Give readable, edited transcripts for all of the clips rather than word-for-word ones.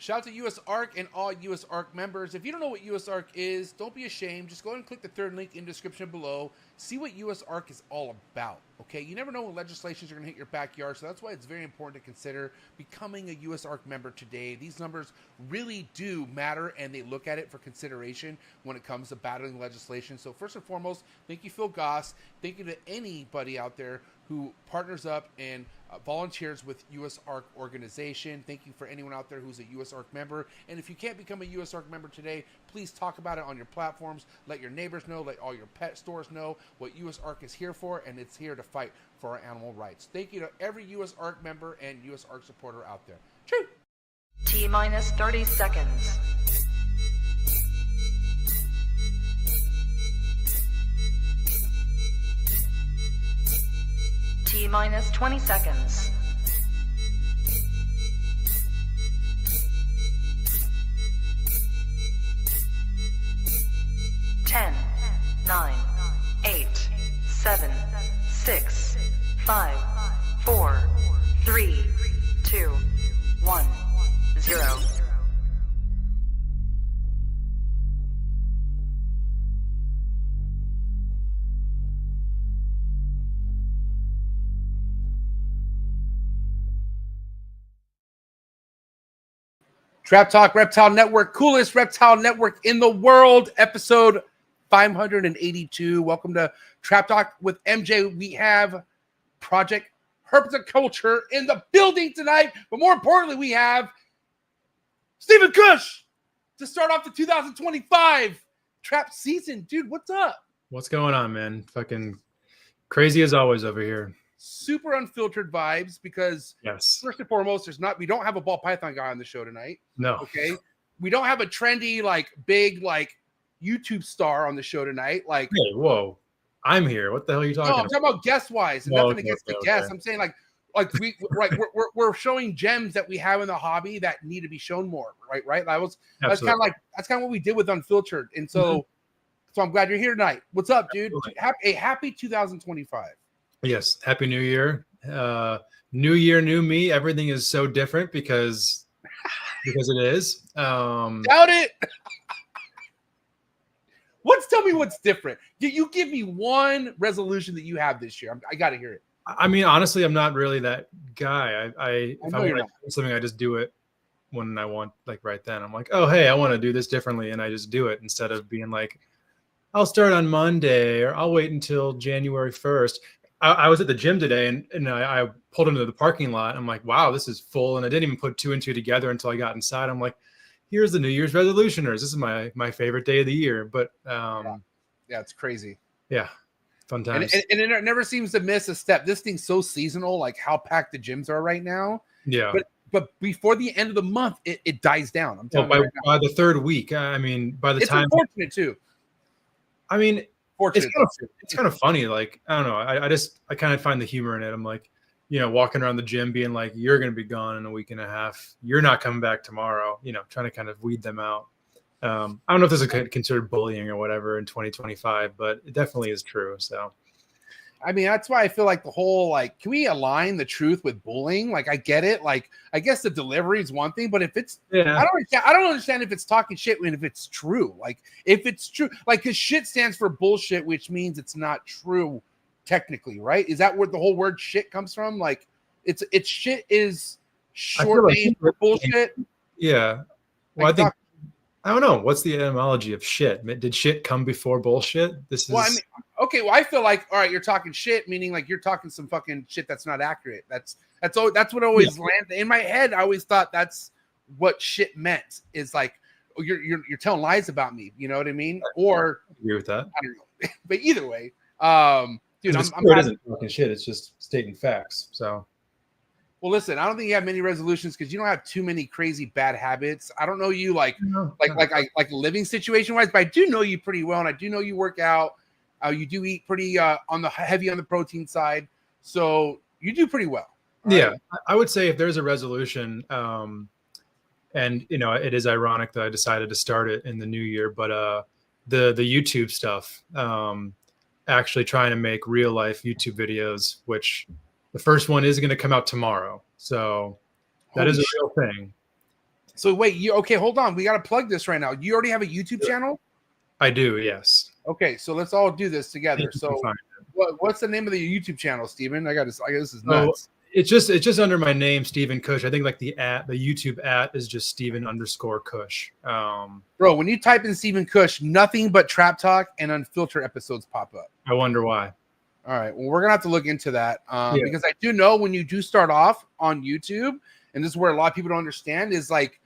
Shout out to USARK and all USARK members. If you don't know what USARK is, don't be ashamed. Just go ahead and click the third link in the description below. See what USARK is all about, okay? You never know when legislations are going to hit your backyard, so that's why it's very important to consider becoming a USARK member today. These numbers really do matter, and they look at it for consideration when it comes to battling legislation. So first and foremost, thank you, Phil Goss. Thank you to anybody out there who partners up and volunteers with USARK organization. Thank you for anyone out there who's a USARK member. And if you can't become a USARK member today, please talk about it on your platforms. Let your neighbors know, let all your pet stores know what USARK is here for, and it's here to fight for our animal rights. Thank you to every USARK member and USARK supporter out there. True. T-minus 30 seconds. T-minus 20 seconds. 10, 9, 8, 7, 6, 5, 4, 3, 2, 1, 0. Trap Talk Reptile Network, coolest reptile network in the world, episode 582. Welcome to Trap Talk with MJ. We have Project Herpetoculture in the building tonight, but more importantly, we have Stephen Kush to start off the 2025 trap season. Dude, what's up? What's going on, man? Fucking crazy as always over here. Super unfiltered vibes because Yes. first and foremost, we don't have a ball python guy on the show tonight. No. Okay. We don't have a trendy, big, YouTube star on the show tonight. Hey, whoa. I'm here. What the hell are you talking I'm talking about guest wise and nothing against the guests. I'm saying we're showing gems that we have in the hobby that need to be shown more. Right. That's kind of what we did with Unfiltered. And so I'm glad you're here tonight. What's up, dude? Happy 2025. Yes. Happy New Year. New year, new me. Everything is so different because it is. Doubt it. Tell me what's different. You give me one resolution that you have this year. I got to hear it. I mean, honestly, I'm not really that guy. If I want to do something, I just do it when I want, right then. I'm like, oh, hey, I want to do this differently, and I just do it instead of being like, I'll start on Monday or I'll wait until January 1st. I was at the gym today and I pulled into the parking lot. I'm like, wow, this is full. And I didn't even put two and two together until I got inside. I'm like, here's the New Year's resolutioners. This is my favorite day of the year. But yeah, it's crazy. Yeah. Fun times. And it never seems to miss a step. This thing's so seasonal, like how packed the gyms are right now. Yeah. But before the end of the month, it dies down. I'm telling you right now. By the third week, I mean, by the time. It's unfortunate too. I mean, it's kind of funny. I don't know. I kind of find the humor in it. I'm like, walking around the gym being like, you're going to be gone in a week and a half. You're not coming back tomorrow, trying to kind of weed them out. I don't know if this is considered bullying or whatever in 2025, but it definitely is true. So, I mean, that's why I feel like the whole, can we align the truth with bullying? I get it. I guess the delivery is one thing, but if it's, I don't understand if it's talking shit and if it's true. If it's true, because shit stands for bullshit, which means it's not true technically, right? Is that where the whole word shit comes from? It's shit is short name for bullshit. Yeah. Well, I don't know. What's the etymology of shit? Did shit come before bullshit? I feel like, all right, you're talking shit, meaning you're talking some fucking shit that's not accurate. That's what always landed in my head. I always thought that's what shit meant, is you're telling lies about me. You know what I mean? Or I agree with that. I don't know. But either way, dude, it isn't talking shit. It's just stating facts. So. Well, listen, I don't think you have many resolutions because you don't have too many crazy bad habits. I don't know you like living situation wise, but I do know you pretty well, and I do know you work out. You do eat pretty heavy on the protein side, so you do pretty well. Yeah, I would say if there's a resolution, and it is ironic that I decided to start it in the new year, but the YouTube stuff, actually trying to make real life YouTube videos, which. The first one is going to come out tomorrow. So that is a real thing. So wait, okay, hold on. We got to plug this right now. You already have a YouTube channel? I do, yes. Okay, so let's all do this together. So what's the name of the YouTube channel, Steven? I guess this is nuts. It's just under my name, Steven Kush. I think like the YouTube is just Steven_Kush. Bro, when you type in Steven Kush, nothing but trap talk and unfiltered episodes pop up. I wonder why. All right, well, we're gonna have to look into that because I do know when you do start off on YouTube, and this is where a lot of people don't understand, is like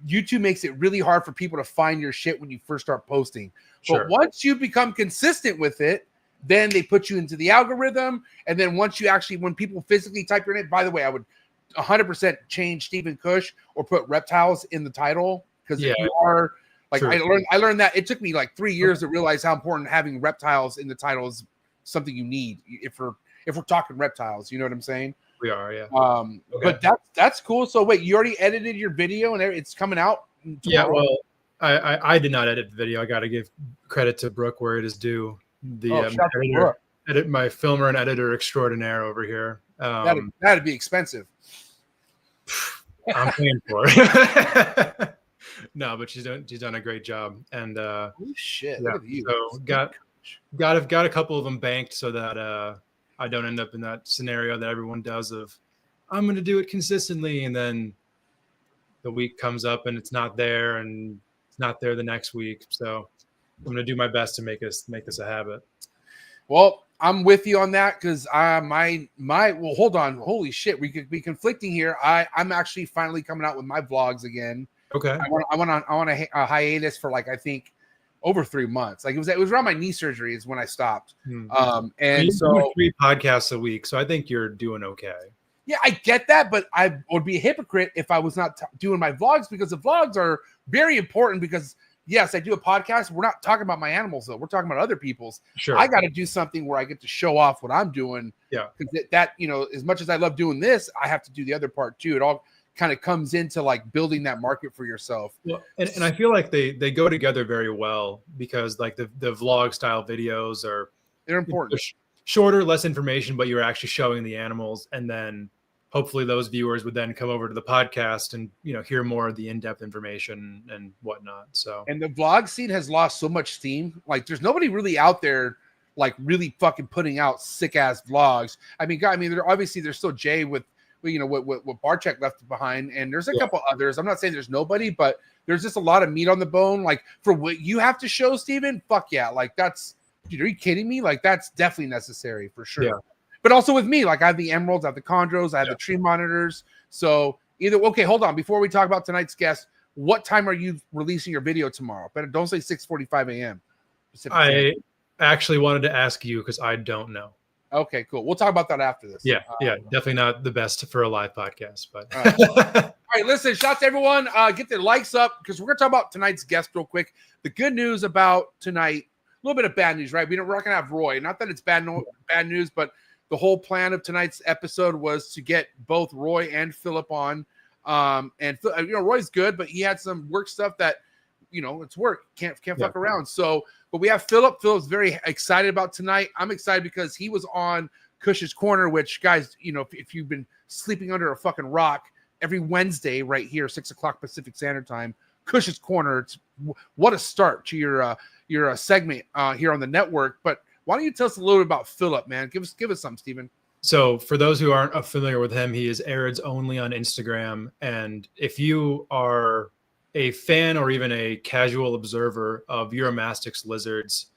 YouTube makes it really hard for people to find your shit when you first start posting. Sure. But once you become consistent with it, then they put you into the algorithm. And then once you actually, when people physically type your name, by the way, I would 100% change Steven Kush or put reptiles in the title. Because if you are like, I learned that it took me like 3 years to realize how important having reptiles in the title is something you need if we're talking reptiles. You know what I'm saying? We are, yeah. But that's cool. So wait, you already edited your video and it's coming out tomorrow? Yeah, well, I did not edit the video. I got to give credit to Brooke where it is due. My filmer and editor extraordinaire over here. That'd be expensive. I'm paying for it. No, but she's done a great job. And oh shit, yeah, look at you. So got a couple of them banked so that I don't end up in that scenario that everyone does of I'm going to do it consistently, and then the week comes up and it's not there, and it's not there the next week. So I'm going to do my best to make this a habit. Well, I'm with you on that because well, hold on, holy shit, we could be conflicting here. I'm actually finally coming out with my vlogs again. Okay. I went on a hiatus for like I think over 3 months. Like it was around my knee surgery is when I stopped. And so 3 podcasts a week. So I think you're doing okay. Yeah, I get that, but I would be a hypocrite if I was not doing my vlogs because the vlogs are very important because yes, I do a podcast. We're not talking about my animals though. We're talking about other people's. Sure. I got to do something where I get to show off what I'm doing. Yeah. Because that, as much as I love doing this, I have to do the other part too. It all kind of comes into like building that market for yourself. Well, and I feel like they go together very well because like the vlog style videos they're important. Shorter, less information, but you're actually showing the animals, and then hopefully those viewers would then come over to the podcast and hear more of the in-depth information and whatnot. So and the vlog scene has lost so much steam. Like there's nobody really out there like really fucking putting out sick ass vlogs. I mean, there's still Jay with what Barchek left behind, and there's a couple others. I'm not saying there's nobody, but there's just a lot of meat on the bone. Like for what you have to show, Steven, fuck yeah. Like that's, dude, are you kidding me? Like that's definitely necessary for sure. Yeah. But also with me, like I have the emeralds, I have the chondros, I have the tree monitors. So okay, hold on. Before we talk about tonight's guest, what time are you releasing your video tomorrow? But don't say 6:45 a.m. I actually wanted to ask you because I don't know. Okay, cool. We'll talk about that after this. Yeah, definitely not the best for a live podcast, but all right. All right, listen, shout out to everyone. Get their likes up because we're gonna talk about tonight's guest real quick. The good news about tonight, a little bit of bad news, right? We're not gonna have Roy. Not that it's bad news, but the whole plan of tonight's episode was to get both Roy and Phillip on. And Roy's good, but he had some work stuff that it's work. Can't fuck around. So. But we have Phillip. Phillip's very excited about tonight. I'm excited because he was on Cush's Corner, which, guys, if you've been sleeping under a fucking rock, every Wednesday right here, 6 o'clock Pacific Standard Time, Cush's Corner. What a start to your segment here on the network. But why don't you tell us a little bit about Phillip, man? Give us something, Steven. So for those who aren't familiar with him, he is Arids only on Instagram. And if you are a fan or even a casual observer of Uromastyx lizards,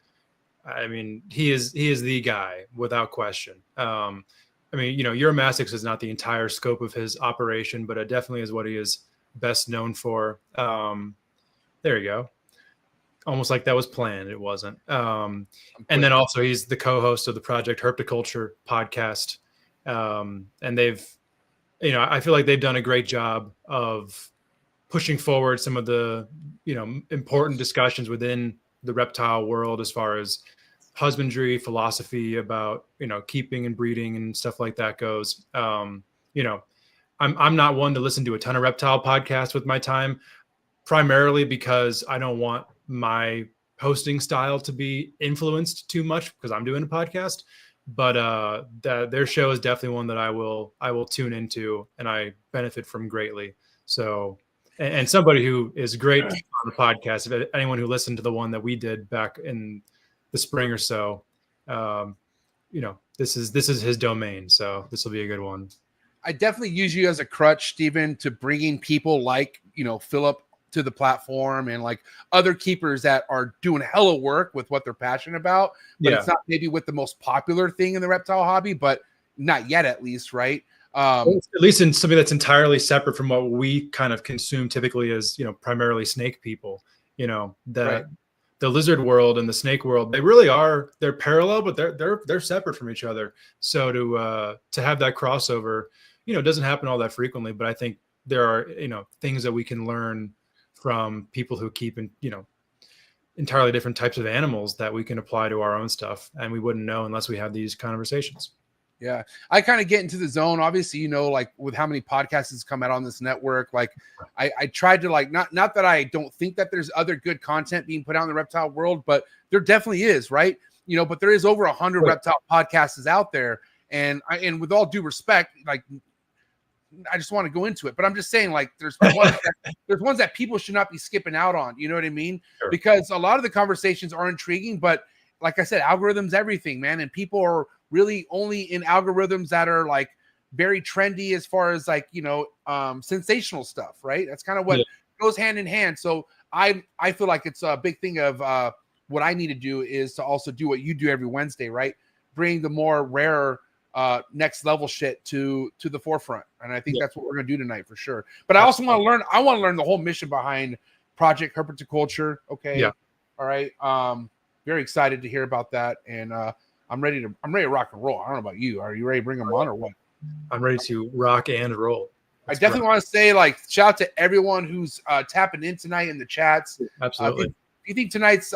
I mean, he is the guy without question. Uromastyx is not the entire scope of his operation, but it definitely is what he is best known for. There you go. Almost like that was planned. It wasn't. And then also he's the co-host of the Project Herpetoculture podcast. And they've, I feel like they've done a great job of pushing forward some of the, important discussions within the reptile world as far as husbandry, philosophy about, keeping and breeding and stuff like that goes. I'm not one to listen to a ton of reptile podcasts with my time, primarily because I don't want my hosting style to be influenced too much because I'm doing a podcast. But their show is definitely one that I will tune into and I benefit from greatly. So and somebody who is great on the podcast. If anyone who listened to the one that we did back in the spring or so, this is his domain. So this will be a good one. I definitely use you as a crutch, Stephen, to bringing people like, Phillip to the platform and like other keepers that are doing hella work with what they're passionate about. But it's not maybe with the most popular thing in the reptile hobby, but not yet at least, right? At least in something that's entirely separate from what we kind of consume typically as, primarily snake people, the lizard world and the snake world, they're parallel, but they're separate from each other. So to have that crossover, doesn't happen all that frequently, but I think there are, things that we can learn from people who keep entirely different types of animals that we can apply to our own stuff. And we wouldn't know unless we have these conversations. Yeah. I kind of get into the zone, obviously, like with how many podcasts come out on this network, like I tried to like, not that I don't think that there's other good content being put out in the reptile world, but there definitely is, right? But there is over 100 reptile podcasts out there. And with all due respect, like, I just want to go into it, but I'm just saying, like, there's ones that people should not be skipping out on. You know what I mean? Sure. Because a lot of the conversations are intriguing, but like I said, algorithms, everything, man. And people are really only in algorithms that are like very trendy as far as like, sensational stuff, right? That's kind of what goes hand in hand. So I feel like it's a big thing of what I need to do is to also do what you do every Wednesday, right? Bring the more rare next level shit to the forefront. And I think that's what we're going to do tonight for sure. But I also want to learn the whole mission behind Project Herpetoculture. Okay. Yeah. All right. Very excited to hear about that. And I'm ready to rock and roll. I don't know about you. Are you ready to bring them on or what? I'm ready to rock and roll. I definitely want to say, like, shout out to everyone who's tapping in tonight in the chats. Absolutely. If you think tonight's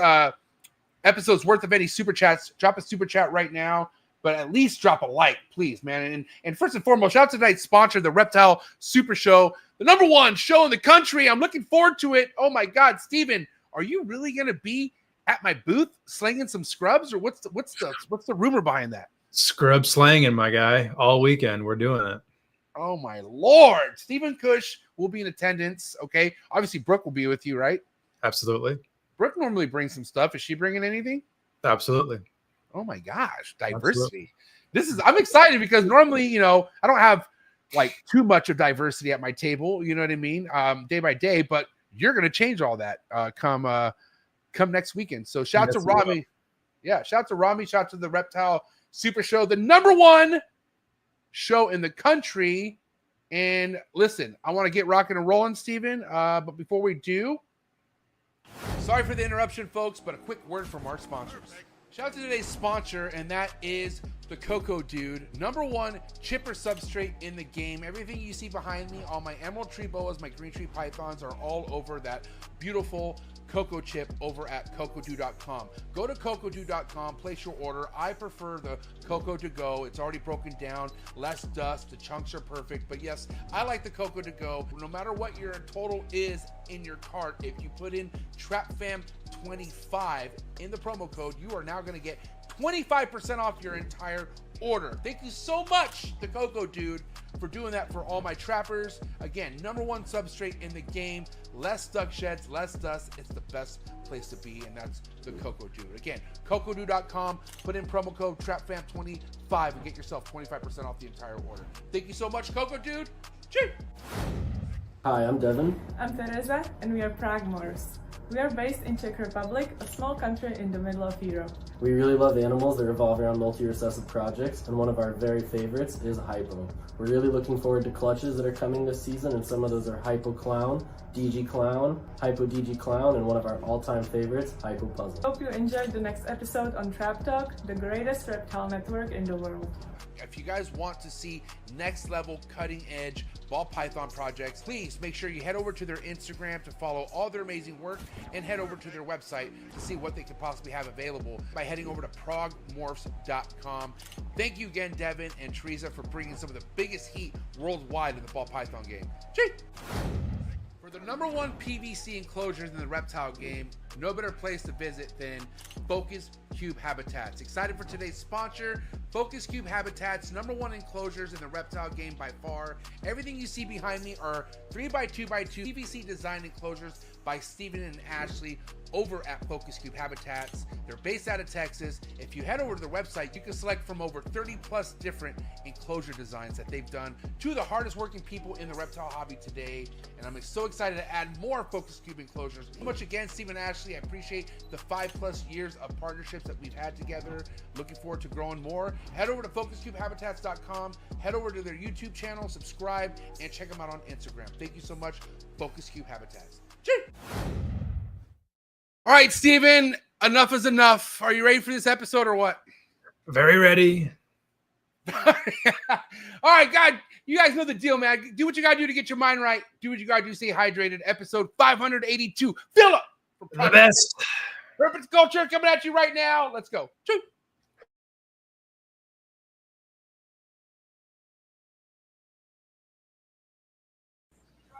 episode's worth of any super chats, drop a super chat right now. But at least drop a like, please, man. And first and foremost, shout out to tonight's sponsor, the Reptile Super Show, the #1 show in the country. I'm looking forward to it. Oh my God, Steven, are you really gonna be at my booth slinging some scrubs, or what's the rumor behind that? Scrub slanging, my guy, all weekend. We're doing it. Oh my Lord, Stephen Cush will be in attendance. Okay, obviously Brooke will be with you, right? Absolutely. Brooke normally brings some stuff. Is she bringing anything? Absolutely. Oh my gosh, diversity. I'm excited because normally, I don't have like too much of diversity at my table, you know what I mean? Day by day, but you're going to change all that come next weekend. So shout out to Rami. Yeah, shout out to Rami, shout out to the Reptile Super Show, the #1 show in the country. And listen, I want to get rocking and rolling, Steven. But before we do, sorry for the interruption, folks, but a quick word from our sponsors. Shout out to today's sponsor, and that is the Coco Dude, #1 chipper substrate in the game. Everything you see behind me, all my emerald tree boas, my green tree pythons are all over that beautiful Coco chip over at cocodude.com. Go to cocodude.com, place your order. I prefer the Coco to go. It's already broken down, less dust, the chunks are perfect. But yes, I like the Coco to go. No matter what your total is in your cart, if you put in TrapFam25 in the promo code, you are now going to get 25% off your entire order. Thank you so much, the Coco Dude, for doing that for all my trappers. Again, #1 substrate in the game. Less duck sheds, less dust. It's the best place to be, and that's the Coco Dude. Again, cocodude.com. Put in promo code TrapFam25 and get yourself 25% off the entire order. Thank you so much, Coco Dude. Cheers. Hi, I'm Devin. I'm Teresa, and we are Prague MORPH. We are based in Czech Republic, a small country in the middle of Europe. We really love animals that revolve around multi-recessive projects, and one of our very favorites is Hypo. We're really looking forward to clutches that are coming this season, and some of those are Hypo Clown, DG Clown, Hypo DG Clown, and one of our all-time favorites, Hypo Puzzle. Hope you enjoyed the next episode on Trap Talk, the greatest reptile network in the world. If you guys want to see next level cutting edge ball python projects, please make sure you head over to their Instagram to follow all their amazing work, and head over to their website to see what they could possibly have available by heading over to progmorphs.com. Thank you again, Devin and Teresa, for bringing some of the biggest heat worldwide in the ball python game. Gee! For the #1 PVC enclosures in the reptile game, no better place to visit than Focus Cube Habitats. Excited for today's sponsor, Focus Cube Habitats, #1 enclosures in the reptile game by far. Everything you see behind me are 3x2x2 PVC design enclosures by Steven and Ashley over at Focus Cube Habitats. They're based out of Texas. If you head over to their website, you can select from over 30 plus different enclosure designs that they've done. Two of the hardest working people in the reptile hobby today, and I'm so excited to add more Focus Cube enclosures. So much again, Steven and Ashley, I appreciate the 5+ years of partnerships that we've had together. Looking forward to growing more. Head over to focuscubehabitats.com, head over to their YouTube channel, subscribe, and check them out on Instagram. Thank you so much, Focus Cube Habitats. Cheers. All right, Steven, enough is enough. Are you ready for this episode or what? Very ready. All right, God, you guys know the deal, man. Do what you got to do to get your mind right. Do what you got to do to stay hydrated. Episode 582. Phillip. The best. Herpetoculture coming at you right now. Let's go. Choo.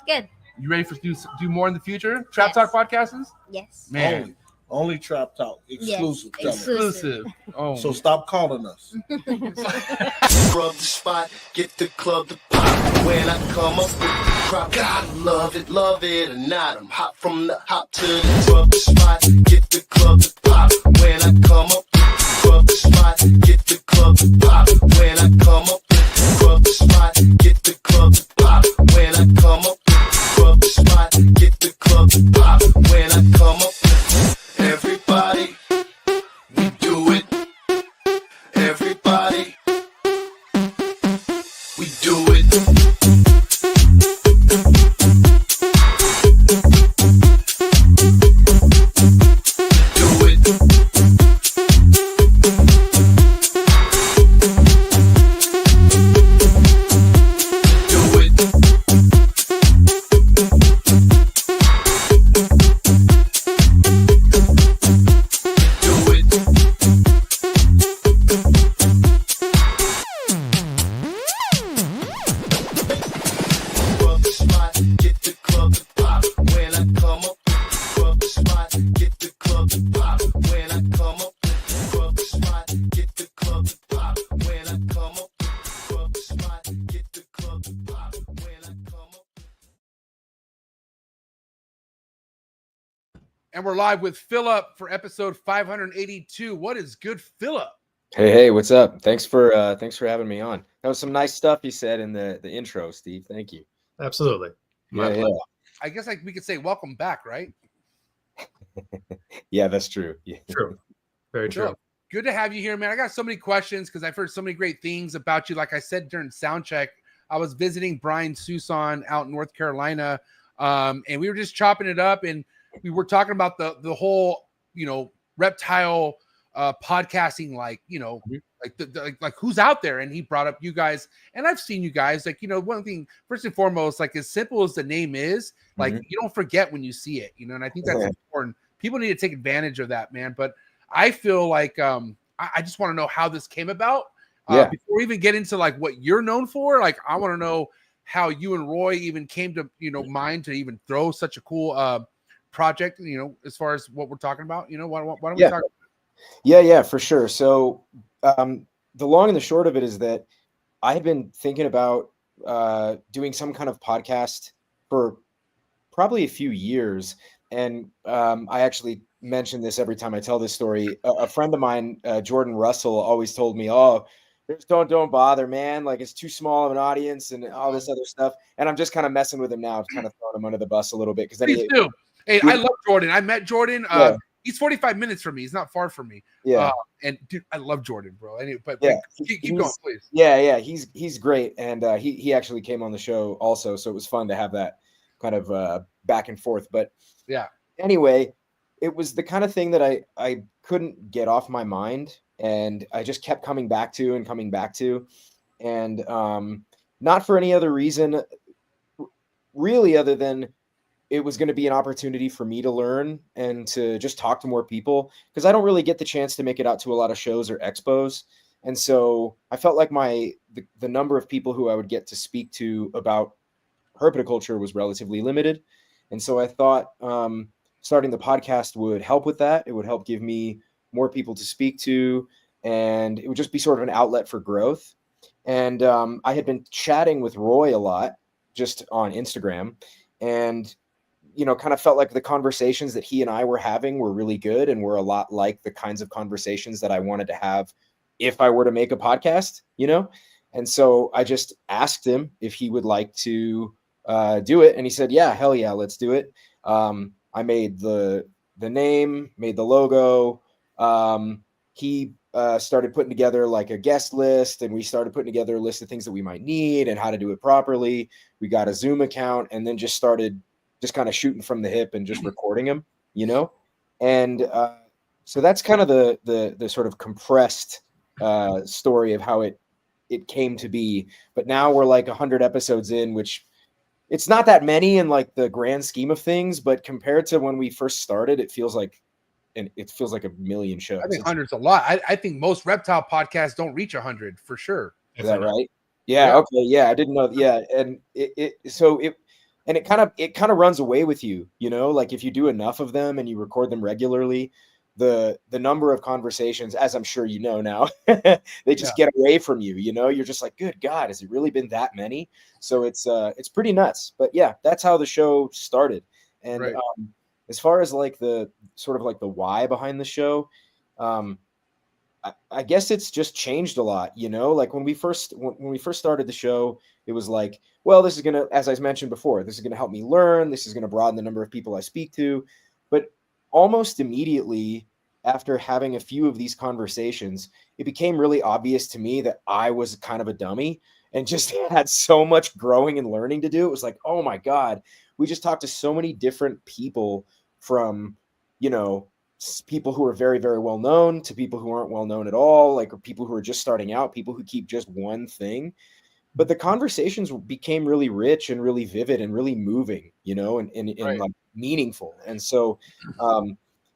Good. You ready for do more in the future? Trap Talk podcasts? Yes. Man. Only Trap Talk. Exclusive. Yes. Exclusive. Oh. So stop calling us. Rub the spot, get the club to pop. When I come up with the crop, gotta love it or not. I'm hot from the hop to the rub the spot, get the club to pop. When I come up with the rub the spot, get the club to pop. When I come up with the rub the spot, get the club to pop. When I come up with the rub the spot, get the club to pop. When I come up with everybody, we do it. Everybody, we do it. Do it. Do it. Do it. Rub the spot, get the club to pop. When I come up, rub the spot, get the club to pop. When I come up, rub the spot, get the club to pop. When I come up, rub the spot, get the club to pop. When I come up. And we're live with Phillip for episode 582. What is good, Phillip? Hey, what's up? Thanks for having me on. That was some nice stuff you said in the intro, Steve. Thank you. Absolutely. Yeah. I guess we could say welcome back, right? Yeah, that's true. Yeah. True. Very true. Phillip, good to have you here, man. I got so many questions because I've heard so many great things about you. Like I said during sound check, I was visiting Brian Susan out in North Carolina, and we were just chopping it up, and we were talking about the whole, reptile podcasting, like like who's out there, and he brought up you guys, and I've seen you guys, like, one thing, first and foremost, like as simple as the name is, like you don't forget when you see it, and I think that's important. People need to take advantage of that, man. But I feel like I just want to know how this came about. Before we even get into like what you're known for, like I want to know how you and Roy even came to mind to even throw such a cool project, as far as what we're talking about. Why don't we talk about it? Yeah, for sure. So the long and the short of it is that I had been thinking about doing some kind of podcast for probably a few years. And I actually mention this every time I tell this story. A friend of mine, Jordan Russell, always told me, "Oh, just don't bother, man. Like it's too small of an audience and all this other stuff." And I'm just kind of messing with him now, kind of throwing him under the bus a little bit. Please do. Hey, I love Jordan. I met Jordan. He's 45 minutes from me. He's not far from me. Yeah. And dude, I love Jordan, bro. But keep going, please. Yeah. He's great. And he actually came on the show also. So it was fun to have that kind of back and forth. But yeah. Anyway, it was the kind of thing that I couldn't get off my mind. And I just kept coming back to. And not for any other reason, really, other than it was going to be an opportunity for me to learn and to just talk to more people, because I don't really get the chance to make it out to a lot of shows or expos. And so I felt like the number of people who I would get to speak to about herpetoculture was relatively limited. And so I thought starting the podcast would help with that. It would help give me more people to speak to, and it would just be sort of an outlet for growth. And I had been chatting with Roy a lot just on Instagram, and kind of felt like the conversations that he and I were having were really good and were a lot like the kinds of conversations that I wanted to have if I were to make a podcast, And so I just asked him if he would like to do it. And he said, yeah, hell yeah, let's do it. I made the name, made the logo. He started putting together like a guest list, and we started putting together a list of things that we might need and how to do it properly. We got a Zoom account, and then just started kind of shooting from the hip and just recording them, And so that's kind of the sort of compressed story of how it came to be. But now we're like 100 episodes in, which it's not that many in like the grand scheme of things, but compared to when we first started, it feels like a million shows. I think 100's a lot. I think most reptile podcasts don't reach 100 for sure. Is that right? Yeah. Okay. Yeah. I didn't know. Yeah. And it kind of runs away with you, like if you do enough of them and you record them regularly, the number of conversations, as I'm sure now, they just get away from you. You're just like, good God, has it really been that many? So it's pretty nuts. But yeah, that's how the show started. And right. As far as like the sort of like the why behind the show, I guess it's just changed a lot. Like when we first started the show, it was like, well, this is gonna, as I mentioned before, this is gonna help me learn. This is gonna broaden the number of people I speak to. But almost immediately after having a few of these conversations, it became really obvious to me that I was kind of a dummy and just had so much growing and learning to do. It was like, oh my God, we just talked to so many different people, from, people who are very, very well known to people who aren't well known at all, like, or people who are just starting out, people who keep just one thing. But the conversations became really rich and really vivid and really moving, and right. like meaningful. And so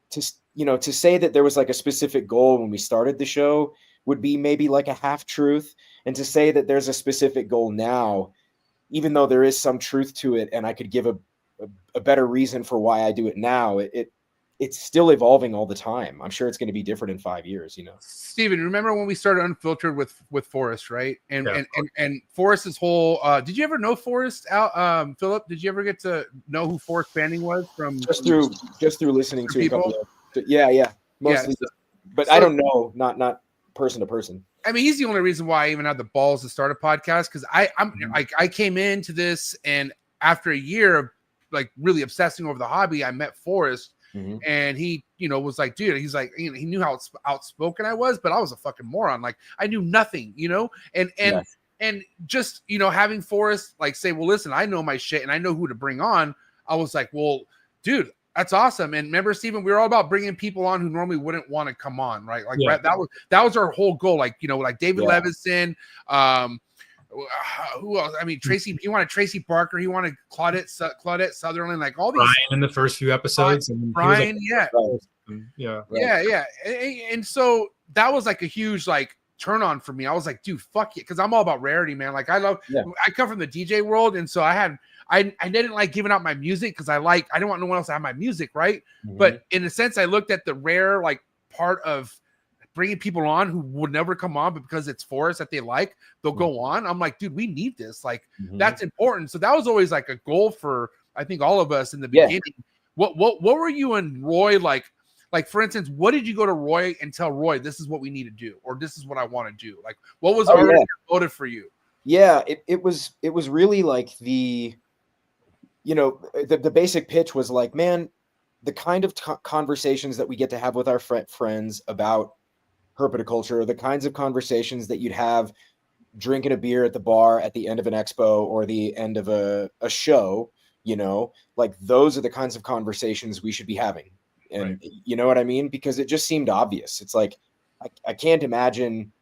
to say that there was like a specific goal when we started the show would be maybe like a half truth. And to say that there's a specific goal now, even though there is some truth to it, and I could give a better reason for why I do it now, it's still evolving all the time. I'm sure it's going to be different in 5 years, Steven, remember when we started Unfiltered with Forrest, right? And Forrest's whole did you ever know Forrest out, Philip? Did you ever get to know who Forrest Fanning was from just through listening to people? A couple of, mostly, but I don't know, not person to person. I mean, he's the only reason why I even had the balls to start a podcast, because I came into this, and after a year of like really obsessing over the hobby, I met Forrest. Mm-hmm. And he, was like, dude, he's like, he knew how outspoken I was, but I was a fucking moron. Like I knew nothing, and just, having Forrest like say, well, listen, I know my shit and I know who to bring on. I was like, well, dude, that's awesome. And remember, Steven, we were all about bringing people on who normally wouldn't want to come on. Right. Like that was our whole goal. Like, like David Levison, who else? I mean, Tracy. He wanted Tracy Barker. He wanted Claudette Sutherland. Like all these. Brian in the first few episodes. Brian, yeah. And so that was like a huge like turn on for me. I was like, dude, fuck it, because I'm all about rarity, man. Like I come from the DJ world, and so I didn't like giving out my music because I didn't want no one else to have my music, right? Mm-hmm. But in a sense, I looked at the rare like part of bringing people on who would never come on, but because it's Forrest that they like, they'll go on. I'm like, dude, we need this. Like, that's important. So that was always like a goal for, I think, all of us in the beginning. What were you and Roy like, for instance, what did you go to Roy and tell Roy, this is what we need to do, or this is what I want to do? Like, what was already motive for you? Yeah, it was really like the basic pitch was like, man, the kind of conversations that we get to have with our friends about herpetoculture, the kinds of conversations that you'd have drinking a beer at the bar at the end of an expo or the end of a show, like those are the kinds of conversations we should be having. And you know what I mean? Because it just seemed obvious. It's like, I can't imagine,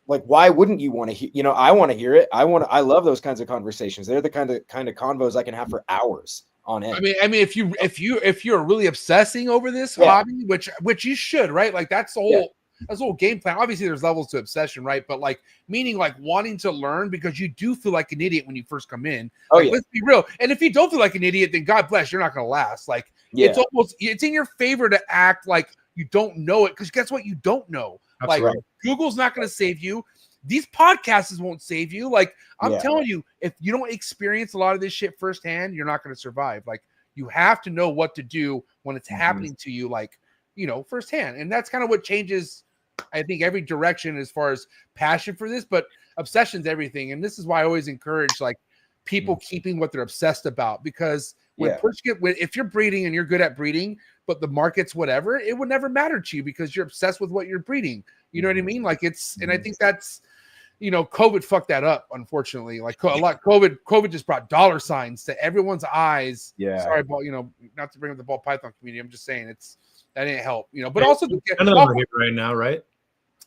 like, why wouldn't you want to hear, I want to hear it. I love those kinds of conversations. They're the kind of convos I can have for hours on end. I mean, if you're really obsessing over this hobby, which you should, right? Like that's the whole game plan. Obviously there's levels to obsession, right? But like meaning like wanting to learn, because you do feel like an idiot when you first come in. Let's be real. And if you don't feel like an idiot, then God bless, you're not going to last. Like it's in your favor to act like you don't know it, because guess what? You don't know. That's like right. Google's not going to save you. These podcasts won't save you. Like I'm Yeah. telling you, if you don't experience a lot of this shit firsthand, you're not going to survive. Like you have to know what to do when it's happening to you, like, you know, firsthand. And that's kind of what changes, I think, every direction as far as passion for this, but obsession's everything. And this is why I always encourage like people keeping what they're obsessed about, because when if you're breeding and you're good at breeding, but the market's whatever, it would never matter to you because you're obsessed with what you're breeding. You know what I mean? Like it's, and I think that's, you know, COVID fucked that up, unfortunately. Like a lot, COVID just brought dollar signs to everyone's eyes. Yeah. Sorry about, you know, not to bring up the ball python community. I'm just saying that didn't help, you know, but also None of them are here right now, right?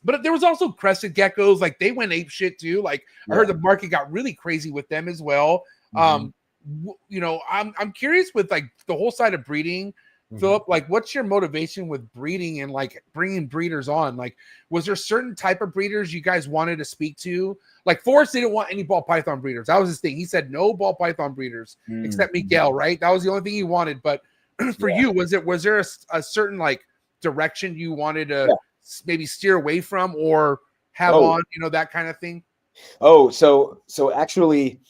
but there was also crested geckos, like they went ape shit too. Like I heard the market got really crazy with them as well. You know, I'm curious with like the whole side of breeding, Phillip, like what's your motivation with breeding and like bringing breeders on? Like, was there certain type of breeders you guys wanted to speak to? Like Forrest didn't want any ball python breeders. That was his thing. He said no ball python breeders except Miguel, right? That was the only thing he wanted. But for you, was there a certain like direction you wanted to maybe steer away from or have on, you know, that kind of thing? So actually,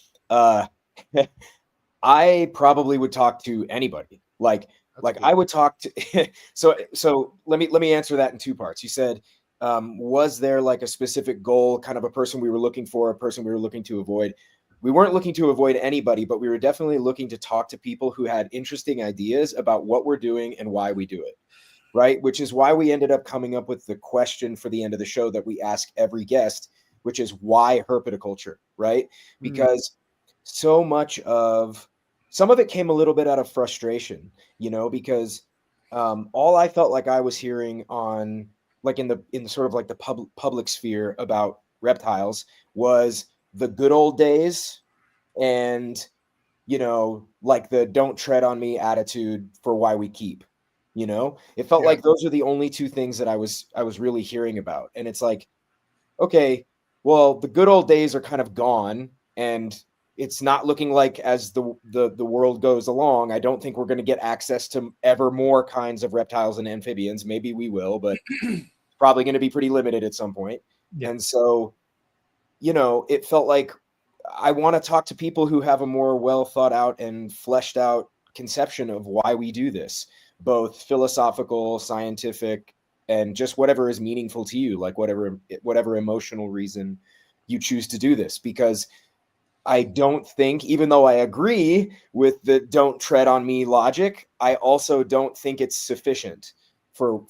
I probably would talk to anybody. Like I would talk to. So let me answer that in two parts. You said, was there like a specific goal, kind of a person we were looking for, a person we were looking to avoid? We weren't looking to avoid anybody, but we were definitely looking to talk to people who had interesting ideas about what we're doing and why we do it. Right. Which is why we ended up coming up with the question for the end of the show that we ask every guest, which is why herpetoculture, right? Because so much of some of it came a little bit out of frustration, you know, because all I felt like I was hearing on like in the sort of like the public sphere about reptiles was the good old days and, you know, like the don't tread on me attitude for why we keep. You know, it felt like those are the only two things that I was really hearing about. And it's like, okay, well, the good old days are kind of gone and it's not looking like as the world goes along, I don't think we're going to get access to ever more kinds of reptiles and amphibians. Maybe we will, but it's probably going to be pretty limited at some point. Yeah. And so, you know, it felt like I want to talk to people who have a more well thought out and fleshed out conception of why we do this. Both philosophical, scientific, and just whatever is meaningful to you, like whatever emotional reason you choose to do this. Because I don't think, even though I agree with the don't tread on me logic, I also don't think it's sufficient for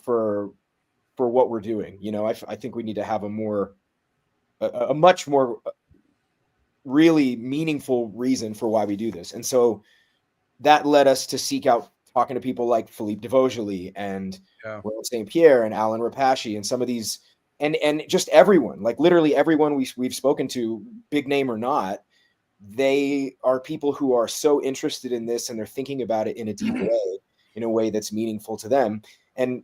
what we're doing. You know, I think we need to have a much more really meaningful reason for why we do this. And so that led us to seek out talking to people like Philippe Lietz and Will St. Pierre and Alan Rapace and some of these, and just everyone, like literally everyone we've spoken to, big name or not, they are people who are so interested in this and they're thinking about it in a deep way, in a way that's meaningful to them. And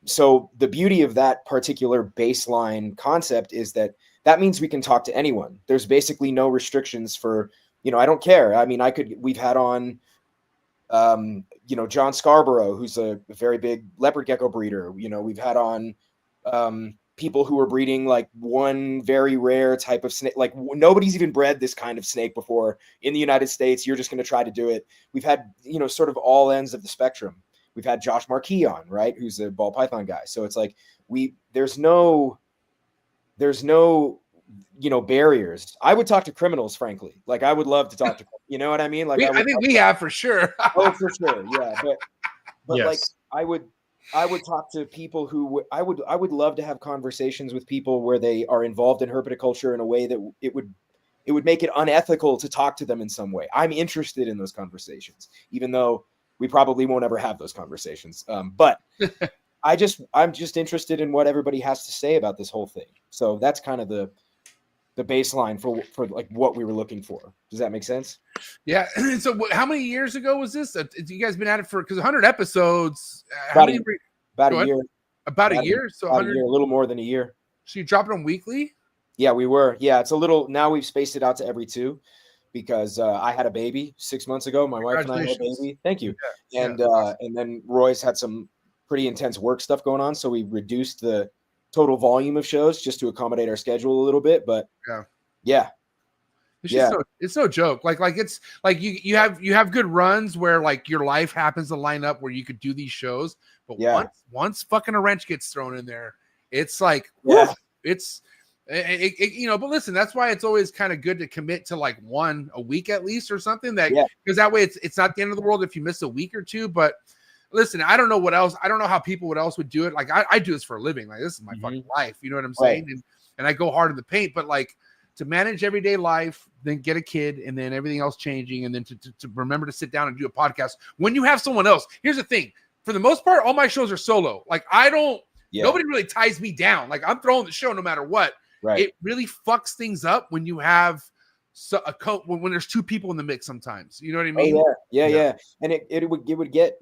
so the beauty of that particular baseline concept is that means we can talk to anyone. There's basically no restrictions for, you know, I don't care. I mean, we've had on, you know, John Scarborough, who's a very big leopard gecko breeder. You know, we've had on people who are breeding like one very rare type of snake. Like nobody's even bred this kind of snake before in the United States. You're just going to try to do it. We've had, you know, sort of all ends of the spectrum. We've had Josh Marquis on, right, who's a ball python guy. So it's like there's no, you know, barriers. I would talk to criminals, frankly. Like I would love to talk to, you know what I mean? Like I think we have for sure. Oh, for sure. Yeah. But yes. Like I would talk to people who I would love to have conversations with people where they are involved in herpetoculture in a way that it would make it unethical to talk to them in some way. I'm interested in those conversations, even though we probably won't ever have those conversations. But I'm just interested in what everybody has to say about this whole thing. So that's kind of the baseline for like what we were looking for. Does that make sense? Yeah. So how many years ago was this? You guys been at it for, because 100 episodes. About a year. About a year. So a little more than a year. So you drop it on weekly? Yeah, we were. Yeah, it's a little. Now we've spaced it out to every 2 because I had a baby 6 months ago. My wife and I had a baby. Thank you. Yeah. And then Roy's had some pretty intense work stuff going on. So we reduced the total volume of shows just to accommodate our schedule a little bit. But yeah. It's no joke. Like it's like you have good runs where like your life happens to line up where you could do these shows, but once fucking a wrench gets thrown in there, it's like it's you know. But listen, that's why it's always kind of good to commit to like one a week at least or something, that because that way it's not the end of the world if you miss a week or two. But listen, I don't know what else. I don't know how people else would do it. Like I do this for a living. Like this is my fucking life. You know what I'm saying? And I go hard in the paint, but like, to manage everyday life, then get a kid, and then everything else changing, and then to remember to sit down and do a podcast when you have someone else. Here's the thing. For the most part, all my shows are solo. Like nobody really ties me down. Like I'm throwing the show no matter what. Right. It really fucks things up when you have when there's two people in the mix sometimes. You know what I mean? Oh, yeah. And it would get,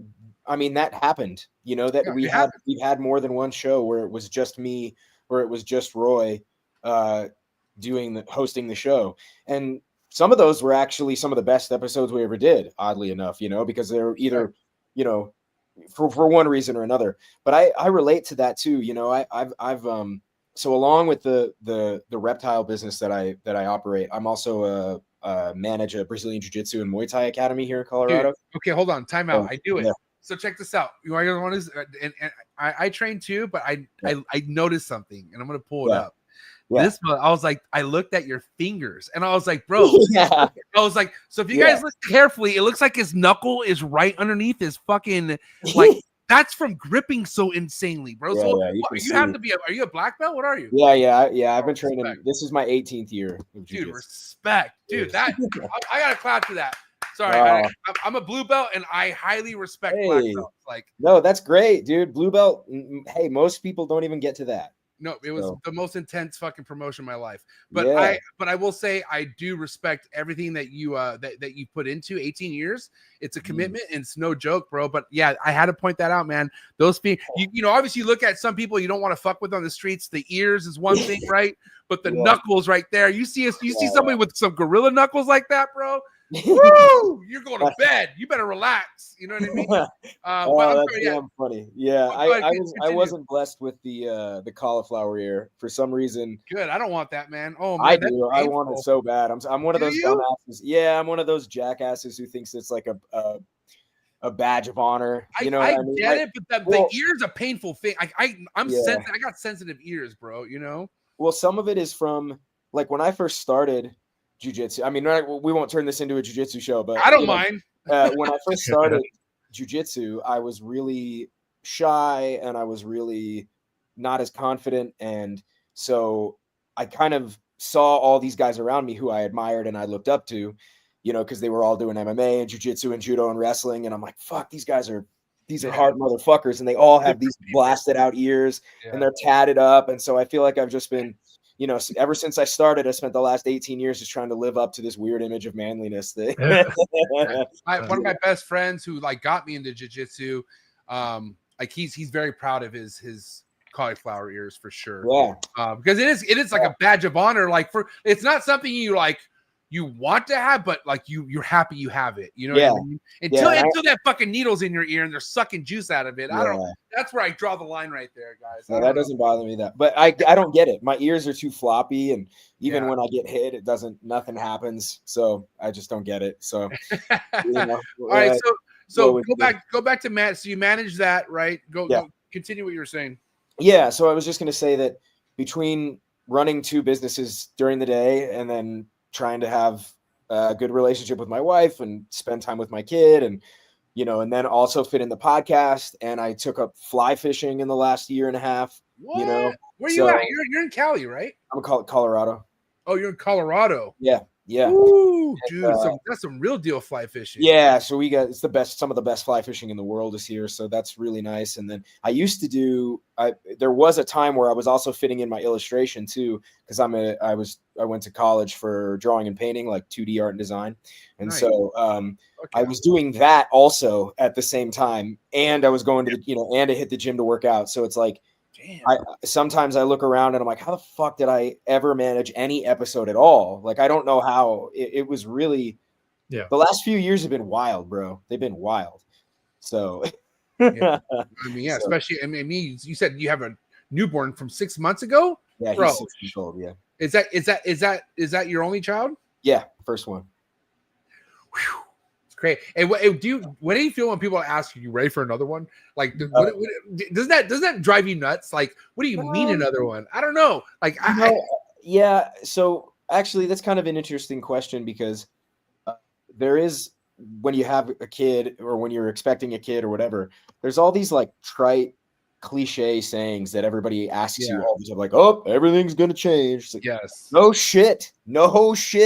I mean, that happened, you know, that we've had more than one show where it was just me, or it was just Roy, hosting the show. And some of those were actually some of the best episodes we ever did, oddly enough, you know, because they're either, you know, for one reason or another. But I relate to that too. You know, I've so along with the reptile business that I operate, I'm also manage a Brazilian Jiu-Jitsu and Muay Thai academy here in Colorado. Dude, okay, hold on, time out. I do it. So check this out. You want to, and I train too, but I noticed something, and I'm gonna pull it up. This one, I was like, I looked at your fingers and I was like, bro, I was like, so if you guys look carefully, it looks like his knuckle is right underneath his fucking, like, that's from gripping so insanely, bro. So are you a black belt? What are you? Yeah. I've been training. This is my 18th year. Dude, respect. Dude, that I got to clap to that. Sorry, I'm a blue belt and I highly respect black belts. Like, no, that's great, dude. Blue belt. Hey, most people don't even get to that. No, it was the most intense fucking promotion of my life. But I will say I do respect everything that you that you put into 18 years. It's a commitment and it's no joke, bro. But yeah, I had to point that out, man. Those you know, obviously you look at some people you don't want to fuck with on the streets. The ears is one thing, right? But the knuckles right there. You see somebody with some gorilla knuckles like that, bro. Woo! You're going to bed. You better relax. You know what I mean? That's damn funny. Yeah, I wasn't blessed with the cauliflower ear for some reason. Good. I don't want that, man. Oh man, I do. I want it so bad. I'm one of those dumbasses. Yeah, I'm one of those jackasses who thinks it's like a badge of honor. You know, I get it, but the ear's a painful thing. I'm sensitive. I got sensitive ears, bro. You know. Well, some of it is from like when I first started jiu-jitsu. I mean, we won't turn this into a jiu-jitsu show, but I don't mind. When I first started jiu-jitsu, I was really shy and I was really not as confident. And so I kind of saw all these guys around me who I admired and I looked up to, you know, because they were all doing MMA and jiu-jitsu and judo and wrestling. And I'm like, fuck, these are hard motherfuckers. And they all have these blasted out ears and they're tatted up. And so I feel like I've just been, you know, ever since I started, I spent the last 18 years just trying to live up to this weird image of manliness thing. One of my best friends who like got me into jiu-jitsu, like he's very proud of his cauliflower ears for sure. Yeah. Because it is like a badge of honor. Like it's not something you like you want to have, but like you're happy you have it. You know what I mean? Until that fucking needle's in your ear and they're sucking juice out of it. That's where I draw the line right there, guys. No, that doesn't bother me but I don't get it. My ears are too floppy, and even when I get hit, nothing happens. So I just don't get it. So you know, all right. So go back to Matt. So you manage that, right? Go continue what you were saying. Yeah. So I was just going to say that between running two businesses during the day and then trying to have a good relationship with my wife and spend time with my kid, and you know, and then also fit in the podcast. And I took up fly fishing in the last year and a half. What? You know, where you at? You're in Cali, right? I'm in Colorado. Oh, you're in Colorado. Yeah. Ooh, dude, that's some real deal fly fishing. Yeah, so it's the best. Some of the best fly fishing in the world is here, so that's really nice. And then I used to do. There was a time where I was also fitting in my illustration too, because I went to college for drawing and painting, like 2D art and design, and so I was doing that also at the same time, and I was going to and I hit the gym to work out. So it's like. Sometimes I look around and I'm like, how the fuck did I ever manage any episode at all? Like, I don't know how. It was really, the last few years have been wild, bro. They've been wild. So, Yeah. I mean, yeah, So, especially I mean, you said you have a newborn from 6 months ago. yeah, Bro, he's 6 months old. Yeah. Is that your only child? Yeah, first one. Whew. It's great. And what do you feel when people ask you ready for another one? Like, doesn't that drive you nuts? Like, what do you mean another one? I don't know. Like, yeah. So actually, that's kind of an interesting question because there is, when you have a kid or when you're expecting a kid or whatever, there's all these like trite cliche sayings that everybody asks you all the time, like, "Oh, everything's gonna change." Like, yes. No shit,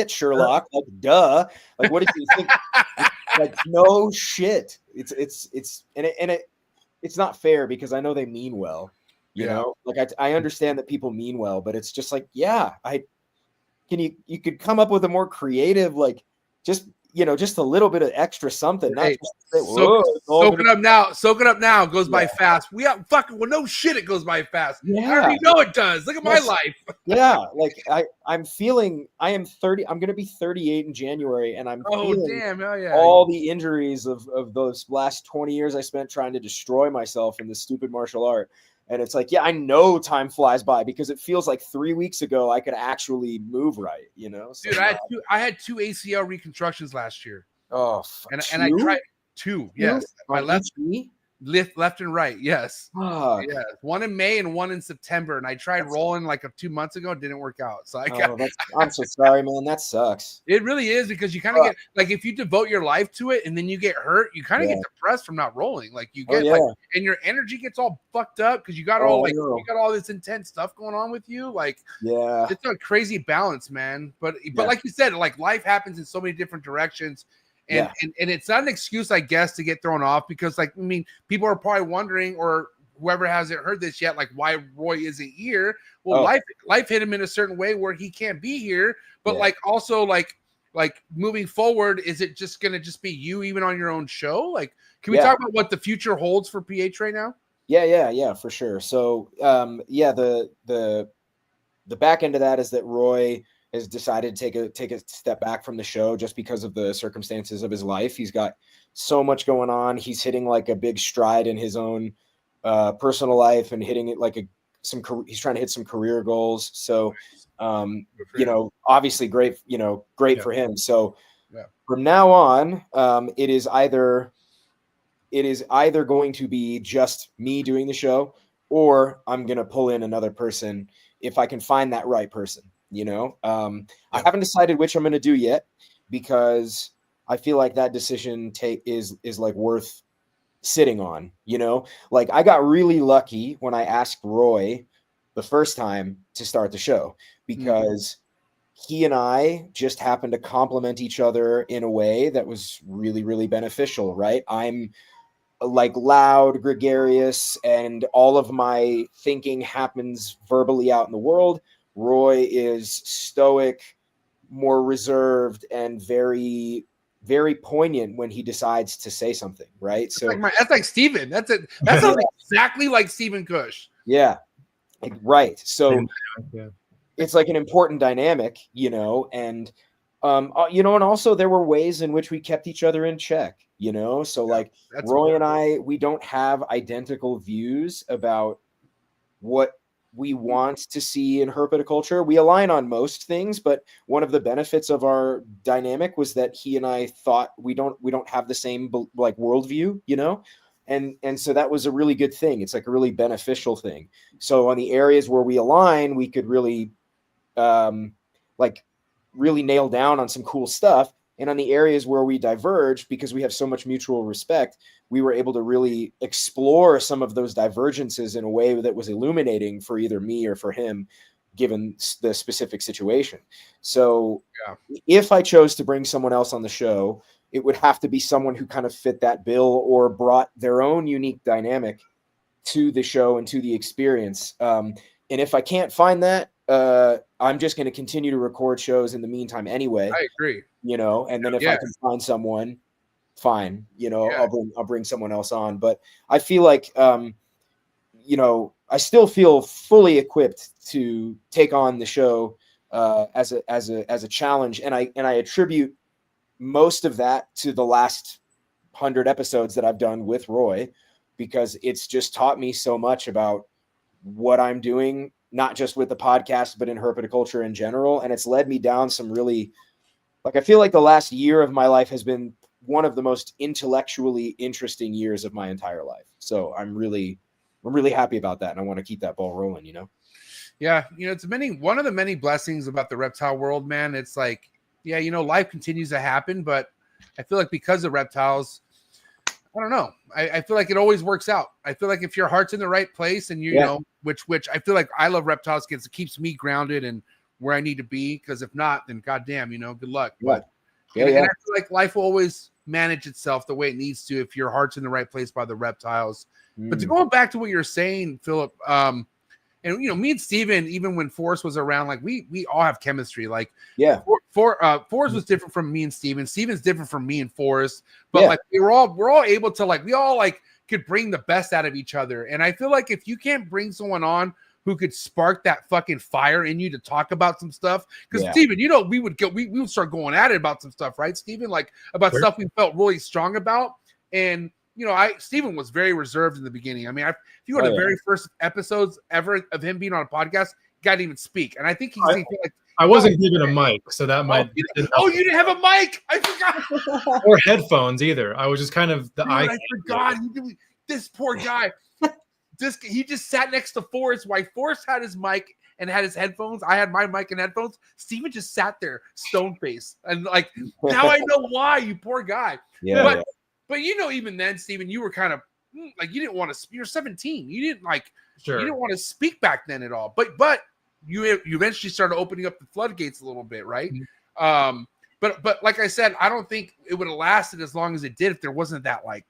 Sherlock. Like, duh. Like, what did you think? Like, no shit. It's not fair because I know they mean well. You know, like I understand that people mean well, but it's just like, yeah, you could come up with a more creative, like, just a little bit of extra something. Not Hey, just soak it up now goes by fast. No shit, it goes by fast. Yeah. I already know it does. Look at my life. Yeah, like I am 30. I'm gonna be 38 in January, and I'm feeling all the injuries of those last 20 years I spent trying to destroy myself in this stupid martial art. And it's like, yeah, I know time flies by because it feels like 3 weeks ago I could actually move right, So, dude, I had 2 ACL reconstructions last year. Oh, and I tried 2. Yes, my left and right. Yes, yes. One in May and one in September, and I tried rolling like 2 months ago. It didn't work out. So I'm so sorry, man. That sucks. It really is because you kind of get like, if you devote your life to it and then you get hurt, you kind of get depressed from not rolling. Like you get and your energy gets all fucked up because you got you got all this intense stuff going on with you. Like, it's a crazy balance, man. But like you said, like, life happens in so many different directions. And it's not an excuse, I guess, to get thrown off because, like, I mean, people are probably wondering, or whoever hasn't heard this yet, like, why Roy isn't here. Well, life hit him in a certain way where he can't be here. But like, also, like moving forward, is it just gonna be you even on your own show? Like, can we talk about what the future holds for PH right now? Yeah, for sure. So the back end of that is that Roy has decided to take a step back from the show just because of the circumstances of his life. He's got so much going on. He's hitting like a big stride in his own personal life and hitting it like he's trying to hit some career goals. So, obviously great for him. So from now on, it is either going to be just me doing the show, or I'm going to pull in another person if I can find that right person. I haven't decided which I'm going to do yet because I feel like that decision is like worth sitting on. Like, I got really lucky when I asked Roy the first time to start the show because he and I just happened to complement each other in a way that was really, really beneficial. Right? I'm like loud, gregarious, and all of my thinking happens verbally out in the world. Roy is stoic, more reserved, and very, very poignant when he decides to say something, right? That's like Steven. That sounds exactly like Steven Kush. Yeah, right. So it's like an important dynamic, and and also there were ways in which we kept each other in check, So like Roy and I, we don't have identical views about what we want to see in herpetoculture. We align on most things, but one of the benefits of our dynamic was that he and I thought we don't have the same like worldview, and so that was a really good thing. It's like a really beneficial thing. So on the areas where we align, we could really really nail down on some cool stuff. And on the areas where we diverge, because we have so much mutual respect, we were able to really explore some of those divergences in a way that was illuminating for either me or for him, given the specific situation. So if I chose to bring someone else on the show, it would have to be someone who kind of fit that bill or brought their own unique dynamic to the show and to the experience. And if I can't find that, I'm just going to continue to record shows in the meantime anyway. I agree. And then if I can find someone, fine, I'll bring someone else on. But I feel like, I still feel fully equipped to take on the show as a challenge. And I attribute most of that to the last 100 episodes that I've done with Roy. because it's just taught me so much about what I'm doing, not just with the podcast, but in herpetoculture in general. And it's led me down some really, like, I feel like the last year of my life has been one of the most intellectually interesting years of my entire life. So I'm really happy about that. And I want to keep that ball rolling, you know? Yeah. You know, it's one of the many blessings about the reptile world, man. It's like, yeah, you know, life continues to happen, but I feel like because of reptiles, I don't know. I feel like it always works out. I feel like if your heart's in the right place and you know, which I feel like I love reptiles because it keeps me grounded and where I need to be. Because if not, then goddamn, you know, good luck. But and I feel like life will always manage itself the way it needs to if your heart's in the right place by the reptiles. But to go back to what you're saying, Philip, and you know, me and Steven, even when Forrest was around, like we all have chemistry. Like, Forrest was different from me and Steven. Steven's different from me and Forrest. But like we're all able to, like, we all like could bring the best out of each other. And I feel like if you can't bring someone on who could spark that fucking fire in you to talk about some stuff, because Steven, you know, we would start going at it about some stuff, right, Steven? Like about stuff we felt really strong about. And you know, Steven was very reserved in the beginning. I mean, if you go to the very first episodes ever of him being on a podcast, he didn't even speak. And I think he's like, I wasn't given a mic, so that might. You didn't have a mic. I forgot. Or headphones either. I was just kind of the eye. I forgot. This poor guy. He just sat next to Forrest. While Forrest had his mic and had his headphones, I had my mic and headphones. Steven just sat there, stone faced, and like now I know why. You poor guy. But you know, even then, Steven, you were kind of like you didn't want to. You're 17. You didn't like. Sure. You didn't want to speak back then at all. But you eventually started opening up the floodgates a little bit, right? Mm-hmm. But like I said, I don't think it would have lasted as long as it did if there wasn't that like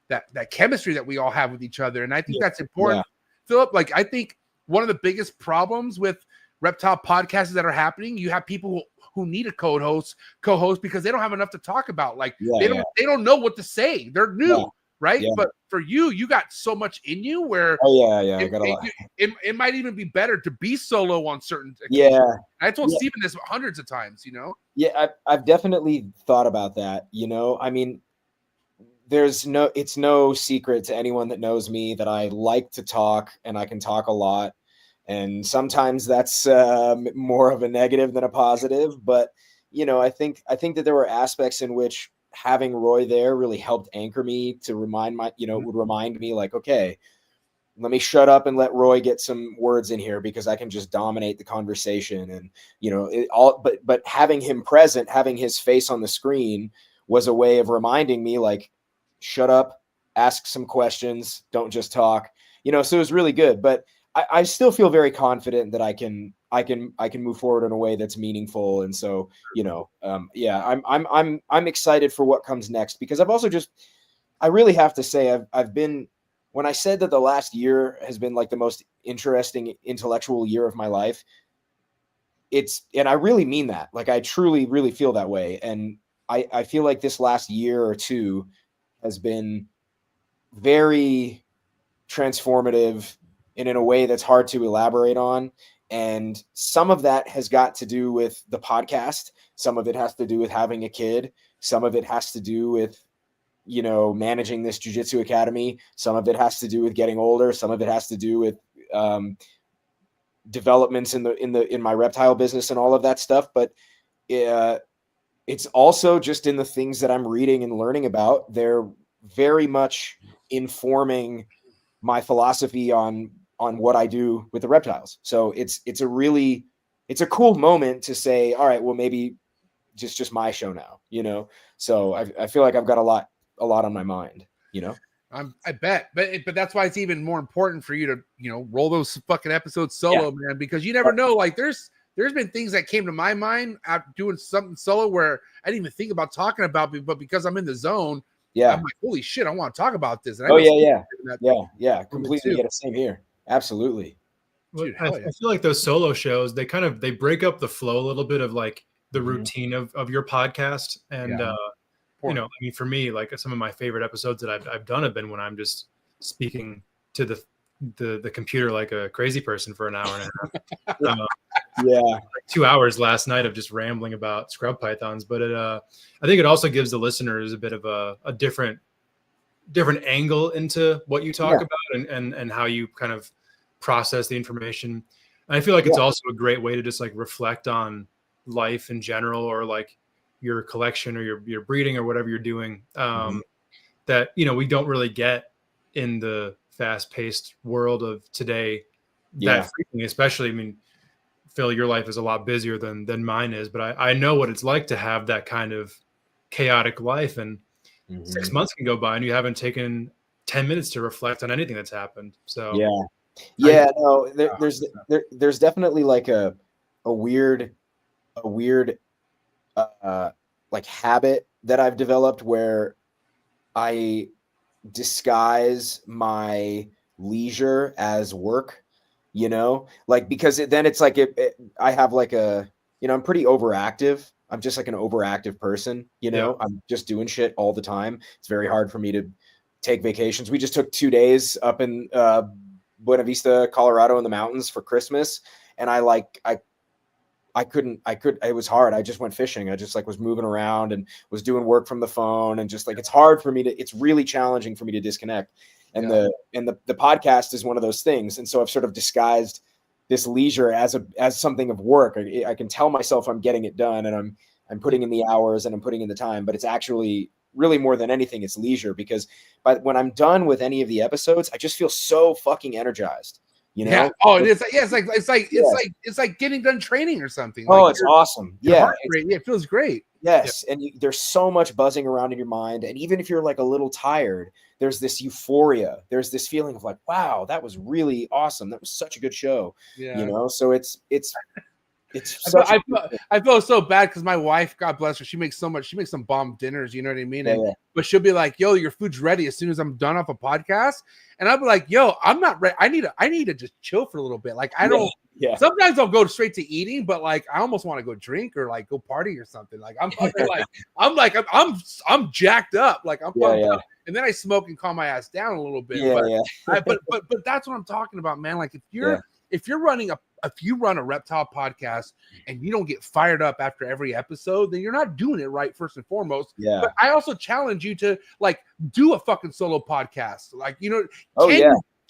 that chemistry that we all have with each other. And I think that's important, Philip. Like I think one of the biggest problems with reptile podcasts that are happening, you have people who need a co-host because they don't have enough to talk about. Like they don't know what to say. They're new, right? Yeah. But for you got so much in you where I got a lot. It might even be better to be solo on certain occasions. Yeah. I told Steven this hundreds of times, you know? Yeah, I've definitely thought about that, you know? I mean, it's no secret to anyone that knows me that I like to talk and I can talk a lot. And sometimes that's more of a negative than a positive. But, you know, I think that there were aspects in which having Roy there really helped anchor me to would remind me like, okay, let me shut up and let Roy get some words in here because I can just dominate the conversation. And, you know, but having him present, having his face on the screen was a way of reminding me like, shut up, ask some questions, don't just talk, you know, so it was really good. But I still feel very confident that I can move forward in a way that's meaningful. And so, you know, I'm excited for what comes next because I really have to say, I've been, when I said that the last year has been like the most interesting intellectual year of my life, and I really mean that. Like, I truly, really feel that way. And I feel like this last year or two has been very transformative and in a way that's hard to elaborate on. And some of that has got to do with the podcast. Some of it has to do with having a kid. Some of it has to do with, you know, managing this jiu-jitsu academy. Some of it has to do with getting older. Some of it has to do with developments in my reptile business and all of that stuff. But it's also just in the things that I'm reading and learning about. They're very much informing my philosophy on what I do with the reptiles. So it's a cool moment to say, all right, well, maybe just my show now, you know? So I feel like I've got a lot on my mind, you know? I bet, but that's why it's even more important for you to, you know, roll those fucking episodes solo, man, because you never know. Like there's been things that came to my mind after doing something solo where I didn't even think about talking about it, but because I'm in the zone, I'm like, holy shit, I want to talk about this. And completely. Yeah, same here. Absolutely. Dude, I feel like those solo shows, they break up the flow a little bit of like the routine of your podcast. And, you know, I mean, for me, like some of my favorite episodes that I've done have been when I'm just speaking to the computer like a crazy person for an hour and a half. Like 2 hours last night of just rambling about scrub pythons. But I think it also gives the listeners a bit of a different different angle into what you talk about and how you kind of process the information. And I feel like it's also a great way to just like reflect on life in general, or like your collection or your breeding or whatever you're doing, that, you know, we don't really get in the fast-paced world of today that frequently, especially, I mean, Phil, your life is a lot busier than mine is, but I know what it's like to have that kind of chaotic life, and 6 months can go by and you haven't taken 10 minutes to reflect on anything that's happened. So no, there's definitely like a weird like habit that I've developed where I disguise my leisure as work, you know, like, because then it's like I have like a, you know, I'm pretty overactive. I'm just like an overactive person, you know. I'm just doing shit all the time. It's very hard for me to take vacations. We just took 2 days up in Buena Vista, Colorado in the mountains for Christmas. And it was hard. I just went fishing. I just like was moving around and was doing work from the phone, and just like, it's hard for me to, it's really challenging for me to disconnect. And the podcast is one of those things. And so I've sort of disguised this leisure as something of work. I can tell myself I'm getting it done, and I'm putting in the hours and I'm putting in the time, but it's actually really more than anything, it's leisure, because when I'm done with any of the episodes, I just feel so fucking energized. You know? Yeah. Oh, it's like getting done training or something. Oh, like it's awesome. Yeah. It feels great. Yes. Yeah. And there's so much buzzing around in your mind. And even if you're like a little tired, there's this euphoria. There's this feeling of like, wow, that was really awesome. That was such a good show. Yeah. You know, so it's I feel so bad because my wife, God bless her, she makes some bomb dinners, you know what I mean? But she'll be like, yo, your food's ready as soon as I'm done off a podcast. And I'll be like, yo, I'm not ready. I need to just chill for a little bit. Like, I don't sometimes I'll go straight to eating, but like I almost want to go drink or like go party or something. Like I'm jacked up. Like I'm pumped up. And then I smoke and calm my ass down a little bit. But that's what I'm talking about, man. Like if you run a reptile podcast and you don't get fired up after every episode, then you're not doing it right, first and foremost. Yeah. But I also challenge you to like do a fucking solo podcast. Like, you know,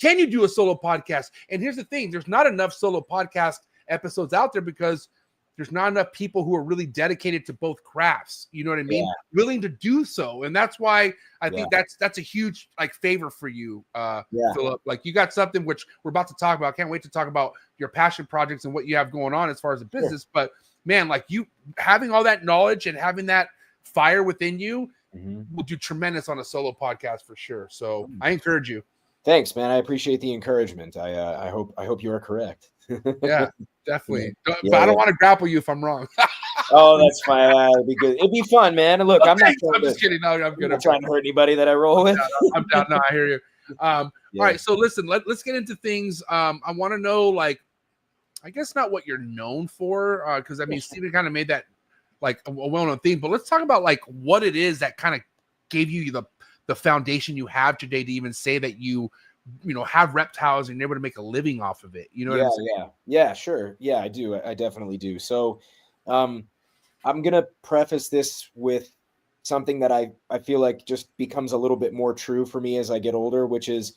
can you do a solo podcast? And here's the thing, there's not enough solo podcast episodes out there because there's not enough people who are really dedicated to both crafts. You know what I mean? Willing to do so. And that's why I think that's a huge like favor for you, Phillip. Like you got something which we're about to talk about. I can't wait to talk about your passion projects and what you have going on as far as a business. But man, like you having all that knowledge and having that fire within you will do tremendous on a solo podcast for sure. So I encourage you. Thanks, man. I appreciate the encouragement. I hope you are correct. Yeah, definitely. But I don't want to grapple you if I'm wrong. Oh, that's fine. It'd be good. It'd be fun, man. Look, I'm just kidding. No, I'm good. I'm not trying to hurt anybody that I roll with. I'm down. No, I hear you. All right. So listen, let's get into things. I want to know, like, I guess not what you're known for, because I mean, Steven kind of made that like a well-known thing. But let's talk about like what it is that kind of gave you the foundation you have today to even say that you have reptiles and you're able to make a living off of it. You know what I'm saying? Yeah, sure. Yeah, I do. I definitely do. So I'm going to preface this with something that I feel like just becomes a little bit more true for me as I get older, which is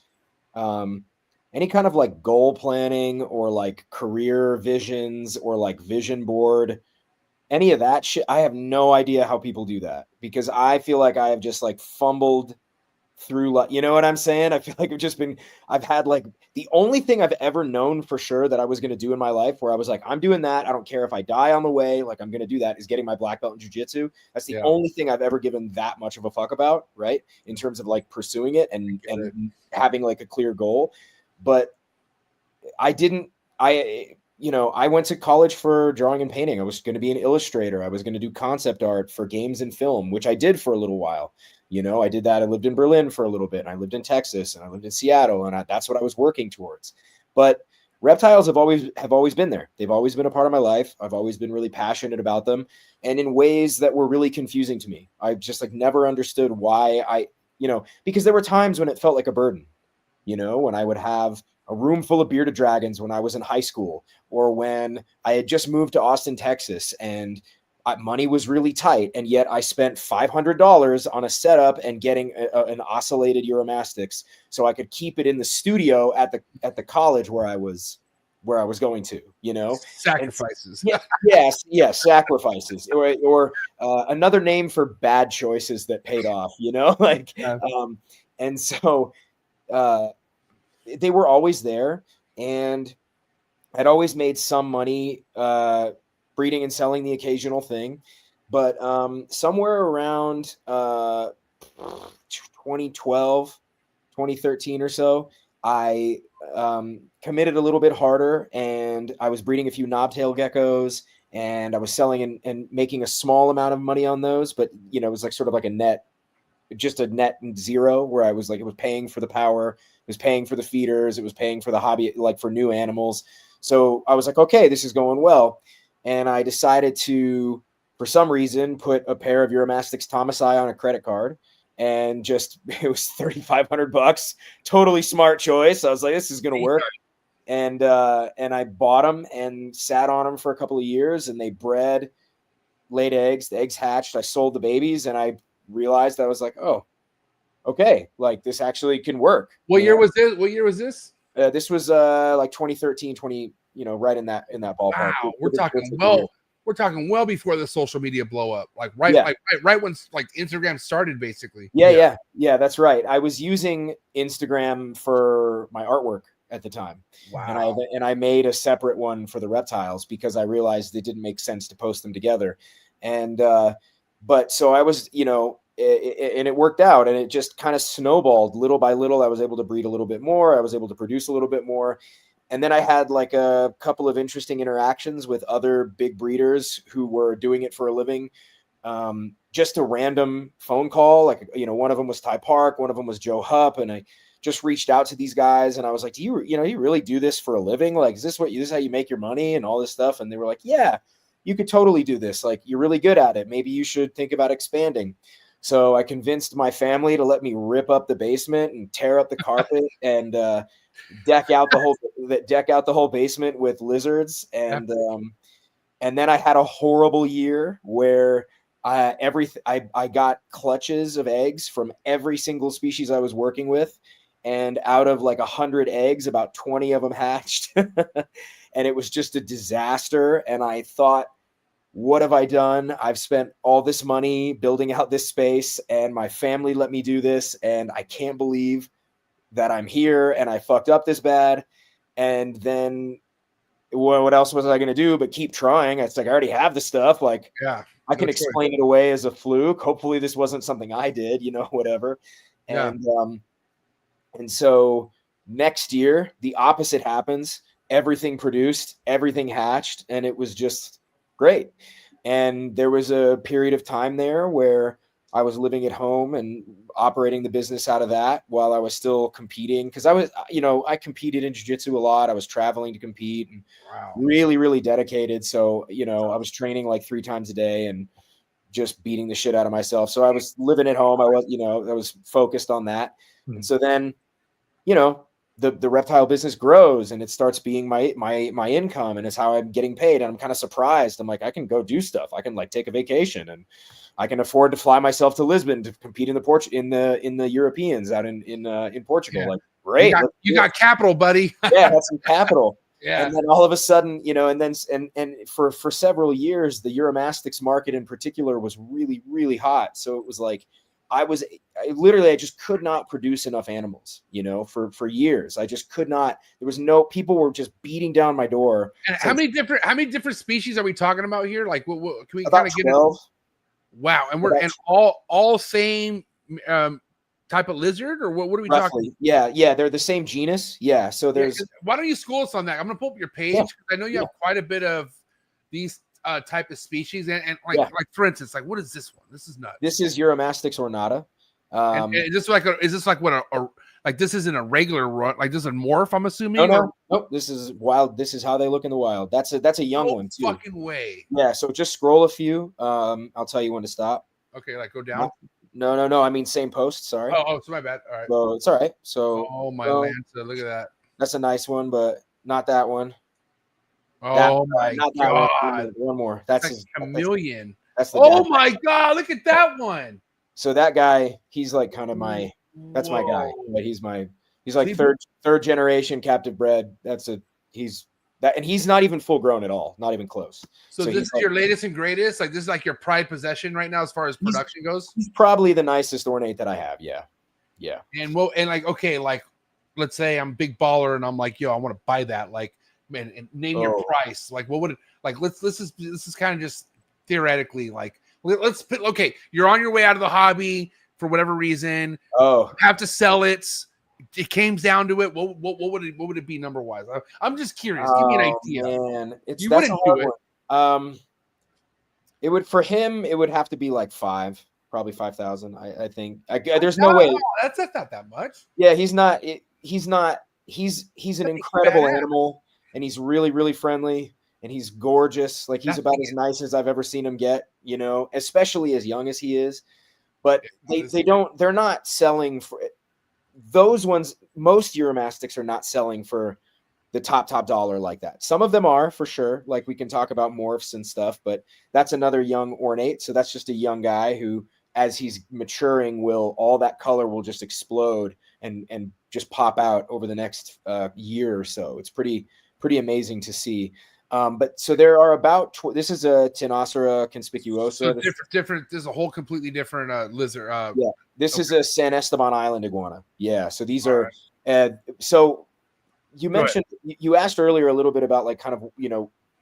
any kind of like goal planning or like career visions or like vision board, any of that shit. I have no idea how people do that because I feel like I have just like fumbled through, like, you know what I'm saying? I feel like I've had like the only thing I've ever known for sure that I was going to do in my life where I was like, I'm doing that. I don't care if I die on the way. Like I'm going to do that is getting my black belt in jiu-jitsu. That's the only thing I've ever given that much of a fuck about. Right. In terms of like pursuing it and having like a clear goal. But I went to college for drawing and painting. I was going to be an illustrator. I was going to do concept art for games and film, which I did for a little while. I did that. I lived in Berlin for a little bit, and I lived in Texas, and I lived in Seattle, and that's what I was working towards. But reptiles have always been there. They've always been a part of my life. I've always been really passionate about them, and in ways that were really confusing to me. I just like never understood why because there were times when it felt like a burden. When I would have a room full of bearded dragons when I was in high school, or when I had just moved to Austin, Texas, and money was really tight, and yet I spent $500 on a setup and getting an ocellated Uromastix so I could keep it in the studio at the college where I was going to, you know. Sacrifices. Yes, sacrifices, or another name for bad choices that paid off, you know, like, and so they were always there, and I'd always made some money breeding and selling the occasional thing, but somewhere around 2012, 2013 or so, I committed a little bit harder, and I was breeding a few knobtail geckos, and I was selling and making a small amount of money on those, but you know, it was like sort of like a net zero, where I was like, it was paying for the power, it was paying for the feeders, it was paying for the hobby, like for new animals. So I was like, okay, this is going well. And I decided to, for some reason, put a pair of Uromastix Thomasai on a credit card, and just, it was $3,500. Totally smart choice. I was like, this is going to work. And I bought them and sat on them for a couple of years, and they bred, laid eggs, the eggs hatched. I sold the babies, and I realized I was like, oh, okay, like this actually can work. What year was this? What year was this? This was like 2013, you know, right in that ballpark. Wow, we're talking well before the social media blow up, like right when like Instagram started, basically. Yeah, that's right. I was using Instagram for my artwork at the time. Wow. And I made a separate one for the reptiles because I realized it didn't make sense to post them together. And but so I was, you know, and it worked out, and it just kind of snowballed little by little. I was able to breed a little bit more. I was able to produce a little bit more. And then I had like a couple of interesting interactions with other big breeders who were doing it for a living. Just a random phone call. Like, you know, one of them was Ty Park, one of them was Joe Hupp. And I just reached out to these guys, and I was like, do you really do this for a living? Like, is this how you make your money and all this stuff? And they were like, yeah, you could totally do this. Like, you're really good at it. Maybe you should think about expanding. So I convinced my family to let me rip up the basement and tear up the carpet and deck out the whole basement with lizards. And then I had a horrible year where I got clutches of eggs from every single species I was working with. And out of like 100 eggs, about 20 of them hatched. And it was just a disaster. And I thought, what have I done? I've spent all this money building out this space, and my family let me do this, and I can't believe that I'm here and I fucked up this bad. And then what else was I going to do but keep trying? It's like, I already have the stuff. Like, yeah, I can explain it away as a fluke. Hopefully this wasn't something I did, you know, whatever. And so next year, the opposite happens. Everything produced, everything hatched, and it was just great. And there was a period of time there where I was living at home and operating the business out of that while I was still competing. Cause I competed in jiu-jitsu a lot. I was traveling to compete and really, really dedicated. So, you know, I was training like 3 times a day and just beating the shit out of myself. So I was living at home. I was focused on that. And so then, you know, the reptile business grows and it starts being my income, and it's how I'm getting paid. And I'm kind of surprised. I'm like, I can go do stuff. I can like take a vacation, and I can afford to fly myself to Lisbon to compete in the Europeans out in Portugal. Yeah. Like, great. You got capital, buddy. Yeah, that's some capital. Yeah. And then all of a sudden, you know, and for several years, the Uromastix market in particular was really, really hot. So it was like, I just could not produce enough animals, you know, for years. I just could not. There was people were just beating down my door. And how many different species are we talking about here? Like, what can we about kind of get 12. Wow. And we're all same type of lizard, or what are we Roughly. talking? Yeah, they're the same genus. Yeah, so there's. Why don't you school us on that? I'm gonna pull up your page because I know you have quite a bit of these type of species, and like for instance, like what is this one? This is nuts. This is Uromastix ornata. And is this this isn't a regular run? Like this is a morph? I'm assuming. Nope. This is wild. This is how they look in the wild. That's a young one too. Fucking way. Yeah. So just scroll a few. I'll tell you when to stop. Okay, like go down. No. I mean same post. Sorry. Oh, so my bad. All right. So it's all right. So. Oh my Lanta, look at that. That's a nice one, but not that one. Oh my not that god! one more. That's It's like chameleon. That's the Oh dad. my god! Look at that one. So that guy, he's like kind of my. That's my guy. Whoa. But he's like third generation captive bred. And he's not even full grown at all. Not even close. So this is your latest and greatest. Like this is like your pride possession right now as far as production goes. He's probably the nicest ornate that I have. Yeah. And like okay, like let's say I'm big baller and I'm like, yo, I want to buy that. Like, man, and name your price. Like, what would it like? This is kind of just theoretically like let's put okay. You're on your way out of the hobby for whatever reason. Oh, have to sell it. It came down to it. What would it be number wise? I'm just curious. Give me an idea. Man, you wouldn't do it. It would for him. It would have to be like probably 5,000. I think. There's no way. That's not that much. Yeah, he's not. He's not. He's an incredible animal, and he's really really friendly, and he's gorgeous. Like he's about as nice as I've ever seen him get. You know, especially as young as he is. But they're not selling for those ones. Most Uromastics are not selling for the top dollar like that. Some of them are for sure. Like we can talk about morphs and stuff, but that's another young ornate. So that's just a young guy who, as he's maturing, all that color will just explode and just pop out over the next year or so. It's pretty amazing to see. But so there are about this is a Tenasera conspicuosa. So different. This is a whole completely different lizard. Yeah, this is a San Esteban Island iguana. Yeah, so these are. So you mentioned you asked earlier a little bit about like kind of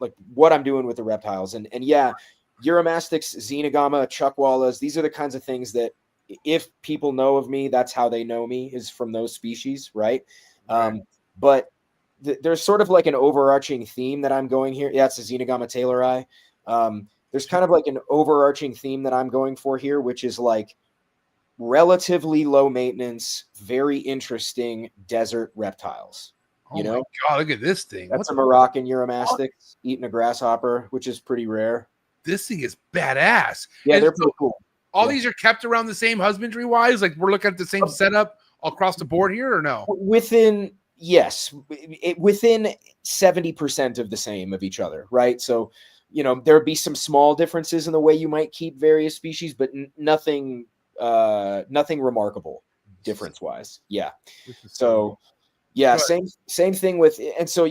like what I'm doing with the reptiles and yeah, Uromastics, Xenogama, Chuckwallas. These are the kinds of things that if people know of me, that's how they know me is from those species, right? But there's sort of like an overarching theme that I'm going here. Yeah, it's a Xenogama taylori. There's kind of like an overarching theme that I'm going for here, which is like relatively low maintenance, very interesting desert reptiles. Oh my god, look at this thing. That's a Moroccan Uromastic eating a grasshopper, which is pretty rare. This thing is badass. Yeah, they're pretty cool. All these are kept around the same husbandry wise? Like we're looking at the same setup across the board here or no? Yes, within 70% of the same of each other, right? So, there'd be some small differences in the way you might keep various species, but nothing remarkable difference-wise. Yeah. So, yeah, same thing with, and so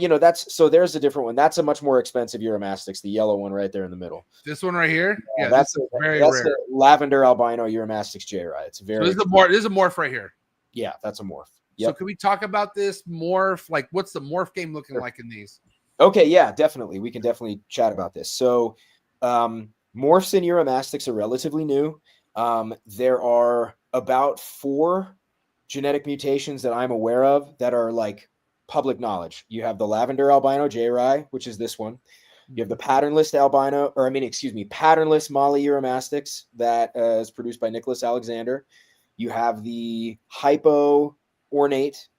there's a different one. That's a much more expensive Uromastics, the yellow one right there in the middle. This one right here, yeah, that's very rare. A lavender albino Uromastics J-Rye. It's very. So this is a morph right here. Yeah, that's a morph. Yep. So can we talk about this morph? Like, what's the morph game looking like in these? Okay, yeah, definitely. We can definitely chat about this. So morphs in Uromastics are relatively new. There are about 4 genetic mutations that I'm aware of that are like public knowledge. You have the lavender albino J-Rye, which is this one. You have the patternless patternless Mali Uromastics that is produced by Nicholas Alexander. You have the hypo ornate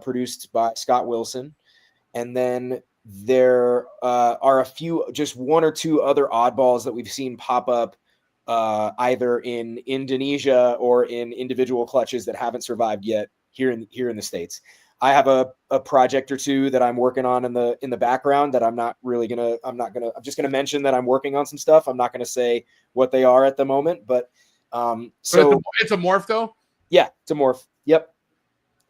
produced by Scott Wilson. And then there are a few, just 1 or 2 other oddballs that we've seen pop up either in Indonesia or in individual clutches that haven't survived yet here in the States. I have a project or 2 that I'm working on in the background that I'm just gonna mention that I'm working on some stuff. I'm not gonna say what they are at the moment, but so it's a morph though? Yeah, it's a morph. Yep.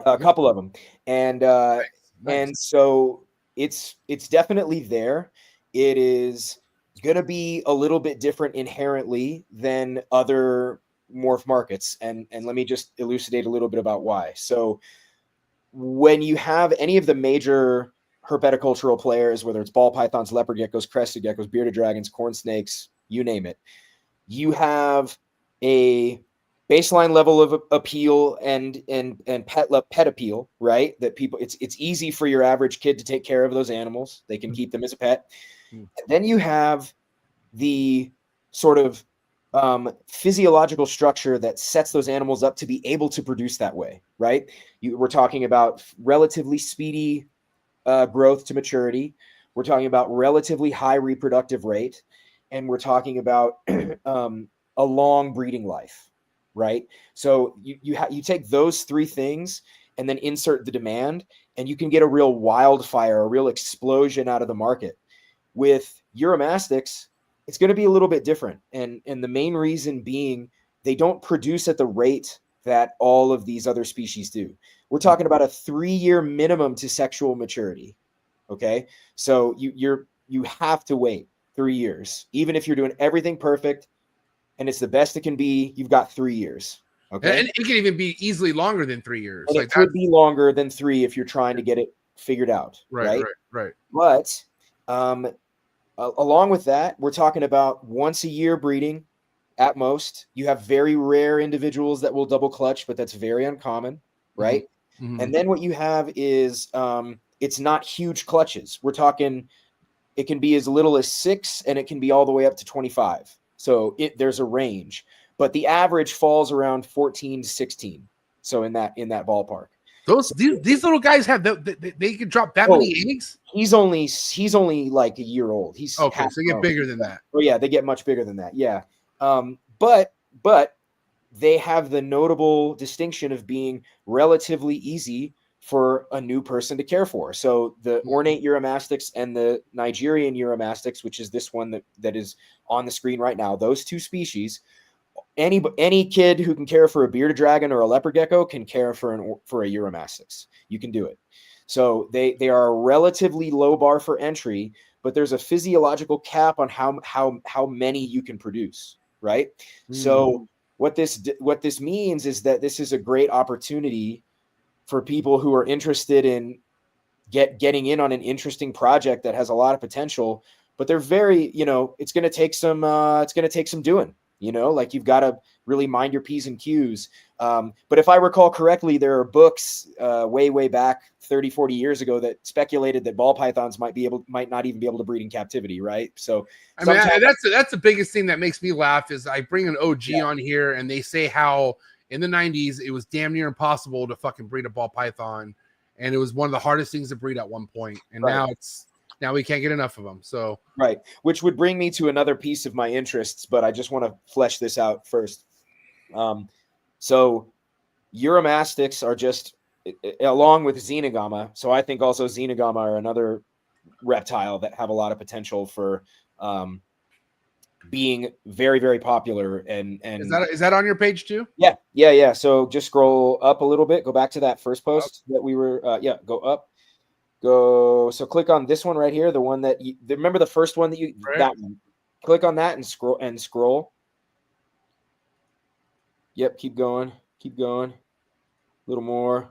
A couple of them. And nice. And so it's definitely there. It is going to be a little bit different inherently than other morph markets. And let me just elucidate a little bit about why. So when you have any of the major herpetocultural players, whether it's ball pythons, leopard geckos, crested geckos, bearded dragons, corn snakes, you name it, you have a baseline level of appeal and pet appeal, right? That people, it's easy for your average kid to take care of those animals. They can keep them as a pet. And then you have the sort of physiological structure that sets those animals up to be able to produce that way, right? We're talking about relatively speedy growth to maturity. We're talking about relatively high reproductive rate, and we're talking about a long breeding life. Right. So you take those 3 things and then insert the demand, and you can get a real wildfire, a real explosion out of the market. With Uromastyx, it's going to be a little bit different. And the main reason being they don't produce at the rate that all of these other species do. We're talking about a 3-year minimum to sexual maturity. Okay. So you have to wait 3 years. Even if you're doing everything perfect and it's the best it can be, you've got 3 years. Okay. And it can even be easily longer than 3 years. And it could be longer than 3 if you're trying to get it figured out. Right. But along with that, we're talking about once a year breeding at most. You have very rare individuals that will double clutch, but that's very uncommon. Right. Mm-hmm. And then what you have is it's not huge clutches. We're talking it can be as little as 6 and it can be all the way up to 25. So there's a range. But the average falls around 14 to 16. So in that ballpark. These little guys have they can drop that many eggs. He's only like a year old. He's okay, so they get bigger than that. Oh yeah, they get much bigger than that. Yeah. But they have the notable distinction of being relatively easy for a new person to care for. So the ornate Uromastyx and the Nigerian Uromastyx, which is this one that is on the screen right now, those two species. Any kid who can care for a bearded dragon or a leopard gecko can care for a Uromastyx. You can do it. So they are a relatively low bar for entry, but there's a physiological cap on how many you can produce, right? So what this means is that this is a great opportunity for people who are interested in getting in on an interesting project that has a lot of potential, but they're very, it's going to take some doing. Like you've got to really mind your P's and Q's. But if I recall correctly, there are books way back 30, 40 years ago that speculated that ball pythons might not even be able to breed in captivity. Right. So I mean, that's the biggest thing that makes me laugh is I bring an OG on here and they say how in the 90s, it was damn near impossible to fucking breed a ball python. And it was one of the hardest things to breed at one point. And now we can't get enough of them. So right, which would bring me to another piece of my interests, but I just want to flesh this out first. So Uromastyx are just along with Xenogama. So I think also Xenogama are another reptile that have a lot of potential for being very, very popular. And is that on your page too? Yeah. So just scroll up a little bit. Go back to that first post that we were. Go up. So click on this one right here, the one that remember the first one that one. Click on that and scroll. Yep, keep going. A little more.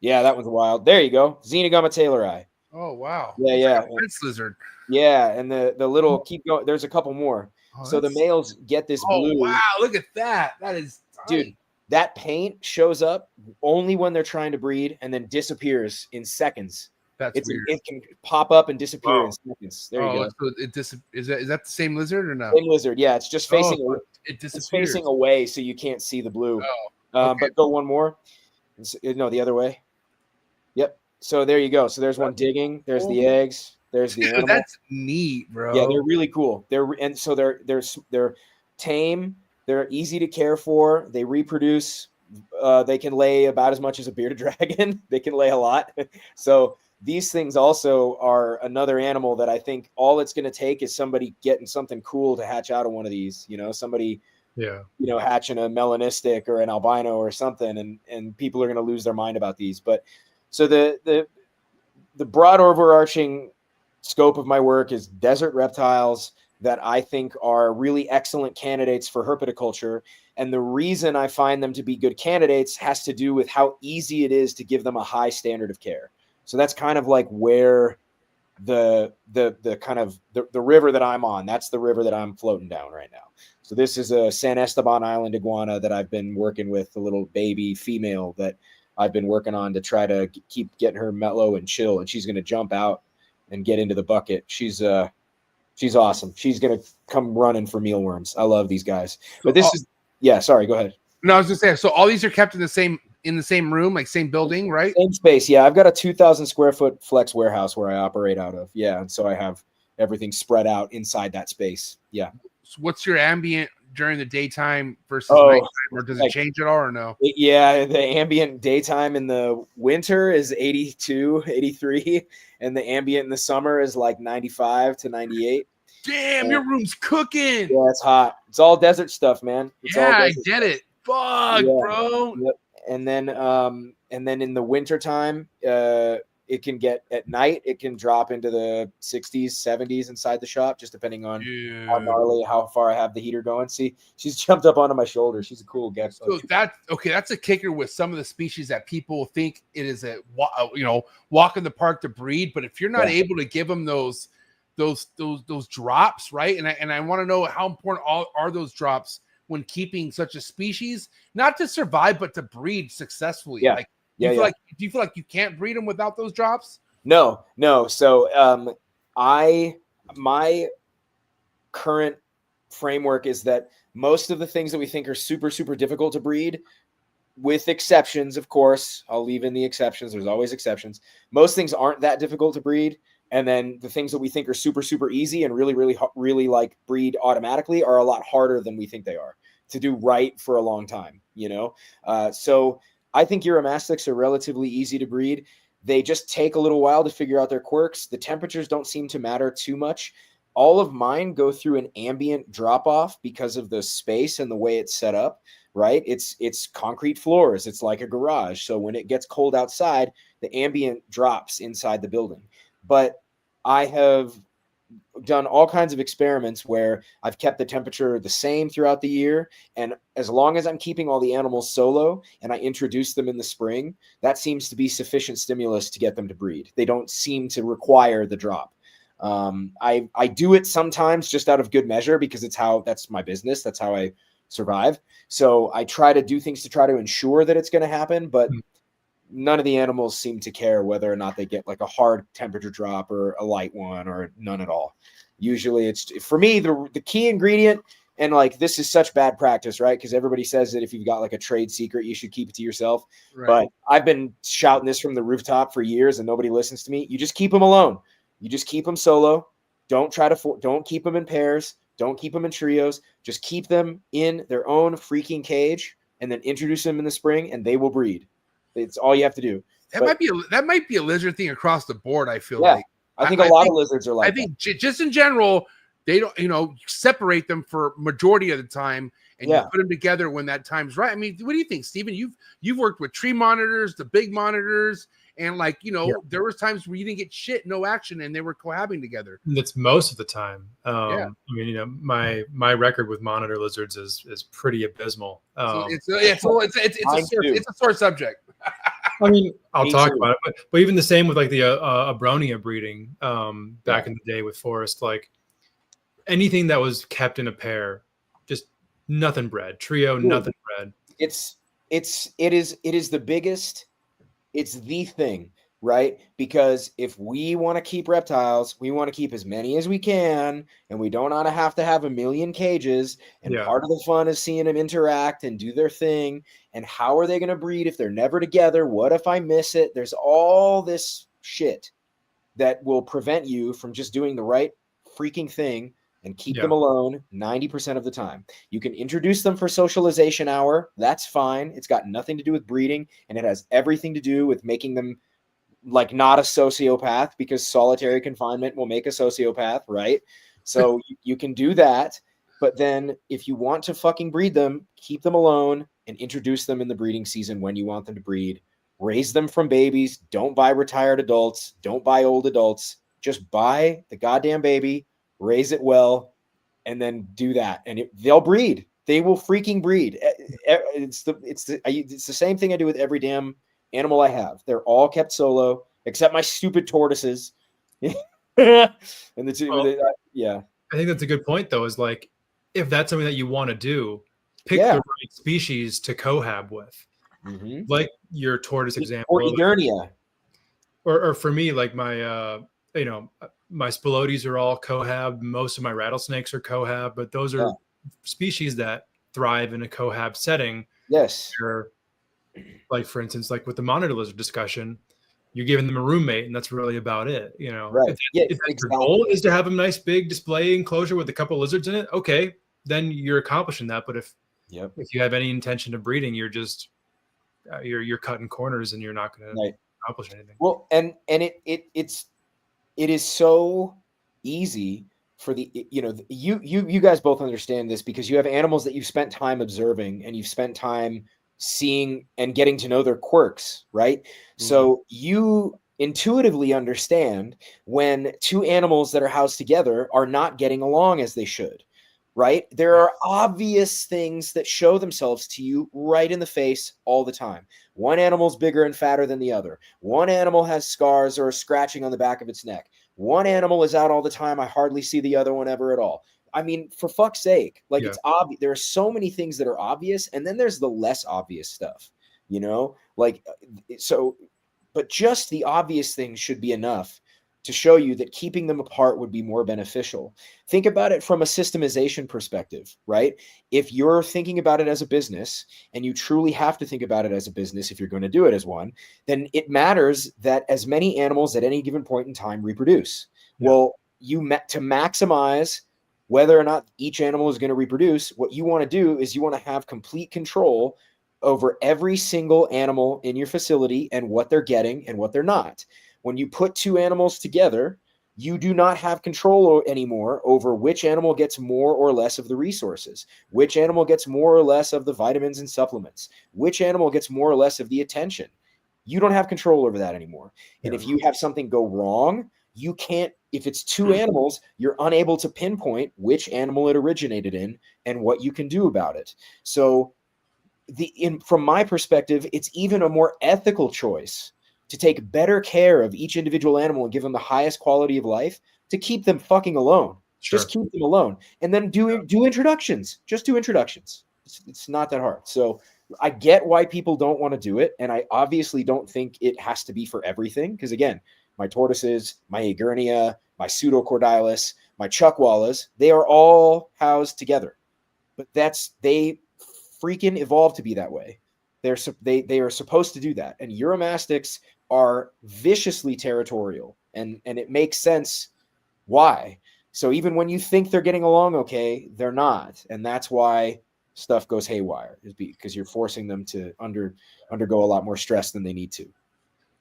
Yeah, that one's wild. There you go. Xenogama taylori. Oh wow. Yeah. Like a fence lizard. Yeah, and the little keep going. There's a couple more. So the males get this blue. Oh wow, look at that. That is tiny. Dude. That paint shows up only when they're trying to breed and then disappears in seconds. That's weird. It can pop up and disappear in seconds. There you go. So is that the same lizard or no? Same lizard, yeah. It's just facing it's facing away so you can't see the blue. Okay. But go one more. No, the other way. Yep. So there you go. So there's one digging. There's the eggs. There's the animal. That's neat, bro. Yeah, they're really cool. They're tame. They're easy to care for. They reproduce. They can lay about as much as a bearded dragon. They can lay a lot. So these things also are another animal that I think all it's going to take is somebody getting something cool to hatch out of one of these. Somebody, hatching a melanistic or an albino or something, and people are going to lose their mind about these. But so the broad overarching scope of my work is desert reptiles that I think are really excellent candidates for herpetoculture. And the reason I find them to be good candidates has to do with how easy it is to give them a high standard of care. So that's kind of like where the river that I'm on, that's the river that I'm floating down right now. So this is a San Esteban Island iguana that I've been working with, a little baby female that I've been working on to try to keep getting her mellow and chill. And she's going to jump out and get into the bucket. She's awesome. She's going to come running for mealworms. I love these guys. But this is, sorry, go ahead. No, I was just saying, so all these are kept in the same room, like same building, right? Same space. Yeah. I've got a 2,000 square foot flex warehouse where I operate out of. Yeah. And so I have everything spread out inside that space. Yeah. So what's your ambient? during the daytime versus Oh, nighttime, or does it like- change at all, or no? Yeah, the ambient daytime in the winter is 82, 83, and the ambient in the summer is like 95 to 98. Damn, Yeah. your room's cooking. Yeah, it's hot. It's all desert stuff, man. It's all Yeah, I desert get stuff. it. Fuck, Yeah. bro. Yep. And then in the wintertime, it can get at night, it can drop into the 60s, 70s inside the shop, just depending on how gnarly, how far I have the heater going. See, she's jumped up onto my shoulder. She's a cool gecko. So that's a kicker with some of the species that people think it is a walk in the park to breed, but if you're not able to give them those drops, right? And I want to know how important are those drops when keeping such a species, not to survive but to breed successfully. Yeah. Like, do you feel like you can't breed them without those drops? No. So my current framework is that most of the things that we think are super, super difficult to breed, with exceptions, of course, I'll leave in the exceptions. There's always exceptions. Most things aren't that difficult to breed. And then the things that we think are super, super easy and really, really, really like breed automatically are a lot harder than we think they are to do right for a long time, So I think Uromastyx are relatively easy to breed. They just take a little while to figure out their quirks. The temperatures don't seem to matter too much. All of mine go through an ambient drop off because of the space and the way it's set up, right? It's concrete floors. It's like a garage. So when it gets cold outside, the ambient drops inside the building. But I have done all kinds of experiments where I've kept the temperature the same throughout the year. And as long as I'm keeping all the animals solo and I introduce them in the spring, that seems to be sufficient stimulus to get them to breed. They don't seem to require the drop. I do it sometimes just out of good measure because that's my business. That's how I survive. So I try to do things to try to ensure that it's going to happen, but none of the animals seem to care whether or not they get like a hard temperature drop or a light one or none at all. Usually it's, for me, the key ingredient, and like this is such bad practice, right? Because everybody says that if you've got like a trade secret, you should keep it to yourself. Right. But I've been shouting this from the rooftop for years and nobody listens to me. You just keep them alone. You just keep them solo. Don't keep them in pairs. Don't keep them in trios. Just keep them in their own freaking cage and then introduce them in the spring and they will breed. It's all you have to do. That might be a lizard thing across the board. I feel yeah, like I think a lot of lizards are like. I think just in general, they don't separate them for majority of the time, and you put them together when that time's right. I mean, what do you think, Steven? You've worked with tree monitors, the big monitors, and there was times where you didn't get shit, no action, and they were cohabiting together. That's most of the time. I mean, my record with monitor lizards is pretty abysmal. It's a sore subject. I mean, I'll talk about it, but even the same with like the Abronia breeding back in the day with Forrest, like anything that was kept in a pair, just nothing bred. Trio, nothing bred. It is the biggest. It's the thing, right? Because if we want to keep reptiles, we want to keep as many as we can, and we don't want to have a million cages. And part of the fun is seeing them interact and do their thing. And how are they going to breed if they're never together? What if I miss it? There's all this shit that will prevent you from just doing the right freaking thing and keep them alone 90% of the time. You can introduce them for socialization hour. That's fine. It's got nothing to do with breeding, and it has everything to do with making them like not a sociopath, because solitary confinement will make a sociopath, right? So you can do that, but then if you want to fucking breed them, keep them alone and introduce them in the breeding season when you want them to breed. Raise them from babies. Don't buy retired adults. Don't buy old adults. Just buy the goddamn baby, raise it well, and then do that, and they'll breed. They will freaking breed. It's the same thing I do with every damn animal I have. They're all kept solo, except my stupid tortoises. And the two, I think that's a good point, though. Is like, if that's something that you want to do, pick the right species to cohab with, like your tortoise example, or Egernia, or for me, like my my Spilotes are all cohab. Most of my rattlesnakes are cohab, but those are species that thrive in a cohab setting. Yes. Where, like, for instance, like with the monitor lizard discussion, you're giving them a roommate, and that's really about it. Right. If your goal is to have a nice big display enclosure with a couple lizards in it, okay, then you're accomplishing that. But if Yep. you have any intention of breeding, you're just you're cutting corners and you're not going to accomplish anything. Well, and it is so easy for the, you guys both understand this because you have animals that you've spent time observing and you've spent time seeing and getting to know their quirks, right? Mm-hmm. So you intuitively understand when two animals that are housed together are not getting along as they should, right? There are obvious things that show themselves to you right in the face all the time. One animal's bigger and fatter than the other. One animal has scars or a scratching on the back of its neck. One animal is out all the time. I hardly see the other one ever at all. I mean, for fuck's sake, like it's obvious. There are so many things that are obvious, and then there's the less obvious stuff, like, so, but just the obvious things should be enough to show you that keeping them apart would be more beneficial. Think about it from a systemization perspective, right? If you're thinking about it as a business, and you truly have to think about it as a business if you're going to do it as one, then it matters that as many animals at any given point in time reproduce. Yeah. Well, to maximize whether or not each animal is going to reproduce, what you want to do is you want to have complete control over every single animal in your facility and what they're getting and what they're not. When you put two animals together, you do not have control anymore over which animal gets more or less of the resources, which animal gets more or less of the vitamins and supplements, which animal gets more or less of the attention. You don't have control over that anymore. And if you have something go wrong, you can't, if it's two animals, you're unable to pinpoint which animal it originated in and what you can do about it. So from my perspective, it's even a more ethical choice to take better care of each individual animal and give them the highest quality of life, to keep them fucking alone. Sure. Just keep them alone. And then do introductions. Just do introductions. It's not that hard. So I get why people don't want to do it. And I obviously don't think it has to be for everything. Because again, my tortoises, my Aegurnia, my Pseudocordylis, my Chuckwallas, they are all housed together. But they freaking evolved to be that way. They are supposed to do that. And Uromastyx are viciously territorial. And it makes sense why. So even when you think they're getting along okay, they're not. And that's why stuff goes haywire, is because you're forcing them to undergo a lot more stress than they need to.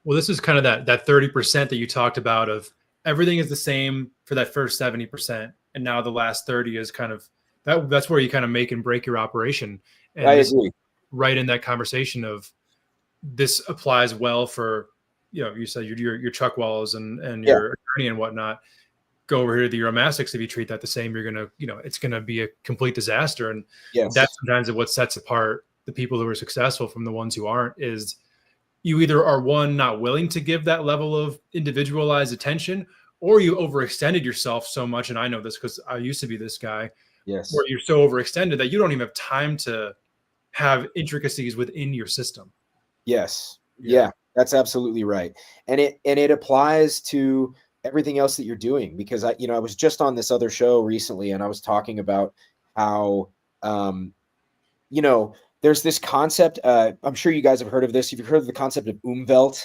Well, this is kind of that 30% that you talked about of everything is the same for that first 70%. And now the last 30 is kind of that's where you kind of make and break your operation. And I agree. Right in that conversation of this applies well for, you said your Chuckwallas and your attorney and whatnot. Go over here to the Uromastyx. If you treat that the same, you're going to, it's going to be a complete disaster. And that's sometimes what sets apart the people who are successful from the ones who aren't, is you either are one, not willing to give that level of individualized attention, or you overextended yourself so much. And I know this because I used to be this guy. Yes. Where you're so overextended that you don't even have time to have intricacies within your system. Yes. Yeah, that's absolutely right. And it applies to everything else that you're doing, because I was just on this other show recently and I was talking about how, there's this concept. I'm sure you guys have heard of this. You've heard of the concept of Umwelt,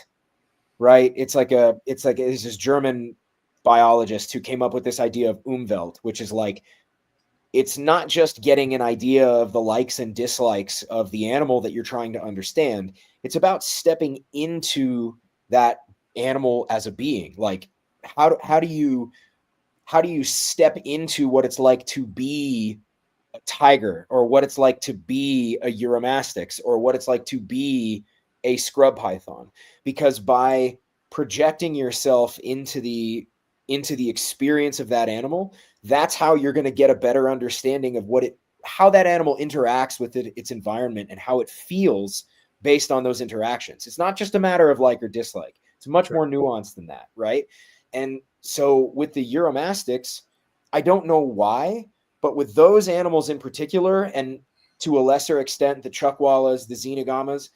right? It's this German biologist who came up with this idea of Umwelt, which is like, it's not just getting an idea of the likes and dislikes of the animal that you're trying to understand. It's about stepping into that animal as a being. Like, how do you step into what it's like to be a tiger, or what it's like to be a Uromastyx, or what it's like to be a scrub python? Because by projecting yourself into the experience of that animal, that's how you're going to get a better understanding of how that animal interacts with its environment and how it feels based on those interactions. It's not just a matter of like or dislike. It's much more nuanced than that, right? And so with the Uromastyx, I don't know why, but with those animals in particular, and to a lesser extent, the Chuckwallas, the Xenogamas,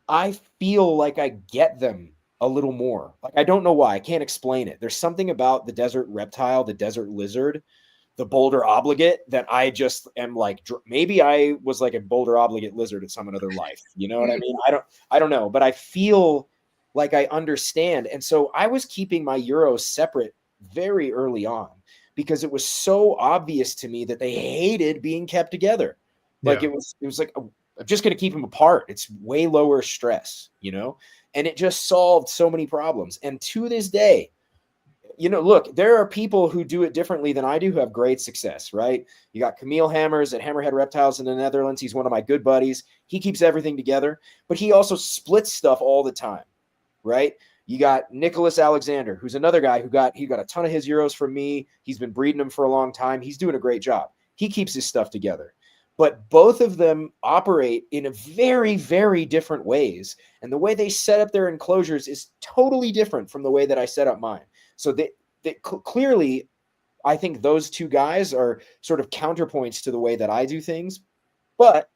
I feel like I get them a little more. Like, I don't know why. I can't explain it. There's something about the desert reptile, the desert lizard, the boulder obligate that I just am like, maybe I was like a boulder obligate lizard at some other life. You know what I mean? I don't know, but I feel like I understand. And so I was keeping my Euros separate very early on. because it was so obvious to me that they hated being kept together. Like it was like, I'm just going to keep them apart. It's way lower stress, you know, and it just solved so many problems. And to this day, you know, look, there are people who do it differently than I do who have great success, right? You got Camille Hammers at Hammerhead Reptiles in the Netherlands. He's one of my good buddies. He keeps everything together, but he also splits stuff all the time, right? You got Nicholas Alexander, who's another guy who got a ton of his Euros from me. He's been breeding them for a long time. He's doing a great job. He keeps his stuff together. But both of them operate in a very, very different ways. And the way they set up their enclosures is totally different from the way that I set up mine. So they clearly, I think those two guys are sort of counterpoints to the way that I do things. But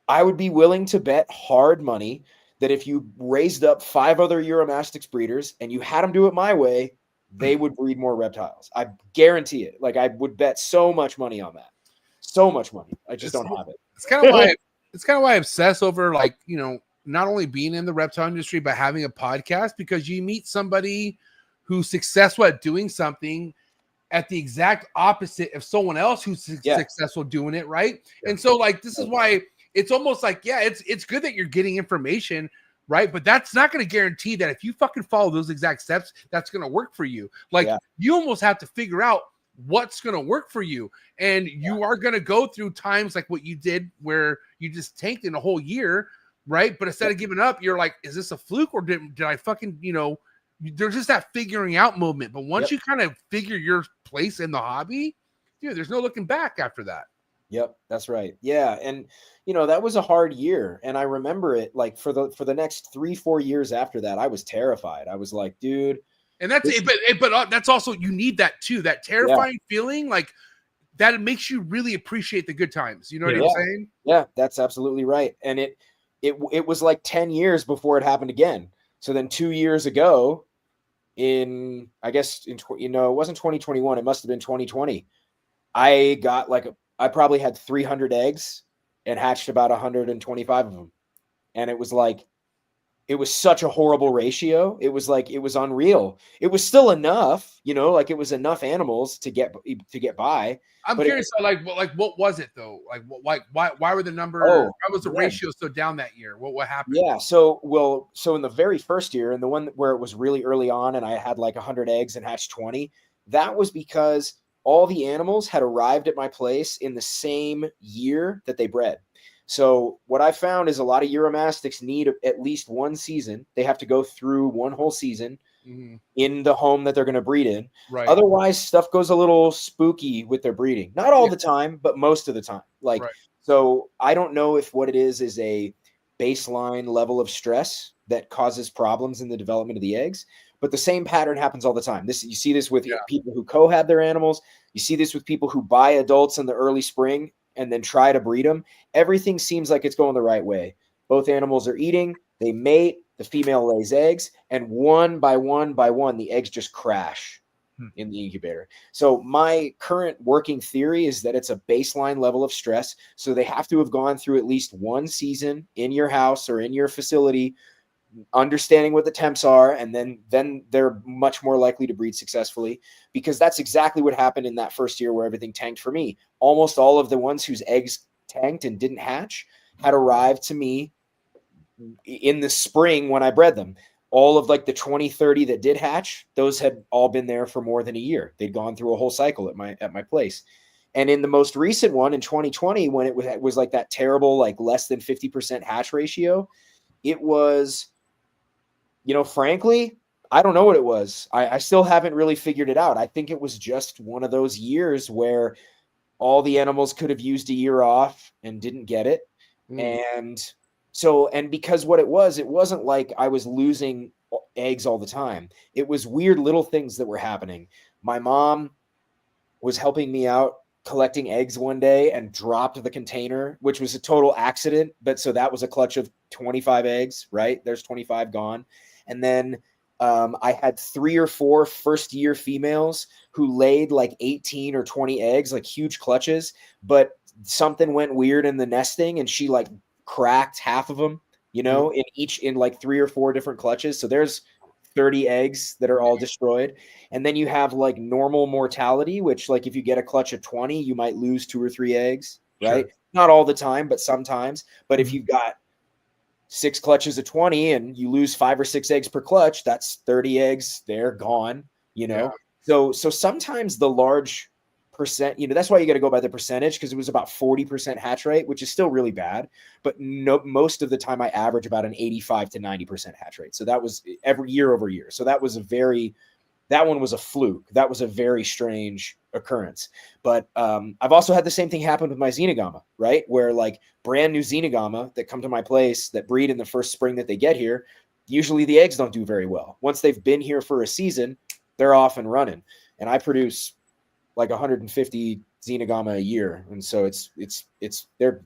I would be willing to bet hard money that if you raised up 5 other Euromastix breeders and you had them do it my way, they would breed more reptiles. I guarantee it. Like, I would bet so much money on that. So much money. I just don't have it. It's kind of why I obsess over, like, you know, not only being in the reptile industry, but having a podcast, because you meet somebody who's successful at doing something at the exact opposite of someone else who's successful doing it, right? And so, like, this is why it's almost like, it's good that you're getting information, right? But that's not going to guarantee that if you fucking follow those exact steps, that's going to work for you. Like, you almost have to figure out what's going to work for you. And you are going to go through times like what you did where you just tanked in a whole year, right? But instead of giving up, you're like, is this a fluke, or did I fucking, you know, there's just that figuring out moment. But once you kind of figure your place in the hobby, dude, there's no looking back after that. Yep, that's right. Yeah, and you know, that was a hard year, and I remember it, like, for the next 3-4 years after that, I was terrified. I was like, dude. And that's it, but that's also, you need that too, that terrifying feeling, like, that makes you really appreciate the good times. You know what I'm saying? Yeah, that's absolutely right. And it was like 10 years before it happened again. So then 2 years ago, it wasn't 2021, it must have been 2020. I got I probably had 300 eggs and hatched about 125 of them. And it was like, it was such a horrible ratio. It was like, it was unreal. It was still enough, you know, like, it was enough animals to get by. I'm curious, what was it though? Like, why were the numbers? Why was the ratio so down that year? What happened? Yeah, so in the very first year, and the one where it was really early on, and I had like 100 eggs and hatched 20, that was because all the animals had arrived at my place in the same year that they bred. So what I found is a lot of Euromastics need at least one season. They have to go through one whole season in the home that they're going to breed in. Right. Otherwise, stuff goes a little spooky with their breeding. Not all the time, but most of the time. Like, so I don't know if what it is a baseline level of stress that causes problems in the development of the eggs. But the same pattern happens all the time. You see this with people who cohab their animals. You see this with people who buy adults in the early spring and then try to breed them. Everything seems like it's going the right way. Both animals are eating, they mate, the female lays eggs, and one by one, the eggs just crash in the incubator. So my current working theory is that it's a baseline level of stress. So they have to have gone through at least one season in your house or in your facility, understanding what the temps are, and then they're much more likely to breed successfully, because that's exactly what happened in that first year where everything tanked for me. Almost all of the ones whose eggs tanked and didn't hatch had arrived to me in the spring when I bred them. All of like the 20-30 that did hatch, those had all been there for more than a year. They'd gone through a whole cycle at my place. And in the most recent one in 2020, when it was like that terrible, like less than 50% hatch ratio, it was, you know, frankly, I don't know what it was. I still haven't really figured it out. I think it was just one of those years where all the animals could have used a year off and didn't get it. And because what it wasn't like I was losing eggs all the time. It was weird little things that were happening. My mom was helping me out collecting eggs one day and dropped the container, which was a total accident. But so that was a clutch of 25 eggs, right? There's 25 gone. And then I had 3 or 4 first-year females who laid like 18 or 20 eggs, like huge clutches, but something went weird in the nesting and she like cracked half of them, you know, in like 3 or 4 different clutches. So there's 30 eggs that are all destroyed. And then you have like normal mortality, which like if you get a clutch of 20, you might lose 2 or 3 eggs, right? Sure. Not all the time, but sometimes. But if you've got 6 clutches of 20 and you lose 5 or 6 eggs per clutch, that's 30 eggs. They're gone, you know? So sometimes the large percent, you know, that's why you got to go by the percentage, because it was about 40% hatch rate, which is still really bad. But most of the time I average about an 85 to 90% hatch rate. So that was every year over year. So that was that one was a fluke. That was a very strange occurrence. But I've also had the same thing happen with my Xenogama, right? Where like brand new Xenogama that come to my place that breed in the first spring that they get here, usually the eggs don't do very well. Once they've been here for a season, they're off and running. And I produce like 150 Xenogama a year. And so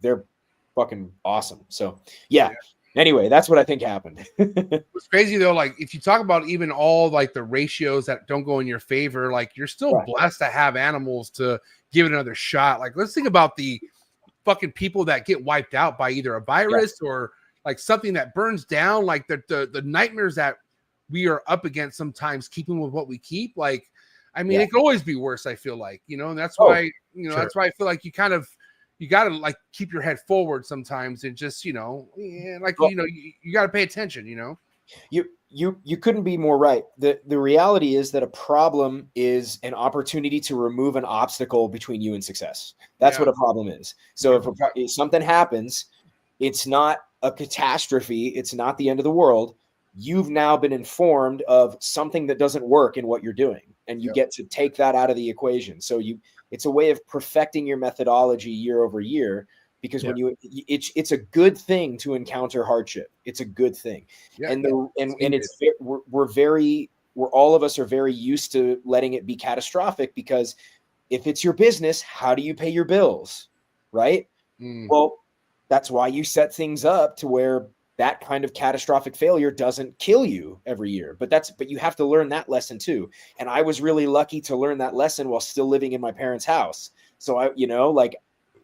they're fucking awesome. So yeah. Anyway, that's what I think happened. It's crazy though. Like if you talk about even all like the ratios that don't go in your favor, like you're still blessed to have animals to give it another shot. Like let's think about the fucking people that get wiped out by either a virus or like something that burns down, like the nightmares that we are up against sometimes keeping with what we keep. Like, I mean, it could always be worse, I feel like, you know, and that's why, you know, that's why I feel like you got to like keep your head forward sometimes and just, you know, like, you know, you got to pay attention, you know. You couldn't be more right. The reality is that a problem is an opportunity to remove an obstacle between you and success. That's what a problem is. So if something happens, it's not a catastrophe. It's not the end of the world. You've now been informed of something that doesn't work in what you're doing, and you get to take that out of the equation. So it's a way of perfecting your methodology year over year, because when it's a good thing to encounter hardship. It's a good thing. And we're all of us are very used to letting it be catastrophic, because if it's your business, how do you pay your bills? Right? Well, that's why you set things up to where that kind of catastrophic failure doesn't kill you every year. But you have to learn that lesson too. And I was really lucky to learn that lesson while still living in my parents' house. So I, you know, like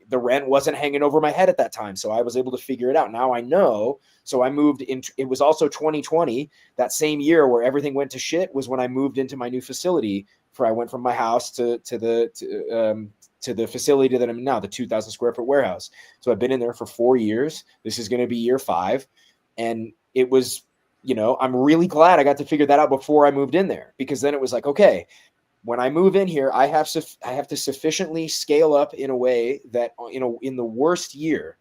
the rent wasn't hanging over my head at that time. So I was able to figure it out. Now I know. So I moved in. It was also 2020, that same year where everything went to shit, was when I moved into my new facility. I went from my house to the facility that I'm in now, the 2,000 square foot warehouse. So I've been in there for 4 years. This is going to be year 5. And it was, you know, I'm really glad I got to figure that out before I moved in there, because then it was like, okay, when I move in here, I have to sufficiently scale up in a way that, you know, in the worst year,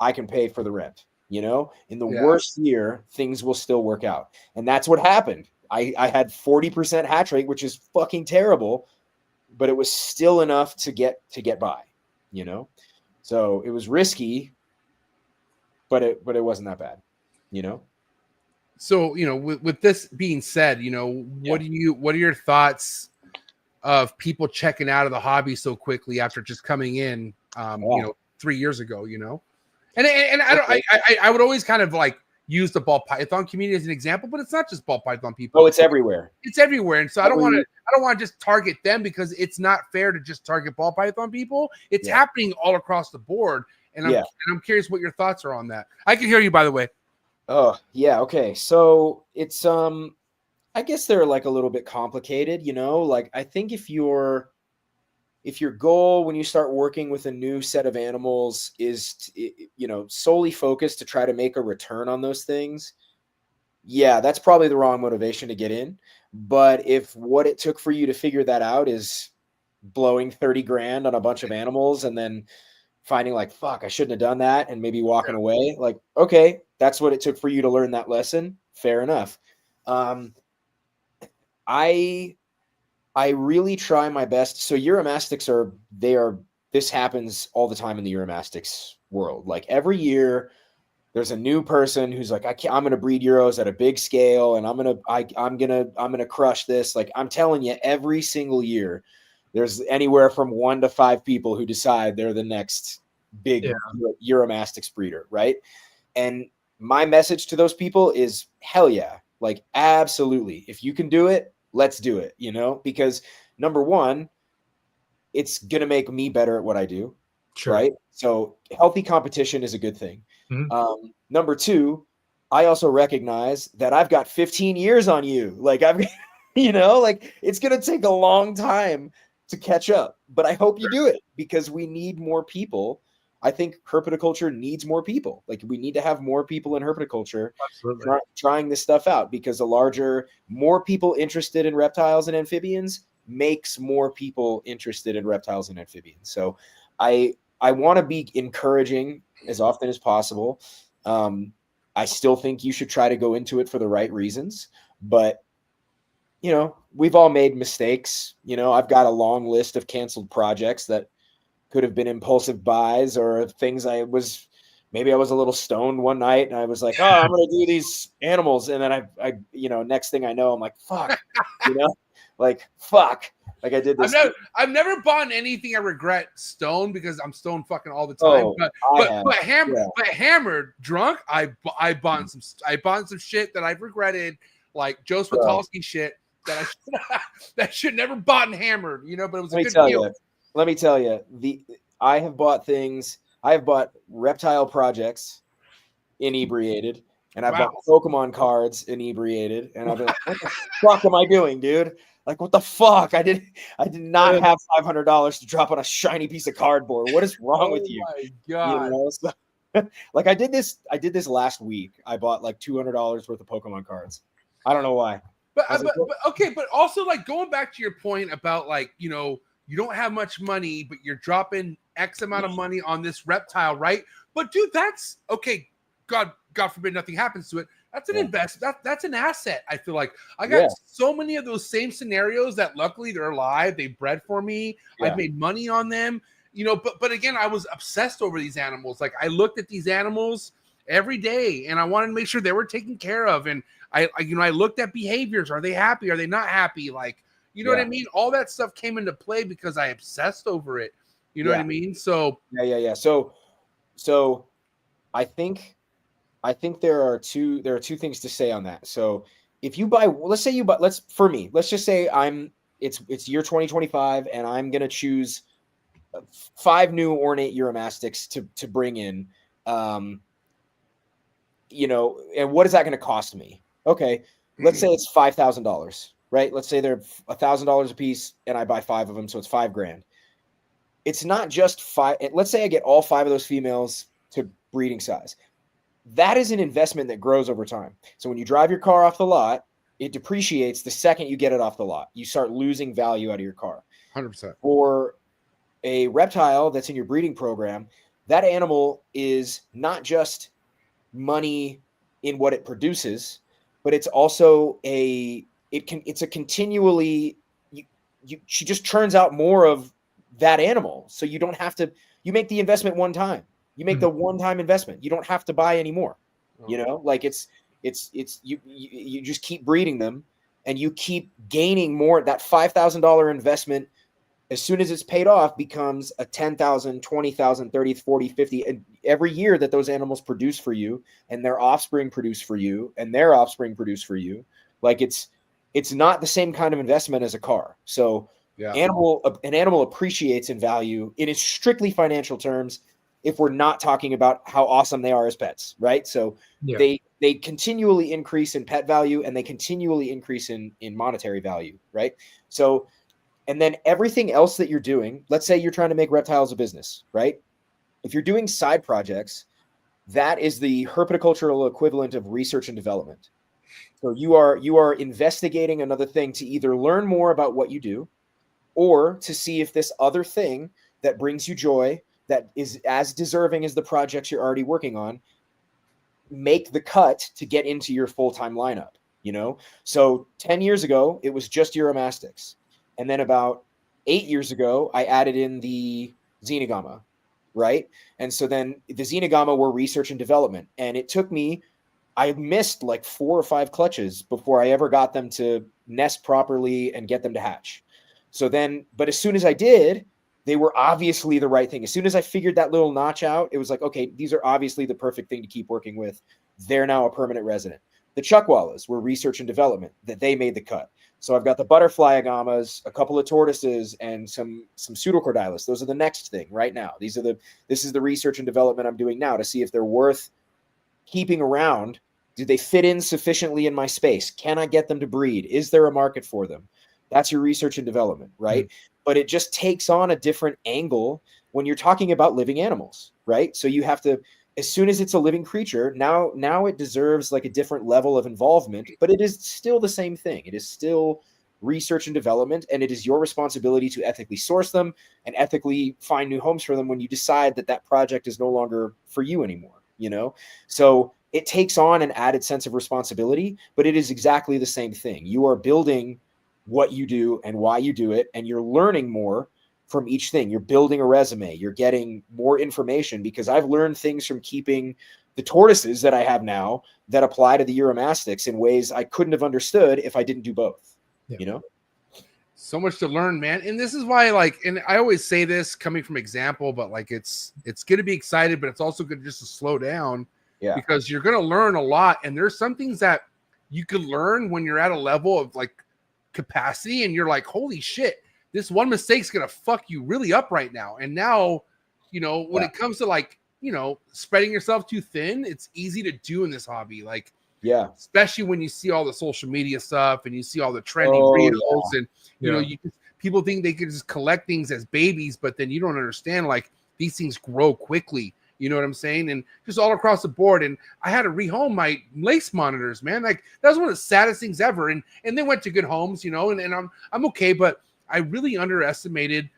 I can pay for the rent, you know, in the worst year, things will still work out. And that's what happened. I had 40% hatch rate, which is fucking terrible, but it was still enough to get by, you know? So it was risky, but it wasn't that bad, you know? So, you know, with this being said, you know, what are your thoughts of people checking out of the hobby so quickly after just coming in, you know, 3 years ago, you know? And I would always kind of like use the ball python community as an example, but it's not just ball python people. Oh, it's everywhere. It's everywhere. And so I don't want to just target them, because it's not fair to just target ball python people. It's happening all across the board. And I'm curious what your thoughts are on that. I can hear you, by the way. Oh, yeah. Okay. So it's, I guess they're like a little bit complicated, you know, like I think if your goal when you start working with a new set of animals is, you know, solely focused to try to make a return on those things, yeah, that's probably the wrong motivation to get in. But if what it took for you to figure that out is blowing 30 grand on a bunch of animals and then finding like, fuck, I shouldn't have done that, and maybe walking away, like, okay, that's what it took for you to learn that lesson. Fair enough. I really try my best. So Uromastics this happens all the time in the Uromastics world. Like every year there's a new person who's like, I'm going to breed Euros at a big scale, and I'm going to crush this. Like I'm telling you, every single year there's anywhere from 1 to 5 people who decide they're the next big Uromastics breeder, right? And my message to those people is, hell yeah, like absolutely. If you can do it, let's do it, you know? Because number one, it's going to make me better at what I do, right? So healthy competition is a good thing. Number two, I also recognize that I've got 15 years on you. Like I've, you know, like it's going to take a long time to catch up, but I hope you do it because we need more people. I think herpetoculture needs more people. Like we need to have more people in herpetoculture trying this stuff out because more people interested in reptiles and amphibians makes more people interested in reptiles and amphibians. So I want to be encouraging as often as possible. I still think you should try to go into it for the right reasons, but you know, we've all made mistakes. You know, I've got a long list of canceled projects that could have been impulsive buys or things maybe I was a little stoned one night and I was like, oh, I'm going to do these animals. And then I, you know, next thing I know, I'm like, fuck, you know, like, fuck. Like I did this. I've never bought anything I regret stoned because I'm stoned fucking all the time. But hammered drunk, I bought some shit that I've regretted, like Joe Spitolsky shit that should never bought and hammered, you know, but it was a good deal. Let me tell you, I have bought reptile projects inebriated, and I've bought Pokemon cards inebriated, and I've been like, what the fuck am I doing, dude? Like, what the fuck? I did not have $500 to drop on a shiny piece of cardboard. What is wrong with you? Oh my God. You know? So, like I did this last week. I bought like $200 worth of Pokemon cards. I don't know why. But also like going back to your point about like, you know, you don't have much money, but you're dropping X amount of money on this reptile, right? But dude, that's okay. God forbid nothing happens to it. That's an investment. That's an asset. I feel like I got so many of those same scenarios that luckily they're alive. They bred for me. Yeah. I've made money on them, you know, but again, I was obsessed over these animals. Like I looked at these animals every day and I wanted to make sure they were taken care of. And I looked at behaviors. Are they happy? Are they not happy? Like, you know what I mean? All that stuff came into play because I obsessed over it. You know what I mean? So yeah. So I think there are two things to say on that. So if you buy, let's just say it's year 2025 and I'm going to choose 5 new ornate Uromastyx to bring in, you know, and what is that going to cost me? Okay. Let's say it's $5,000, right? Let's say they're $1,000 a piece and I buy 5 of them. So it's $5,000. It's not just 5. Let's say I get all 5 of those females to breeding size. That is an investment that grows over time. So when you drive your car off the lot, it depreciates the second you get it off the lot. You start losing value out of your car. 100%. For a reptile that's in your breeding program, that animal is not just money in what it produces, but it's also she just churns out more of that animal. So you don't have to, you make the investment one time. You make the one-time investment. You don't have to buy anymore. You know, like you just keep breeding them and you keep gaining more. That $5,000 investment, as soon as it's paid off, becomes a $10,000, $20,000, $30,000, $40,000, $50,000. And every year that those animals produce for you and their offspring produce for you and their offspring produce for you, like it's not the same kind of investment as a car. So an animal appreciates in value in its strictly financial terms if we're not talking about how awesome they are as pets, right? So they continually increase in pet value and they continually increase in monetary value, right? So, and then everything else that you're doing, let's say you're trying to make reptiles a business, right? If you're doing side projects, that is the herpetocultural equivalent of research and development. So you are investigating another thing to either learn more about what you do or to see if this other thing that brings you joy, that is as deserving as the projects you're already working on, make the cut to get into your full-time lineup, you know? So 10 years ago, it was just Uromastyx. And then about 8 years ago, I added in the Xenogama, right? And so then the Xenogama were research and development. And it took me, I missed like 4 or 5 clutches before I ever got them to nest properly and get them to hatch. So then, but as soon as I did, they were obviously the right thing. As soon as I figured that little notch out, it was like, okay, these are obviously the perfect thing to keep working with. They're now a permanent resident. The Chuckwallas were research and development, that they made the cut. So I've got the butterfly agamas, a couple of tortoises, and some pseudocordylus. Those are the next thing right now. This is the research and development I'm doing now to see if they're worth keeping around Do they fit in sufficiently in my space? Can I get them to breed? Is there a market for them? That's your research and development, right? But it just takes on a different angle when you're talking about living animals, right? So you have to, as soon as it's a living creature, now it deserves like a different level of involvement, but it is still the same thing. It is still research and development, and it is your responsibility to ethically source them and ethically find new homes for them when you decide that that project is no longer for you anymore, you know? So it takes on an added sense of responsibility, but it is exactly the same thing. You are building what you do and why you do it, and you're learning more from each thing. You're building a resume. You're getting more information, because I've learned things from keeping the tortoises that I have now that apply to the Uromastyx in ways I couldn't have understood if I didn't do both. You know, so much to learn, man. And this is why, like, and I always say this coming from example, but like it's good to be excited, but it's also good just to slow down, because you're going to learn a lot. And there's some things that you could learn when you're at a level of like capacity, and you're like, holy shit, this one mistake's going to fuck you really up right now. And now, you know, when it comes to like, you know, spreading yourself too thin, it's easy to do in this hobby. Like, especially when you see all the social media stuff and you see all the trending reels, and you know, people think they can just collect things as babies, but then you don't understand, like, these things grow quickly. You know what I'm saying? And just all across the board. And I had to rehome my lace monitors, man. Like, that was one of the saddest things ever. And they went to good homes, you know, and I'm okay, but I really underestimated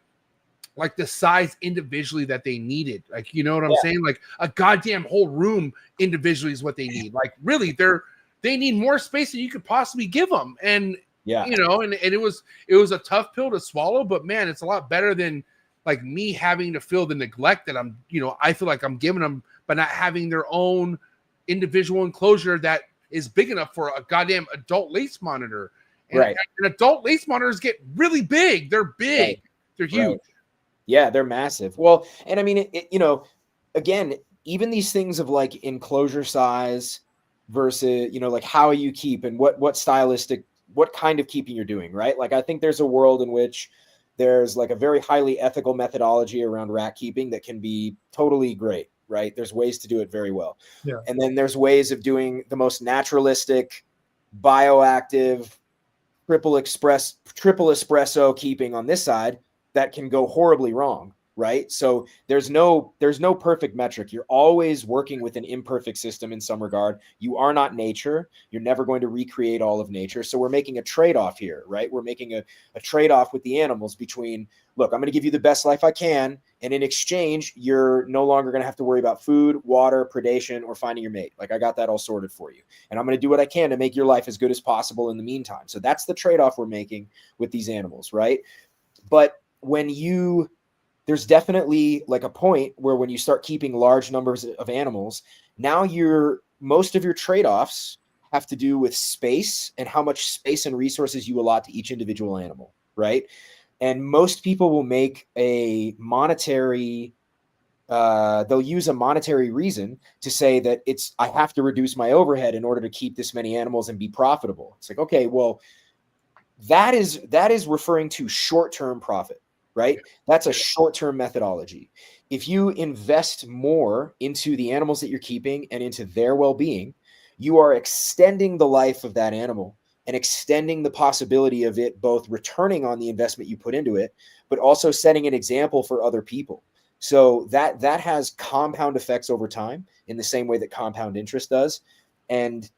like the size individually that they needed. Like, you know what I'm saying? Like a goddamn whole room individually is what they need. Like, really, they need more space than you could possibly give them. And you know, and it was a tough pill to swallow, but man, it's a lot better than like me having to feel the neglect that I'm, you know, I feel like I'm giving them, but not having their own individual enclosure that is big enough for a goddamn adult lace monitor. And, and adult lace monitors get really big. They're big. They're huge. Yeah, they're massive. Well, and I mean, you know, again, even these things of like enclosure size versus, you know, like how you keep and what stylistic, what kind of keeping you're doing, right? Like, I think there's a world in which there's like a very highly ethical methodology around rat keeping that can be totally great, right? There's ways to do it very well. And then there's ways of doing the most naturalistic, bioactive, triple espresso keeping on this side that can go horribly wrong, right? So there's no perfect metric. You're always working with an imperfect system in some regard. You are not nature. You're never going to recreate all of nature. So we're making a trade-off here, right? We're making a trade-off with the animals between, look, I'm going to give you the best life I can, and in exchange, you're no longer going to have to worry about food, water, predation, or finding your mate. Like, I got that all sorted for you. And I'm going to do what I can to make your life as good as possible in the meantime. So that's the trade-off we're making with these animals, right? But there's definitely like a point where when you start keeping large numbers of animals, now most of your trade-offs have to do with space and how much space and resources you allot to each individual animal, right? And most people will make a monetary, they'll use a monetary reason to say that I have to reduce my overhead in order to keep this many animals and be profitable. It's like, okay, well, that is referring to short-term profit, right? That's a short-term methodology. If you invest more into the animals that you're keeping and into their well-being, you are extending the life of that animal and extending the possibility of it both returning on the investment you put into it, but also setting an example for other people. So that has compound effects over time in the same way that compound interest does. And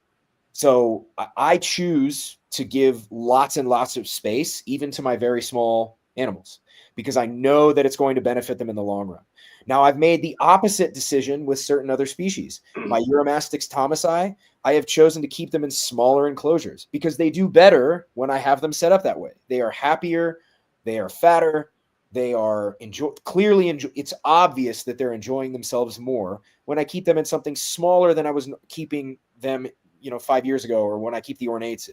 so I choose to give lots and lots of space, even to my very small animals, because I know that it's going to benefit them in the long run. Now, I've made the opposite decision with certain other species. My Uromastyx thomasi, I have chosen to keep them in smaller enclosures because they do better when I have them set up that way. They are happier, they are fatter, they are it's obvious that they're enjoying themselves more when I keep them in something smaller than I was keeping them, 5 years ago, or when I keep the ornates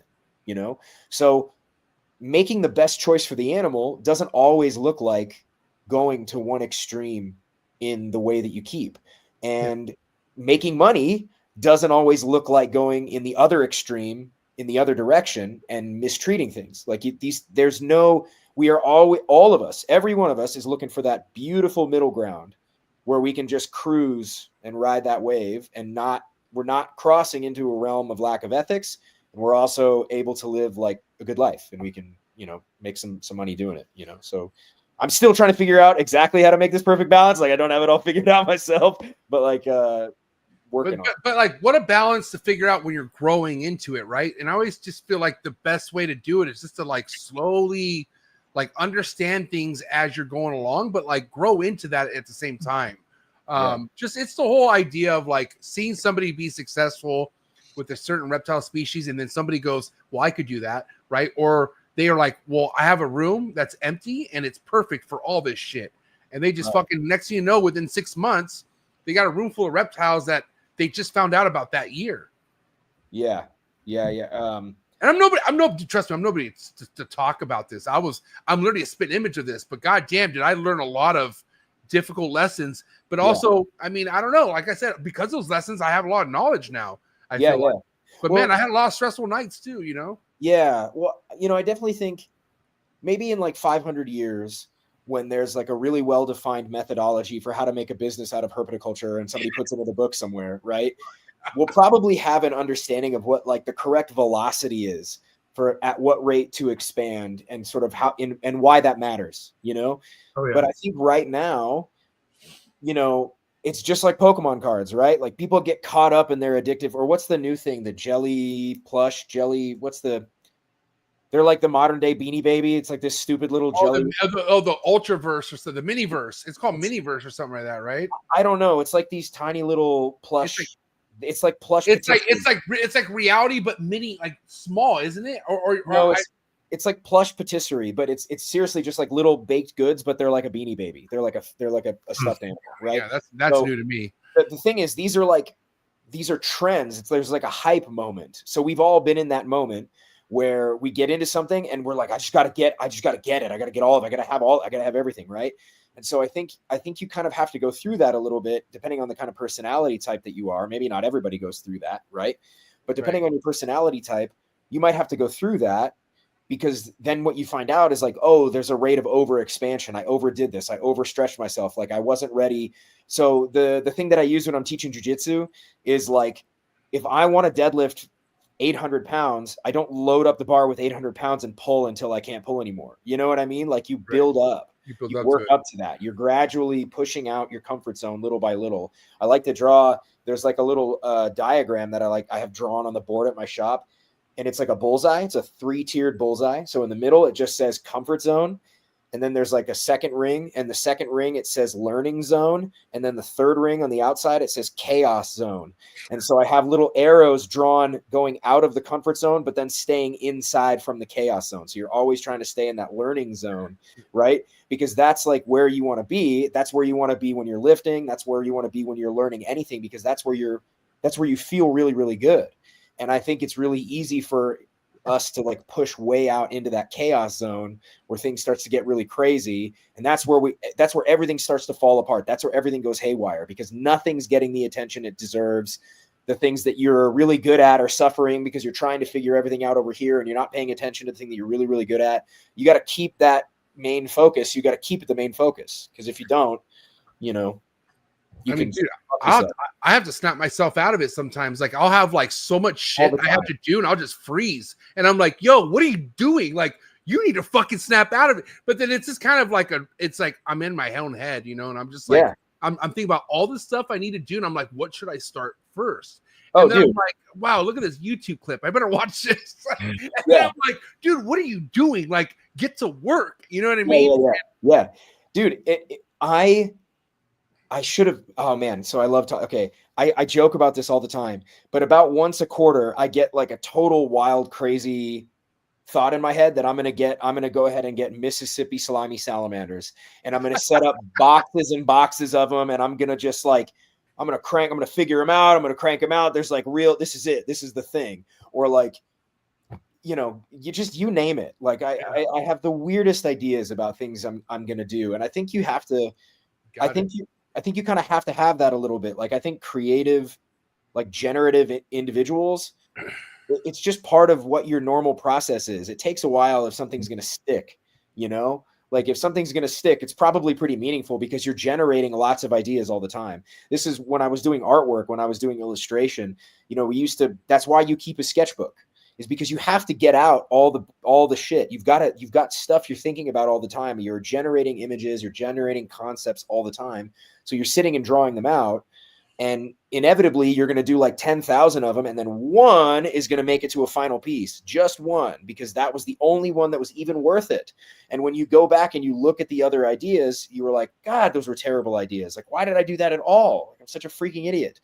in, So making the best choice for the animal doesn't always look like going to one extreme in the way that you keep. And making money doesn't always look like going in the other extreme, in the other direction, and mistreating things. Like we are all of us, every one of us is looking for that beautiful middle ground where we can just cruise and ride that wave and not not crossing into a realm of lack of ethics, and we're also able to live like a good life, and we can, make some money doing it, So I'm still trying to figure out exactly how to make this perfect balance. Like I don't have it all figured out myself, but like working on it. But like, what a balance to figure out when you're growing into it, right? And I always just feel like the best way to do it is just to like slowly like understand things as you're going along, but like grow into that at the same time. Just it's the whole idea of like seeing somebody be successful with a certain reptile species, and then somebody goes, well, I could do that, right? Or they are like, well, I have a room that's empty and it's perfect for all this shit. And they just fucking, next thing you know, within 6 months, they got a room full of reptiles that they just found out about that year. Yeah. And trust me, I'm nobody to talk about this. I'm literally a spit image of this, but goddamn, did I learn a lot of difficult lessons. But also, I mean, I don't know. Like I said, because of those lessons, I have a lot of knowledge now. I feel like. But man, I had a lot of stressful nights too, Yeah. Well, I definitely think maybe in like 500 years, when there's like a really well-defined methodology for how to make a business out of herpetoculture and somebody puts it in a book somewhere, right? We'll probably have an understanding of what like the correct velocity is for at what rate to expand and sort of how and why that matters, Oh, yeah. But I think right now, it's just like Pokemon cards, right? Like people get caught up in their addictive, or what's the new thing? The they're like the modern day Beanie Baby. It's like this stupid little jelly. The Ultraverse or the Miniverse. It's called Miniverse or something like that, right? I don't know. It's like these tiny little plush. It's like plush. It's like reality, but mini, like small, isn't it? It's like plush patisserie, but it's seriously just like little baked goods, but they're like a Beanie Baby. They're like a stuffed animal, right? Yeah, that's new to me. The thing is, these are trends. There's like a hype moment. So we've all been in that moment where we get into something and we're like, I just got to get it. I got to get all of it. I got to have everything. Right. And so I think you kind of have to go through that a little bit, depending on the kind of personality type that you are. Maybe not everybody goes through that. Right. But depending on your personality type, you might have to go through that, because then what you find out is like, oh, there's a rate of over expansion. I overdid this. I overstretched myself. Like I wasn't ready. So the thing that I use when I'm teaching jujitsu is like, if I want to deadlift 800 pounds, I don't load up the bar with 800 pounds and pull until I can't pull anymore. You know what I mean? Like you build up, you work up to that. You're gradually pushing out your comfort zone little by little. I like to draw, there's like a little diagram that I have drawn on the board at my shop, and it's like a bullseye. It's a 3-tiered bullseye. So in the middle, it just says comfort zone. And then there's like a second ring, and the second ring, it says learning zone. And then the third ring on the outside, it says chaos zone. And so I have little arrows drawn going out of the comfort zone, but then staying inside from the chaos zone. So you're always trying to stay in that learning zone, right? Because that's like where you want to be. That's where you want to be when you're lifting. That's where you want to be when you're learning anything, because that's where you feel really, really good. And I think it's really easy for us to like push way out into that chaos zone where things starts to get really crazy. And that's where everything starts to fall apart. That's where everything goes haywire, because nothing's getting the attention it deserves. The things that you're really good at are suffering because you're trying to figure everything out over here and you're not paying attention to the thing that you're really, really good at. You got to keep that main focus. You got to keep it the main focus. Because if you don't, I have to snap myself out of it sometimes. Like I'll have like so much shit I have to do, and I'll just freeze. And I'm like, yo, what are you doing? Like, you need to fucking snap out of it. But then it's just kind of like it's like I'm in my own head, and I'm just like, I'm thinking about all the stuff I need to do, and I'm like, what should I start first? And then I'm like, wow, look at this YouTube clip. I better watch this. And then I'm like, dude, what are you doing? Like, get to work. You know what I mean? Yeah. Dude, I should have. Oh man. So I love okay. I joke about this all the time, but about once a quarter, I get like a total wild, crazy thought in my head that I'm going to go ahead and get Mississippi slimy salamanders, and I'm going to set up boxes and boxes of them. And I'm going to just like, I'm going to figure them out. I'm going to crank them out. There's like this is it. This is the thing. Or like, you name it. Like I have the weirdest ideas about things I'm going to do. And I think you have to, I think you kind of have to have that a little bit. Like I think creative, like generative individuals, it's just part of what your normal process is. It takes a while if something's going to stick, Like if something's going to stick, it's probably pretty meaningful because you're generating lots of ideas all the time. This is when I was doing artwork, when I was doing illustration, that's why you keep a sketchbook, is because you have to get out all the shit. You've got stuff you're thinking about all the time. You're generating images, you're generating concepts all the time. So you're sitting and drawing them out. And inevitably, you're going to do like 10,000 of them, and then one is going to make it to a final piece, just one, because that was the only one that was even worth it. And when you go back and you look at the other ideas, you were like, God, those were terrible ideas. Like, why did I do that at all? Like, I'm such a freaking idiot,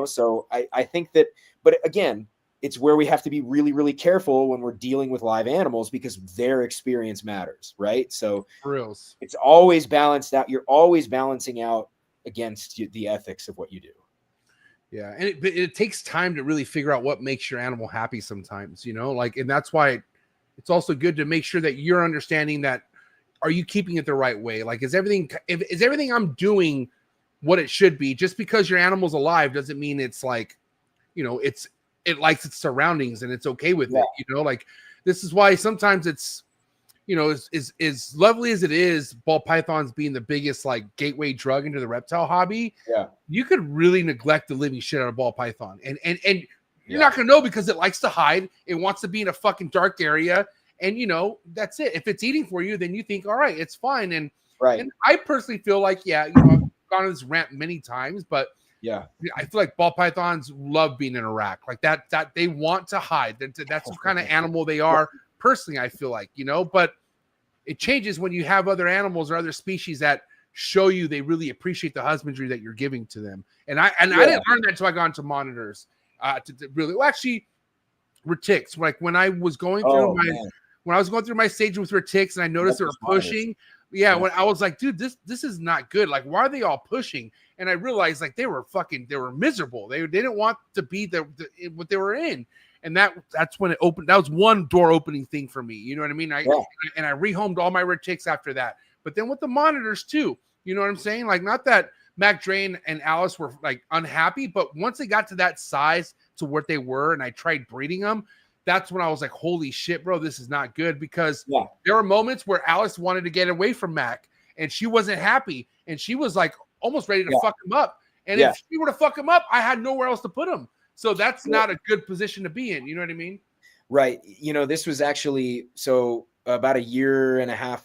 So I think that, but again, it's where we have to be really, really careful when we're dealing with live animals because their experience matters, right? So Reals. It's always balanced out. You're always balancing out against the ethics of what you do. Yeah, and it takes time to really figure out what makes your animal happy sometimes, and that's why it's also good to make sure that you're understanding that, are you keeping it the right way? Like, is everything I'm doing what it should be? Just because your animal's alive doesn't mean it's like, it likes its surroundings and it's okay with it, like this is why sometimes it's, as lovely as it is, ball pythons being the biggest like gateway drug into the reptile hobby. Yeah, you could really neglect the living shit out of ball python, and you're not gonna know because it likes to hide. It wants to be in a fucking dark area, and that's it. If it's eating for you, then you think, all right, it's fine. And I personally feel like, I've gone on this rant many times, but I feel like ball pythons love being in Iraq, like that they want to hide. That's the kind of animal they are. Personally, I feel like, but it changes when you have other animals or other species that show you they really appreciate the husbandry that you're giving to them. And I didn't learn that until I got into monitors. Actually, retics. Like when I was going through my stage with retics, and I noticed they were pushing. When I was like, dude, this is not good. Like, why are they all pushing? And I realized like they were miserable. They didn't want to be what they were in. And that's when it opened. That was one door opening thing for me. You know what I mean? I rehomed all my retics after that. But then with the monitors too, you know what I'm saying? Like, not that Mac Drain and Alice were like unhappy, but once they got to that size to what they were, and I tried breeding them, that's when I was like, holy shit, bro, this is not good. Because there were moments where Alice wanted to get away from Mac, and she wasn't happy, and she was like almost ready to fuck him up. And if she were to fuck him up, I had nowhere else to put him. So that's not a good position to be in. You know what I mean? Right. This was actually, about a year and a half,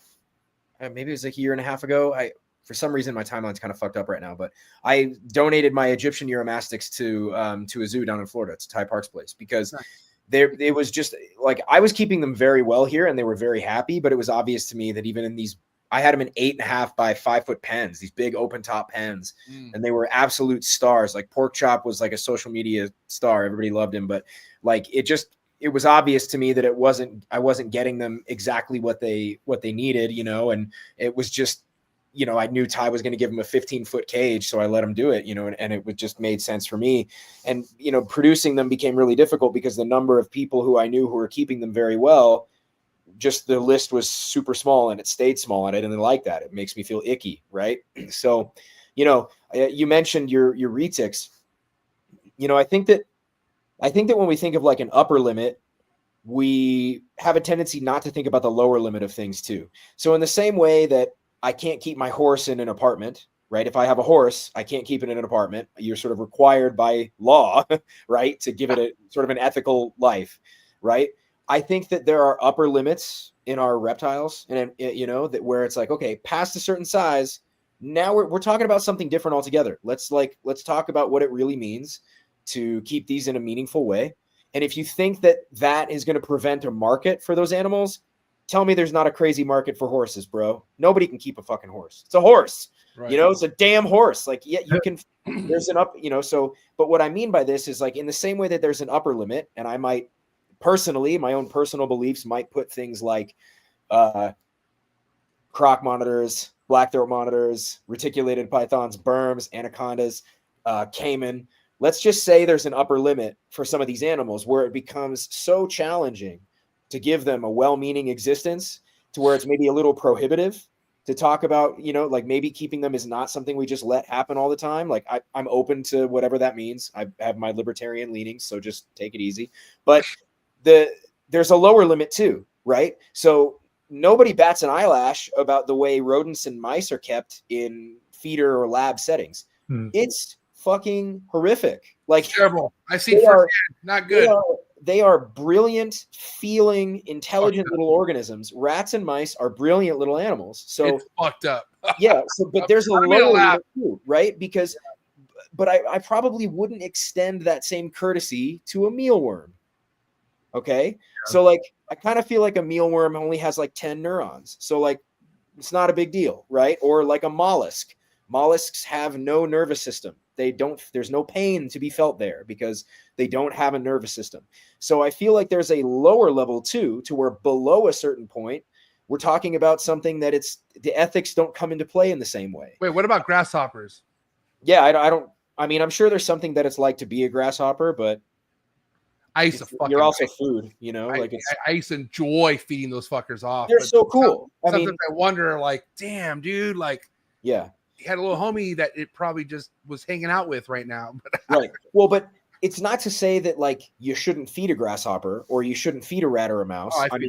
maybe it was like a year and a half ago. For some reason, my timeline's kind of fucked up right now, but I donated my Egyptian Uromastyx to a zoo down in Florida. It's Ty Park's place, because it was just like, I was keeping them very well here and they were very happy, but it was obvious to me that even in these, I had them in 8.5 by 5 foot pens, these big open top pens, and they were absolute stars. Like Pork Chop was like a social media star. Everybody loved him, but like, it was obvious to me that I wasn't getting them exactly what they needed, and it was just, I knew Ty was going to give him a 15-foot cage, so I let him do it, and it just made sense for me. And, producing them became really difficult because the number of people who I knew who were keeping them very well, just the list was super small, and it stayed small, and I didn't like that. It makes me feel icky, right? So, you mentioned your retics. I think that when we think of like an upper limit, we have a tendency not to think about the lower limit of things too. So in the same way that I can't keep my horse in an apartment, right? If I have a horse, I can't keep it in an apartment. You're sort of required by law, right, to give it a sort of an ethical life, right? I think that there are upper limits in our reptiles, and that where it's like, okay, past a certain size, now we're talking about something different altogether. Let's talk about what it really means to keep these in a meaningful way. And if you think that is going to prevent a market for those animals, tell me there's not a crazy market for horses, bro. Nobody can keep a fucking horse. It's a horse, right. It's a damn horse. Like, you can, there's an up, but what I mean by this is like, in the same way that there's an upper limit, and I might personally, my own personal beliefs might put things like croc monitors, black throat monitors, reticulated pythons, berms, anacondas, caiman. Let's just say there's an upper limit for some of these animals where it becomes so challenging to give them a well-meaning existence to where it's maybe a little prohibitive to talk about, like maybe keeping them is not something we just let happen all the time. Like I'm open to whatever that means. I have my libertarian leanings, so just take it easy. But there's a lower limit too, right? So nobody bats an eyelash about the way rodents and mice are kept in feeder or lab settings. It's fucking horrific. Like, it's terrible. I see firsthand. Not good. They are brilliant, feeling, intelligent little organisms. Rats and mice are brilliant little animals. So it's fucked up. Yeah. So, but there's a lower level too, right? Because, but I probably wouldn't extend that same courtesy to a mealworm. Okay. Yeah. So like, I kind of feel like a mealworm only has like 10 neurons. So like, it's not a big deal, right? Or like a mollusk. Mollusks have no nervous system. There's no pain to be felt there because they don't have a nervous system. So I feel like there's a lower level too, to where below a certain point, we're talking about something that the ethics don't come into play in the same way. Wait, what about grasshoppers? Yeah, I mean, I'm sure there's something that it's like to be a grasshopper, but you're also food, you know, I used to enjoy feeding those fuckers off. They're so cool. Sometimes I wonder, like, damn, dude, like, yeah. He had a little homie that it probably just was hanging out with right now. Right. Well, but it's not to say that like you shouldn't feed a grasshopper or you shouldn't feed a rat or a mouse. Oh, I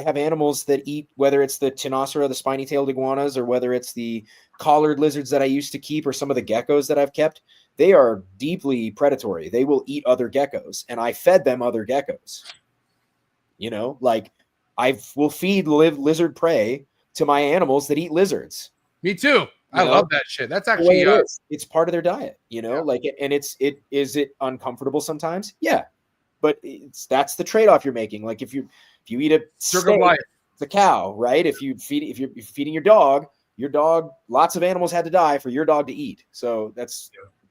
have animals that eat, whether it's the Ctenosura, the spiny-tailed iguanas, or whether it's the collared lizards that I used to keep, or some of the geckos that I've kept. They are deeply predatory. They will eat other geckos, and I fed them other geckos. You know, like I will feed lizard prey to my animals that eat lizards. Me too. I love that shit. That's actually it's part of their diet, you know, like, and is it uncomfortable sometimes? Yeah. But that's the trade-off you're making. Like if you eat a steak, it's a cow, right? If you're feeding your dog, lots of animals had to die for your dog to eat. So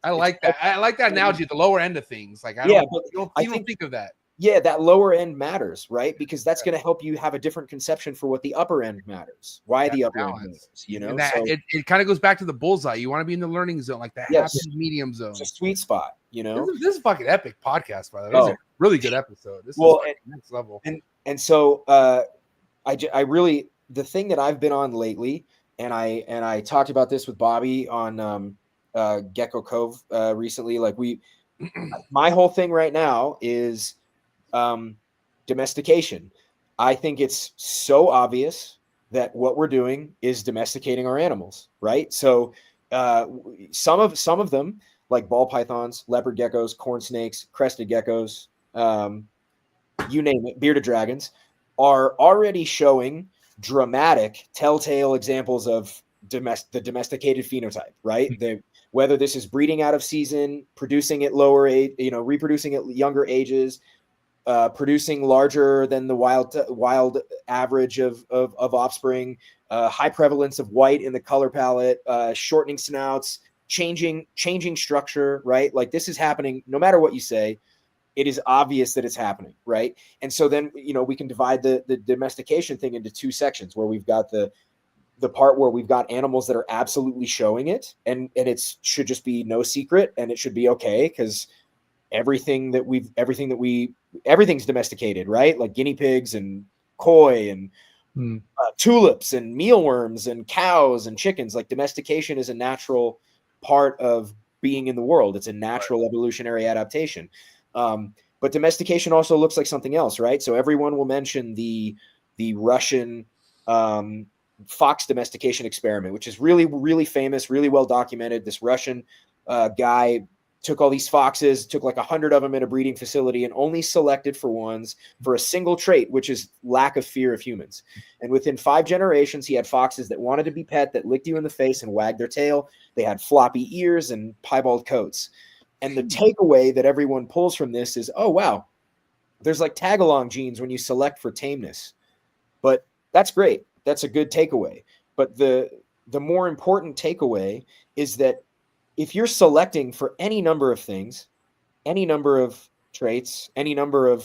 I like that. I like that analogy at the lower end of things. Like, you don't think of that. Yeah, that lower end matters, right? Because that's going to help you have a different conception for what the upper end matters. Why the upper end matters, you know? It kind of goes back to the bullseye. You want to be in the learning zone, like the happy medium zone. It's a sweet spot, you know? This is a fucking epic podcast, by the way. This is a really good episode. This is next level. And so I really, the thing that I've been on lately, and I talked about this with Bobby on Gecko Cove recently, like my whole thing right now is domestication. I think it's so obvious that what we're doing is domesticating our animals, right? So some of them, like ball pythons, leopard geckos, corn snakes, crested geckos, you name it, bearded dragons, are already showing dramatic telltale examples of the domesticated phenotype, right? Whether this is breeding out of season, producing at lower age, reproducing at younger ages, producing larger than the wild average of offspring, high prevalence of white in the color palette, shortening snouts, changing structure, right? Like this is happening no matter what you say. It is obvious that it's happening, right? And so then, we can divide the domestication thing into two sections where we've got the part where we've got animals that are absolutely showing it, and it should just be no secret, and it should be okay because everything's domesticated, right? Like guinea pigs and koi and tulips and mealworms and cows and chickens. Like domestication is a natural part of being in the world. It's a natural evolutionary adaptation. But domestication also looks like something else, right? So everyone will mention the Russian fox domestication experiment, which is really, really famous, really well documented. This Russian guy took all these foxes, took like 100 of them in a breeding facility and only selected for ones for a single trait, which is lack of fear of humans. And within 5 generations, he had foxes that wanted to be pet, that licked you in the face and wagged their tail. They had floppy ears and piebald coats. And the takeaway that everyone pulls from this is, oh, wow, there's like tag-along genes when you select for tameness. But that's great. That's a good takeaway. But the more important takeaway is that if you're selecting for any number of things, any number of traits, any number of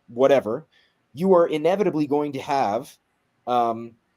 whatever, you are inevitably going to have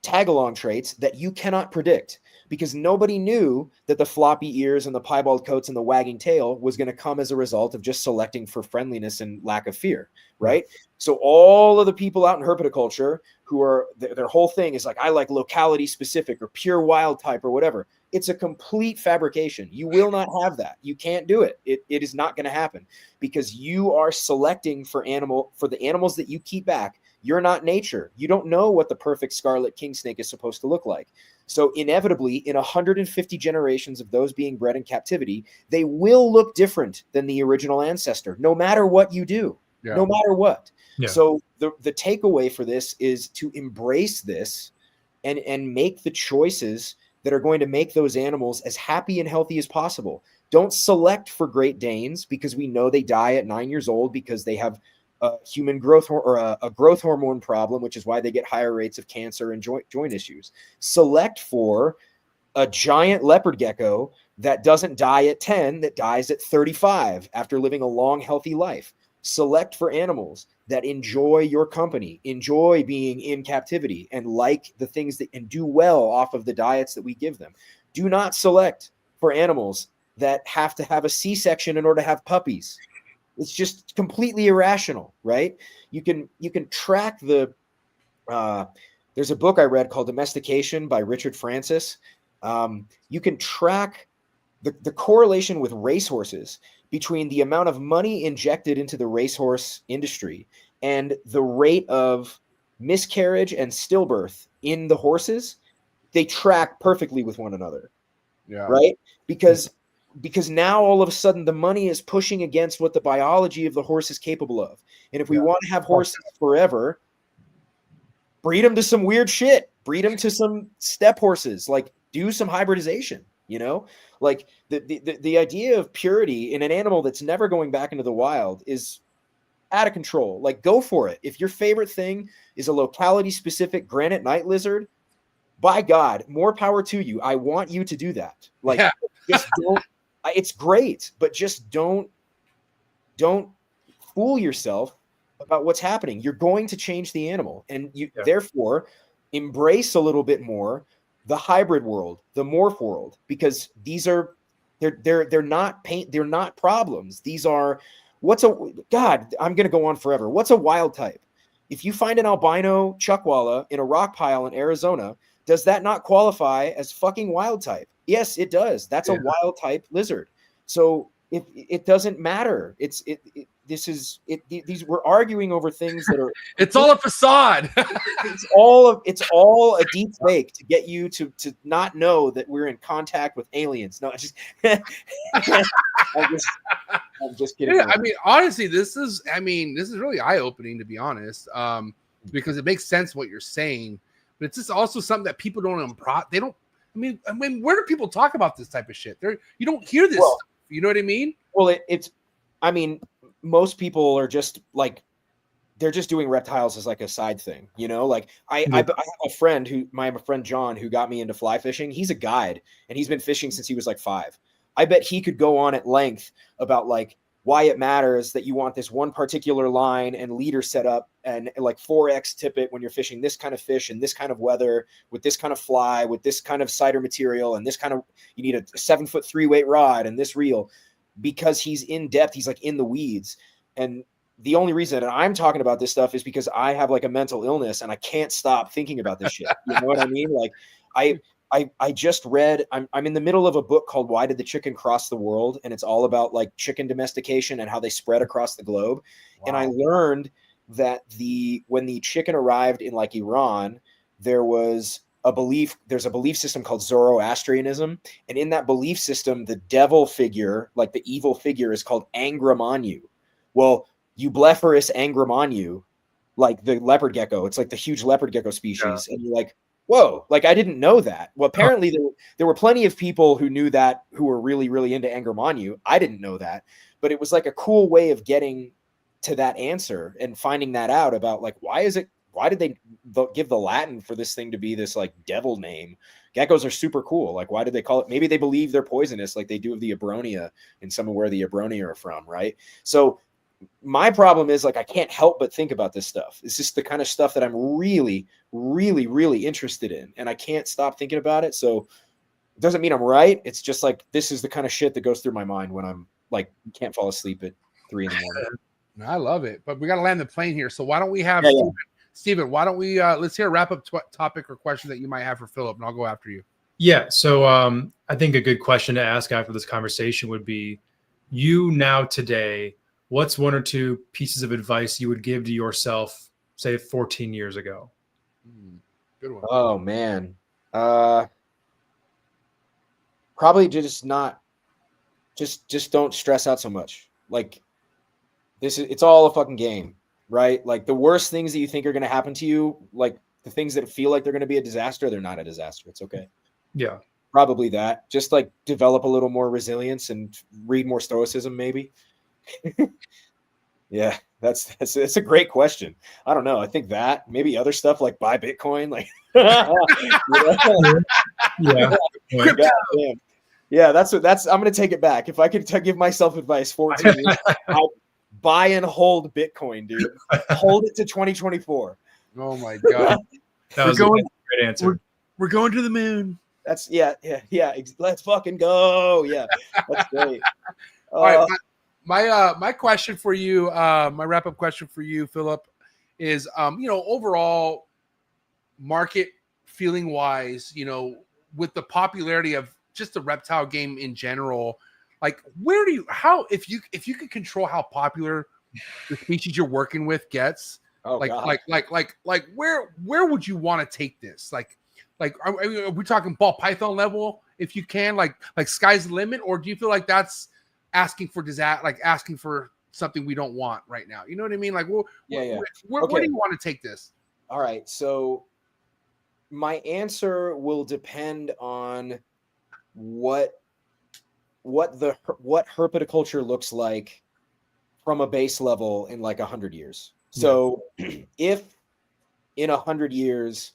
tag-along traits that you cannot predict, because nobody knew that the floppy ears and the piebald coats and the wagging tail was going to come as a result of just selecting for friendliness and lack of fear, right? So all of the people out in herpetoculture who are, their whole thing is like, I like locality specific or pure wild type or whatever. It's a complete fabrication. You will not have that. You can't do it. It is not going to happen because you are selecting for the animals that you keep back. You're not nature. You don't know what the perfect scarlet king snake is supposed to look like. So inevitably, in 150 generations of those being bred in captivity, they will look different than the original ancestor, no matter what you do, no matter what. Yeah. So the takeaway for this is to embrace this and make the choices that are going to make those animals as happy and healthy as possible. Don't select for Great Danes because we know they die at 9 years old because they have a human growth or a growth hormone problem, which is why they get higher rates of cancer and joint issues. Select for a giant leopard gecko that doesn't die at 10, that dies at 35 after living a long, healthy life. Select for animals that enjoy your company, enjoy being in captivity, and like the things that and do well off of the diets that we give them. Do not select for animals that have to have a C-section in order to have puppies. It's just completely irrational, right? You can track the. There's a book I read called Domestication by Richard Francis. You can track the correlation with racehorses between the amount of money injected into the racehorse industry and the rate of miscarriage and stillbirth in the horses. They track perfectly with one another. Yeah. Right? Because now all of a sudden the money is pushing against what the biology of the horse is capable of. And if we want to have horses forever, breed them to some weird shit. Breed them to some steppe horses. Like, do some hybridization, you know? Like, the idea of purity in an animal that's never going back into the wild is out of control. Like, go for it. If your favorite thing is a locality-specific granite night lizard, by God, more power to you. I want you to do that. Like, just don't. It's great, but just don't fool yourself about what's happening. You're going to change the animal, and you therefore embrace a little bit more the hybrid world, the morph world, because these are they're not problems. These are God. I'm going to go on forever. What's a wild type? If you find an albino chuckwalla in a rock pile in Arizona, does that not qualify as fucking wild type? Yes, it does. That's a wild type lizard. So it doesn't matter. These we're arguing over things that are. It's all a facade. it's all a deep fake to get you to not know that we're in contact with aliens. No, I'm just kidding. Yeah, I mean, honestly, this is really eye opening, to be honest, because it makes sense what you're saying. But it's just also something that people don't. They don't. I mean, where do people talk about this type of shit? You don't hear this stuff. You know what I mean? Well, I mean, most people are just like, they're just doing reptiles as like a side thing, you know? Like I have a friend my friend John, who got me into fly fishing. He's a guide and he's been fishing since he was like 5. I bet he could go on at length about like why it matters that you want this one particular line and leader set up and like 4x tippet when you're fishing this kind of fish in this kind of weather with this kind of fly, with this kind of cider material and this kind of, you need a 7-foot 3-weight rod and this reel, because he's in depth. He's like in the weeds. And the only reason that I'm talking about this stuff is because I have like a mental illness and I can't stop thinking about this shit. You know what I mean? Like I just read, I'm in the middle of a book called Why Did the Chicken Cross the World? And it's all about like chicken domestication and how they spread across the globe. Wow. And I learned that when the chicken arrived in like Iran, there's a belief system called Zoroastrianism. And in that belief system, the devil figure, like the evil figure, is called Angramanyu. Well, Eublepharis angramanyu, like the leopard gecko, it's like the huge leopard gecko species. And you're like, whoa, like I didn't know that. Well, apparently there were plenty of people who knew that, who were really, really into Angramanyu. I didn't know that, but it was like a cool way of getting to that answer and finding that out about like, why did they give the Latin for this thing to be this like devil name? Geckos are super cool. Like, why did they call it? Maybe they believe they're poisonous, like they do of the Abronia and some of where the Abronia are from. Right. So my problem is like, I can't help but think about this stuff. It's just the kind of stuff that I'm really, really, really interested in. And I can't stop thinking about it. So it doesn't mean I'm right. It's just like, this is the kind of shit that goes through my mind when I'm like, can't fall asleep at 3 a.m. I love it, but we got to land the plane here. So why don't we have Stephen, why don't we, let's hear a wrap up topic or question that you might have for Phillip, and I'll go after you. Yeah. So I think a good question to ask after this conversation would be, you now today, what's one or two pieces of advice you would give to yourself, say 14 years ago? Good one. Oh man. Probably just not just don't stress out so much. Like it's all a fucking game, right? Like the worst things that you think are going to happen to you, like the things that feel like they're going to be a disaster, they're not a disaster. It's okay. Yeah. Probably that. Just like develop a little more resilience and read more stoicism, maybe. Yeah, that's a great question. I don't know. I think that maybe other stuff like buy Bitcoin, like Yeah. Yeah, that's I'm gonna take it back. If I could give myself advice 14 years, I'd buy and hold Bitcoin, dude. Hold it to 2024. Oh my god. That was a great answer. We're going to the moon. That's yeah. Let's fucking go. Yeah, that's great. All right, my question for you, my wrap up question for you, Philip, is overall market feeling wise, with the popularity of just the reptile game in general, like if you could control how popular the species you're working with gets, where would you want to take this? Like are we talking ball python level if you can, like sky's the limit, or do you feel like that's asking for asking for something we don't want right now? You know what I mean? Like, where do you want to take this? All right, so my answer will depend on what herpetoculture looks like from a base level in like 100 years. So if in 100 years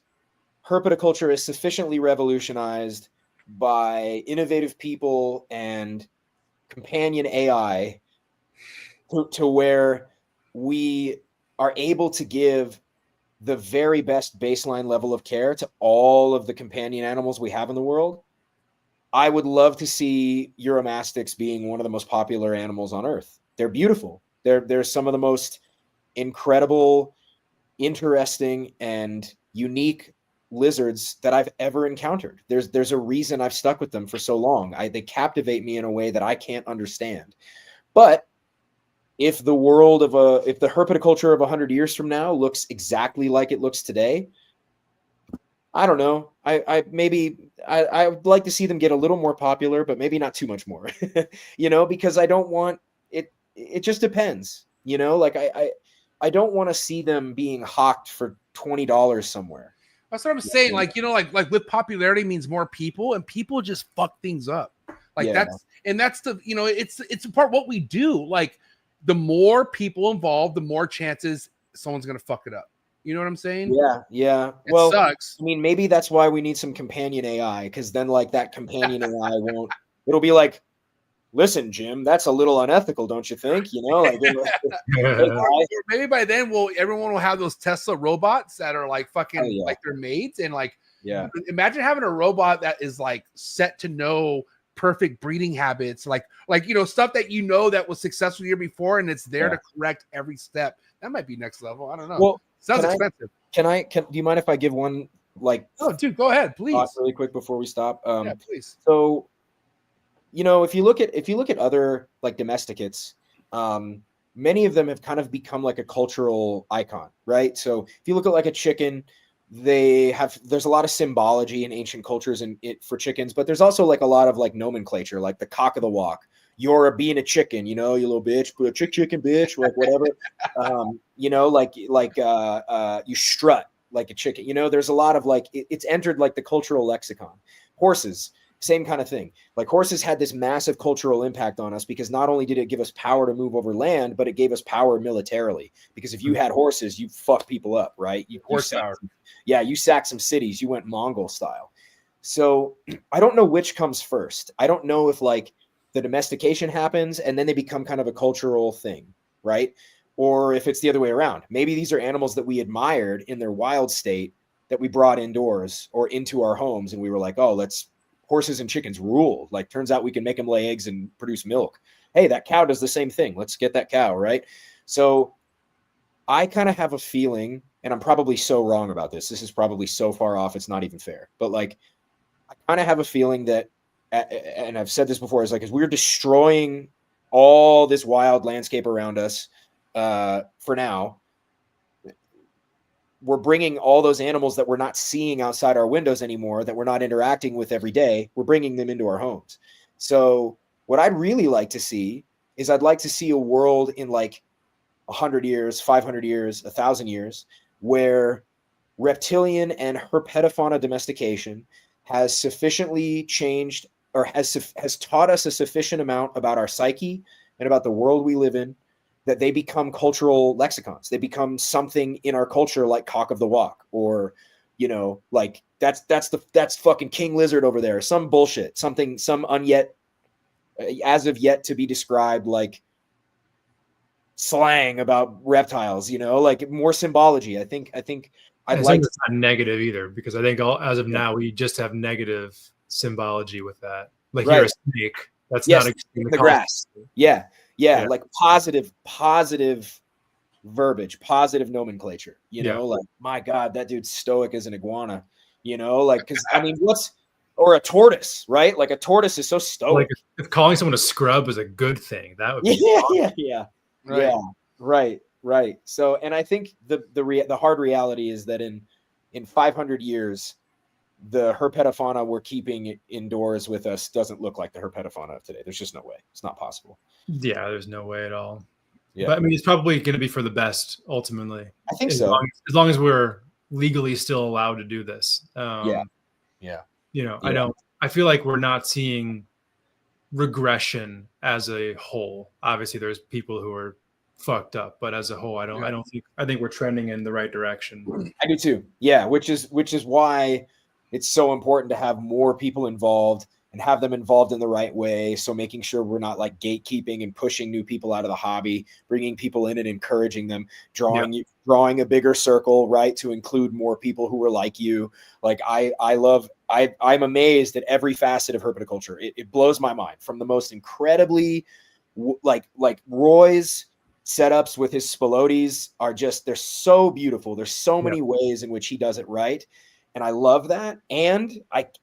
herpetoculture is sufficiently revolutionized by innovative people and companion AI to where we are able to give the very best baseline level of care to all of the companion animals we have in the world, I would love to see Uromastyx being one of the most popular animals on Earth. They're beautiful. They're some of the most incredible, interesting, and unique lizards that I've ever encountered. There's a reason I've stuck with them for so long. They captivate me in a way that I can't understand. But if the herpetoculture of 100 years from now looks exactly like it looks today, I don't know. I would like to see them get a little more popular, but maybe not too much more, because I don't want it. It just depends, like I don't want to see them being hawked for $20 somewhere. That's what I'm saying. Like with popularity means more people, and people just fuck things up. That's the, it's a part what we do. Like the more people involved, the more chances someone's going to fuck it up. You know what I'm saying? Yeah. Well, sucks. I mean, maybe that's why we need some companion AI, because then like that companion AI it'll be like, listen, Jim, that's a little unethical, don't you think? Maybe by then everyone will have those Tesla robots that are like fucking like their mates, and imagine having a robot that is like set to know perfect breeding habits, like stuff that that was successful the year before, and it's there to correct every step. That might be next level. I don't know. Well, sounds expensive. Do you mind if I give one Oh, dude, go ahead, please. Really quick before we stop. Yeah, please. So, if you look at other like domesticates, many of them have kind of become like a cultural icon, right? So if you look at like a chicken, there's a lot of symbology in ancient cultures for chickens, but there's also like a lot of like nomenclature, like the cock of the walk. You're being a chicken, you little bitch, but chicken bitch, like whatever. You strut like a chicken. There's a lot of like it's entered like the cultural lexicon. Horses, same kind of thing. Like horses had this massive cultural impact on us because not only did it give us power to move over land, but it gave us power militarily. Because if you had horses, you fuck people up, right? You sacked some cities. You went Mongol style. So I don't know which comes first. I don't know if like the domestication happens and then they become kind of a cultural thing, right? Or if it's the other way around. Maybe these are animals that we admired in their wild state that we brought indoors or into our homes, and we were like, oh, horses and chickens rule. Like, turns out we can make them lay eggs and produce milk. Hey, that cow does the same thing. Let's get that cow, right? So I kind of have a feeling, and I'm probably so wrong about this. This is probably so far off, it's not even fair. But like, I kind of have a feeling that, and I've said this before, is like as we're destroying all this wild landscape around us, for now, we're bringing all those animals that we're not seeing outside our windows anymore, that we're not interacting with every day, we're bringing them into our homes. So what I'd really like to see is I'd like to see a world in like 100 years, 500 years, 1,000 years, where reptilian and herpetofauna domestication has sufficiently changed, or has taught us a sufficient amount about our psyche and about the world we live in, that they become cultural lexicons. They become something in our culture, like cock of the walk, or, you know, like that's fucking king lizard over there, some bullshit, something, some as of yet to be described, like slang about reptiles, you know, like more symbology. I think I'd like it's not negative either, because I think as of now we just have negative symbology with that. Like you're a snake. That's not the grass. Yeah, like positive verbiage, positive nomenclature, you know, like, my God, that dude's stoic as an iguana, you know, like, because I mean, or a tortoise, right? Like a tortoise is so stoic. Like if calling someone a scrub is a good thing, that would be right. So, and I think the hard reality is that in 500 years, the herpetofauna we're keeping indoors with us doesn't look like the herpetofauna of today. There's just no way. It's not possible. Yeah, there's no way at all. Yeah. But I mean, it's probably going to be for the best ultimately. I think so. As long as we're legally still allowed to do this. Yeah. You know, I feel like we're not seeing regression as a whole. Obviously there's people who are fucked up, but as a whole, I think we're trending in the right direction. I do too. Yeah. Which is why it's so important to have more people involved and have them involved in the right way. So making sure we're not like gatekeeping and pushing new people out of the hobby, bringing people in and encouraging them, drawing a bigger circle, right, to include more people who are like you. Like I'm amazed at every facet of herpetoculture. It blows my mind, from the most incredibly like Roy's setups with his spilotes are just, they're so beautiful. There's so many ways in which he does it right. And I love that. And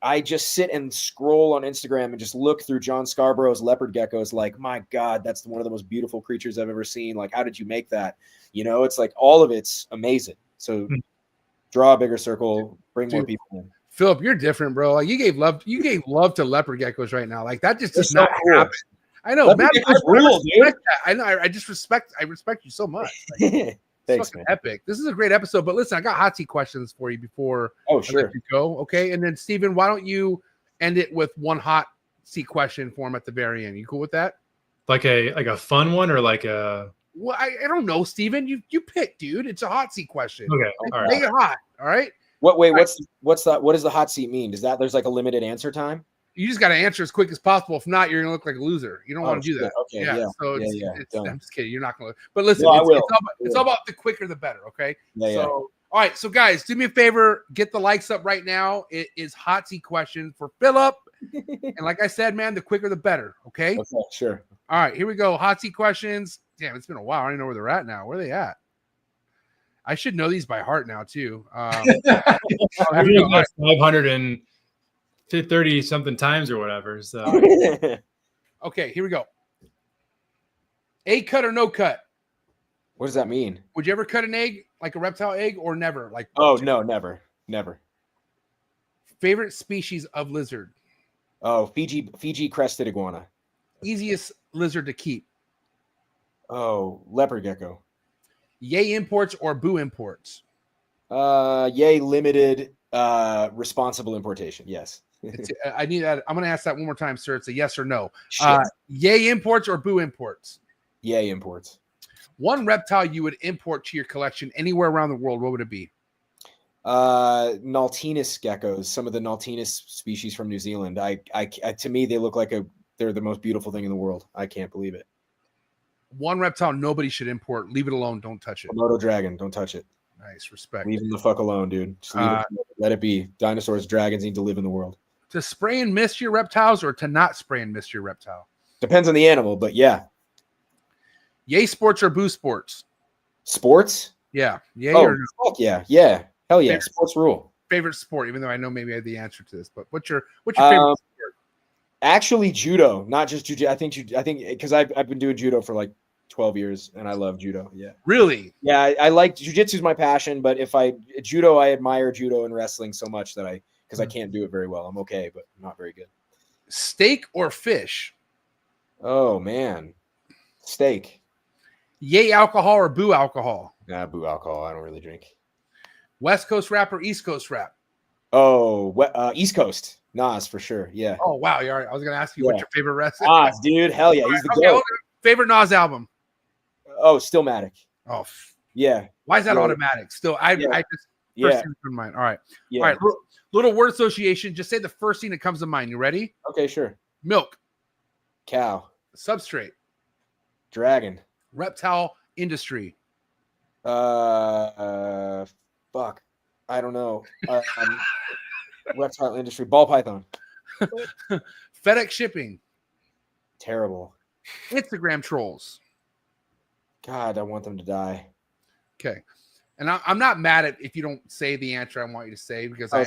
I just sit and scroll on Instagram and just look through John Scarborough's leopard geckos. Like, my God, that's one of the most beautiful creatures I've ever seen. Like, how did you make that? You know, it's like all of it's amazing. So draw a bigger circle, bring more people in. Phillip, you're different, bro. Like you gave love to leopard geckos right now. Like that just does not happen. I know, man. I know. I respect you so much. Like, Thanks, fucking epic. This is a great episode. But listen, I got hot seat questions for you before I let you go. Okay. And then Steven, why don't you end it with one hot seat question for him at the very end? You cool with that? Like a fun one, or like a Well, I don't know, Steven. You pick, dude. It's a hot seat question. Okay. All right. Make it hot. All right. What does the hot seat mean? Does that there's like a limited answer time? You just got to answer as quick as possible. If not, you're gonna look like a loser. You don't want to do that. Okay. Yeah. So I'm just kidding. You're not gonna. But listen, it's all about the quicker the better. Okay. All right. So guys, do me a favor. Get the likes up right now. It is hot seat question for Phillip. And like I said, man, the quicker the better. Okay. Okay. Sure. All right. Here we go. Hot seat questions. Damn, it's been a while. I don't even know where they're at now. Where are they at? I should know these by heart now too. 530 something times or whatever. So okay, here we go. Egg cut or no cut? What does that mean? Would you ever cut an egg, like a reptile egg, or never? Like no, never. Favorite species of lizard? Oh, Fiji crested iguana. Easiest lizard to keep? Oh, leopard gecko. Yay imports or boo imports? Yay limited responsible importation. Yes. I need that. I'm going to ask that one more time, sir. It's a yes or no. Shit. Yay imports or boo imports? Yay imports. One reptile you would import to your collection anywhere around the world, what would it be? Naltinus geckos, some of the Naltinus species from New Zealand. I to me, they look like they're the most beautiful thing in the world. I can't believe it. One reptile nobody should import. Leave it alone. Don't touch it. Komodo dragon. Don't touch it. Nice. Respect. Leave them the fuck alone, dude. Just let it be. Dinosaurs, dragons need to live in the world. To spray and mist your reptiles or to not spray and mist your reptile? Depends on the animal, but yeah. Yay sports or boo sports? Sports? Yeah. Yay or no? Fuck yeah. Yeah. Hell yeah. Sports rule. favorite sport? Even though I know maybe I have the answer to this, but what's your favorite sport? Actually, judo, not just jiu-jitsu. I think because I've been doing judo for like 12 years, and I love judo. Yeah. Really? Yeah, I like jiu-jitsu is my passion, but I admire judo and wrestling so much that because I can't do it very well. I'm okay, but not very good. Steak or fish? Oh man, steak. Yay alcohol or boo alcohol? Nah, boo alcohol. I don't really drink. West Coast rap or East Coast rap? Oh, East Coast. Nas for sure. Yeah. Oh wow, you're right. I was gonna ask you what's your favorite wrestler. Nas, dude. Hell yeah, he's the GOAT. Favorite Nas album? Oh, Stillmatic. Oh, yeah. Why is that automatic? Still, I just first thing in mind. All right. Yeah. All right. Little word association. Just say the first thing that comes to mind. You ready? Okay, sure. Milk. Cow. Substrate. Dragon. Reptile industry. Fuck. I don't know. Reptile industry. Ball python. FedEx shipping. Terrible. Instagram trolls. God, I want them to die. Okay. And I'm not mad at if you don't say the answer I want you to say, because I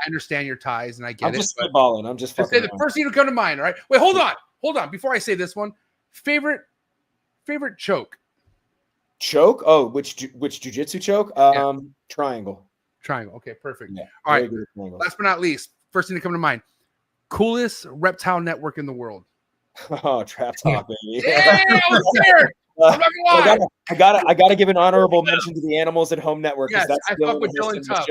understand your ties and I get it. I'm just spitballing. I'm just fucking say the first thing to come to mind. All right. Wait, hold on. Before I say this one, favorite choke. Choke? Oh, which jujitsu choke? Triangle. Triangle. Okay, perfect. Yeah, all right. Last but not least, first thing to come to mind. Coolest reptile network in the world. Oh, Trap Talk, baby. Yeah, I was there. I'm not gonna lie. I gotta give an honorable mention to the Animals at Home Network. Yes, that's I fuck with Dylan tough.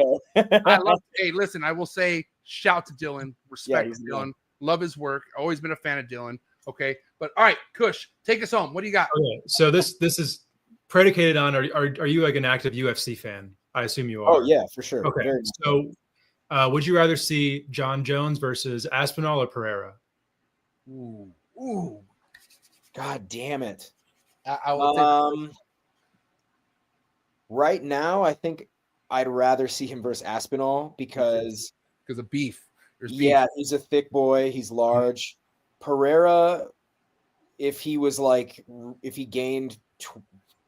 Hey, listen, I will say shout to Dylan. Respect to Dylan. Love his work. Always been a fan of Dylan. Okay. But all right, Kush, take us home. What do you got? Okay. So this is predicated on are you like an active UFC fan? I assume you are. Oh yeah, for sure. Okay. So would you rather see John Jones versus Aspinall or Pereira? Ooh. God damn it. I will right now, I think I'd rather see him versus Aspinall because of beef. Yeah, he's a thick boy. He's large. Pereira, if he gained